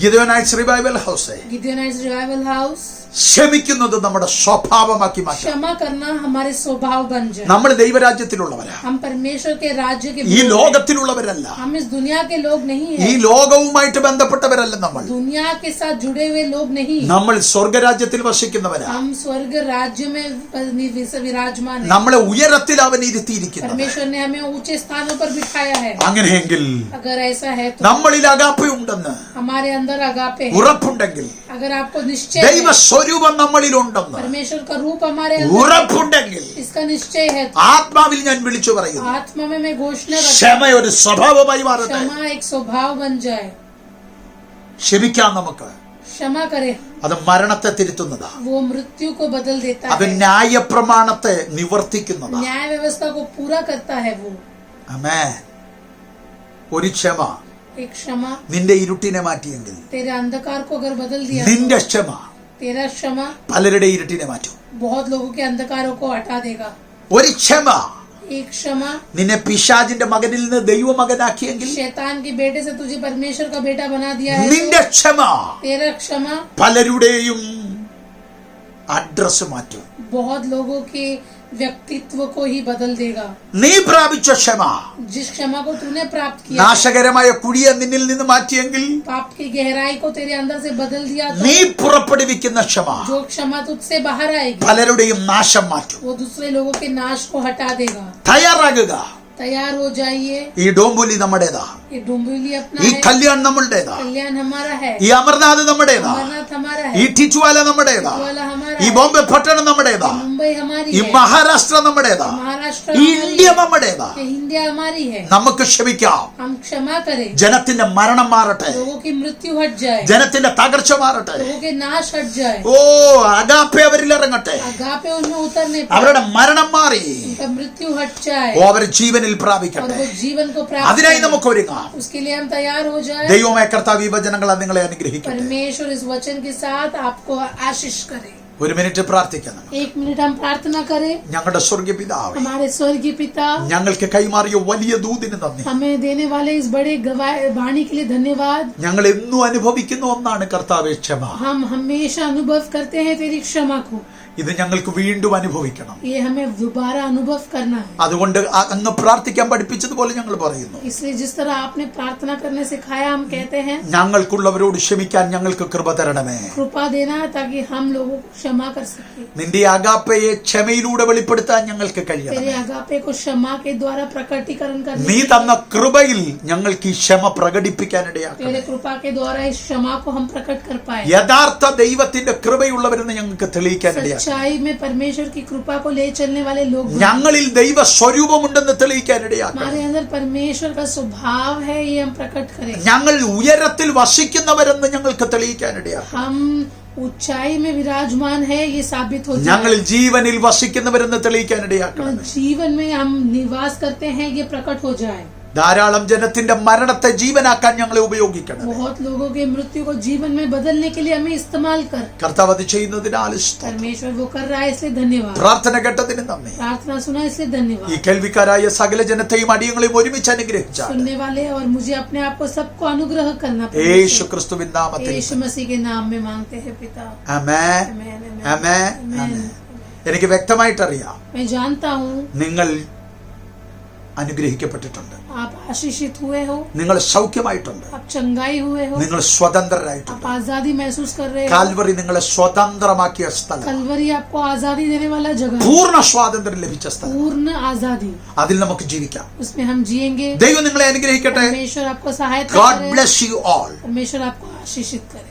ഗിദെയോനൈറ്റ്സ് റിവൈവൽ ഹൗസ് गिदियोनाइट्स रिवाइवल हाउस ക്ഷമിക്കുന്നത് നമ്മുടെ സ്വഭാവമാക്കി മാറ്റാം. क्षमा करना हमारे स्वभाव बन जाए। നമ്മൾ ദൈവരാജ്യത്തിലുള്ളവരാ, हम परमेश्वर के राज्य के ഈ लोग हैं। ലോകത്തിലുള്ളവരല്ല, हम इस दुनिया के लोग नहीं ഈ हैं। ലോകവുമായിട്ട് ബന്ധപ്പെട്ടവരല്ല. നമ്മൾ दुनिया के साथ जुड़े हुए लोग नहीं। നമ്മൾ സ്വർഗരാജ്യത്തിൽ വസിക്കുന്നവരാ. हम स्वर्ग राज्य में विराजमान हैं। നമ്മളെ ഉയരത്തിൽ അവൻ ഇരുത്തിയിരിക്കുന്നത്. परमेश्वर ने हमें ऊंचे स्थानों पर बिठाया है। അങ്ങനെയെങ്കിൽ अगर ऐसा है तो നമ്മളിൽ അഗാപ്പയുണ്ടെന്ന് हमारे अंदर अगापे है। ഉറപ്പുണ്ടെങ്കിൽ, अगर आपको निश्चय ദൈവ है, സ്വരൂപം നമ്മളിലുണ്ടെന്ന് परमेश्वर का रूप हमारे अंदर ഉറപ്പുണ്ടെങ്കിൽ, इसका निश्चय है, ആത്മാവിൽ ഞാൻ വിളിച്ചു പറയുന്നു, आत्मा में मैं घोषणा रखता ക്ഷമ ഒരു സ്വഭാവമായി മാറട്ടെ. क्षमा एक स्वभाव बन जाए। ക്ഷമിക്കാം നമുക്ക്. क्षमा करे, അത് മരണത്തെ തിരുത്തുന്നതാ. वो मृत्यु को बदल देता അത് है, ന്യായപ്രമാണത്തെ നിവർത്തിക്കുന്നതാ. न्याय व्यवस्था को पूरा करता है वो। ആമേൻ. ഒരു ക്ഷമ एक क्षमा നിന്റെ ഇരുട്ടിനെ മാറ്റിയെങ്കിൽ तेरे अंधकार को अगर बदल दिया നിന്റെ ക്ഷമ तेरा क्षमा പലരുടെ ഇരുട്ടിനെ മാറ്റും. बहुत लोगों के अंधकारों को हटा देगा. ഒരു ക്ഷമ एक क्षमा നിന്നെ പിശാചിന്റെ മകനിൽ നിന്ന് ദൈവമകനാക്കിയെങ്കിൽ शैतान के बेटे से तुझे परमेश्वर का बेटा बना दिया है. നിന്റെ ക്ഷമ तेरा क्षमा പലരുടെയും അഡ്രസ് മാറ്റും. बहुत लोगों के व्यक्तित्व को ही बदल देगा. നീ പ്രാപിച്ച ക്ഷമ जिस क्षमा को तूने प्राप्त किया, നാശകരമായ കുഴിയെ നിന്നിൽ നിന്ന് മാറ്റിയെങ്കിൽ पाप की गहराई को तेरे अंदर से बदल दिया तो നീ പുറപ്പെടുവിക്കുന്ന ക്ഷമ जो क्षमा तुझसे बाहर आएगी പലരുടെയും നാശം മാറ്റും. वो दूसरे लोगों के नाश को हटा देगा. തയ്യാറാകുക. तैयार हो जाइए. ഈ ഡോംബുലി നമ്മുടേതാ, ये डुम्बुली अपना ഈ है, കല്യാൺ നമ്മളുടേതാ, कल्याण हमारा है, ഈ അമർനാഥ് നമ്മുടേതാ, अमरनाथ हमारा ഈ है, ടിച്ചുവാല നമ്മുടേതാ, वाला हमारा ഈ है, ബോംബെ പട്ടണം നമ്മുടേതാ, मुंबई हमारी ഈ है, മഹാരാഷ്ട്ര നമ്മുടേതാ, महाराष्ट्र ഈ हमारी ഇന്ത്യ है, നമ്മുടേതാ. ये इंडिया हमारी है. നമുക്ക് ക്ഷമിക്കാം. हम क्षमा करें. ജനത്തിന്റെ മരണം മാറട്ടെ, लोगों की मृत्यु हट जाए, ജനത്തിന്റെ തകർച്ച മാറട്ടെ. लोगों के नाश हट जाए. ഓ അഗാപ്പെ അവരിൽ ഇറങ്ങട്ടെ, अगापे उनमें उतरने पर അവരുടെ മരണം മാറി उनका मृत्यु हट जाए ഓ അവർ ജീവനിൽ और പ്രാപിക്കട്ടെ. वो जीवन को प्राप्त അതിനായി करें. നമുക്ക് ഒരുങ്ങാം. उसके लिए हम तैयार हो जाए. ദൈവമായ കർത്താവ് ഈ വചനങ്ങളാൽ നിങ്ങളെ അനുഗ്രഹിക്കട്ടെ. परमेश्वर इस वचन के साथ आपको आशीष करे. ഒരു മിനിറ്റ് പ്രാർത്ഥിക്കണം. 1 मिनट हम प्रार्थना करें. ഞങ്ങളുടെ സ്വർഗീയ പിതാവേ, हमारे स्वर्गीय पिता, ഞങ്ങൾക്ക് കൈമാറിയ വലിയ ദൂതിന് നന്ദി. हमें देने वाले इस बड़े वाणी के लिए धन्यवाद. ഞങ്ങൾ എന്നും അനുഭവിക്കുന്ന ഒന്നാണ് കർത്താവേ ക്ഷമ. हम हमेशा अनुभव करते हैं तेरी क्षमा को. ഇത് ഞങ്ങൾക്ക് വീണ്ടും അനുഭവിക്കണം. ये हमें दोबारा अनुभव करना है. അതുകൊണ്ട് അങ്ങ് പ്രാർത്ഥിക്കാൻ പഠിപ്പിച്ചതുപോലെ ഞങ്ങൾ പറയുന്നു, इसलिए जिस तरह आपने प्रार्थना करने सिखाया हम कहते हैं ഞങ്ങൾക്കുള്ളവരോട് ക്ഷമിക്കാൻ ഞങ്ങൾക്ക് കൃപ തരണമേ. कृपा देना ताकि हम लोगों को क्षमा कर सके. നിന്റെ അഗാപ്പയെ ക്ഷമയിലൂടെ വെളിപ്പെടുത്താൻ ഞങ്ങൾക്ക് तेरे കഴിയണം. अगापे को क्षमा के द्वारा प्रकटीकरण करने നീ തന്ന കൃപയിൽ ഞങ്ങൾക്ക് ഈ ക്ഷമ പ്രകടിപ്പിക്കാനിടയാക്കണം. तेरे कृपा के द्वारा इस क्षमा को हम प्रकट कर पाए. യഥാർത്ഥ ദൈവത്തിന്റെ കൃപയുള്ളവരെന്ന് ഞങ്ങൾക്ക് തെളിയിക്കാനിടയാക്കണം. सच्चाई में परमेश्वर की कृपा को ले चलने वाले लोग बने. ഞങ്ങളിൽ ദൈവ സ്വരൂപമുണ്ടെന്ന് തെളിയിക്കാനിടയാക്കണം. हमारे अंदर परमेश्वर का स्वभाव है, ये हम प्रकट करें. ഞങ്ങൾ ഉയരത്തിൽ വസിക്കുന്നവരെന്ന് ഞങ്ങൾക്ക് തെളിയിക്കാനിടയാക്കണം. हम ऊंचाई में विराजमान है, ये साबित हो ഞങ്ങൾ जाए. ജീവനിൽ വസിക്കുന്നവരെന്ന് തെളിയിക്കാനിടയാക്കണം. जीवन में हम निवास करते हैं, ये प्रकट हो जाए. ധാരാളം ജനത്തിന്റെ മരണത്തെ ജീവനാക്കാൻ ഞങ്ങളെ ഉപയോഗിക്കണം. बहुत लोगों के मृत्यु को जीवन में बदलने के लिए हमें इस्तेमाल कर. കർത്താവ് അത് ചെയ്യുന്നതിനാൽ സ്തോത്രം. परमेश्वर वो कर रहा है, इसलिए धन्यवाद. പ്രാർത്ഥന കേട്ടതിന് നന്ദി. प्रार्थना सुना इसलिए ഈ धन्यवाद. കേൾവിക്കാരായ സകല ജനത്തെയും അടിയങ്ങളെയും ഒരുമിച്ച് അനുഗ്രഹിച്ചാൽ सुनने वाले और मुझे अपने आप को सबको अनुग्रह करना യേശു ക്രിസ്തുവിൻ നാമത്തിൽ यीशु मसीह के नाम में मांगते हैं पिता. ആമേൻ, आमेन, आमेन, ആമേൻ, आमेन. ആമേൻ. എനിക്ക് വ്യക്തമായിട്ടറിയാം मैं जानता हूँ നിങ്ങൾ അനുഗ്രഹിക്കപ്പെട്ടിട്ടുണ്ട്, आप आशीषित हुए हो, നിങ്ങൾ സൗഖ്യമായിട്ടുണ്ട്, आप चंगाई हुए हो, നിങ്ങൾ സ്വതന്ത്രരായിട്ടുണ്ട്. आप आजादी महसूस कर रहे हो. കാൽവറി നിങ്ങളെ സ്വതന്ത്രമാക്കിയ സ്ഥലം, कलवरी आपको आजादी देने वाला जगह, പൂർണ്ണ സ്വാതന്ത്ര്യം ലഭിച്ച സ്ഥലം. पूर्ण आजादी, അതിൽ നമുക്ക് ജീവിക്കാം. उसमें हम जिएंगे. ദൈവം നിങ്ങളെ അനുഗ്രഹിക്കട്ടെ. परमेश्वर आपको सहायता God करे. bless you all. परमेश्वर आपको आशीषित करे.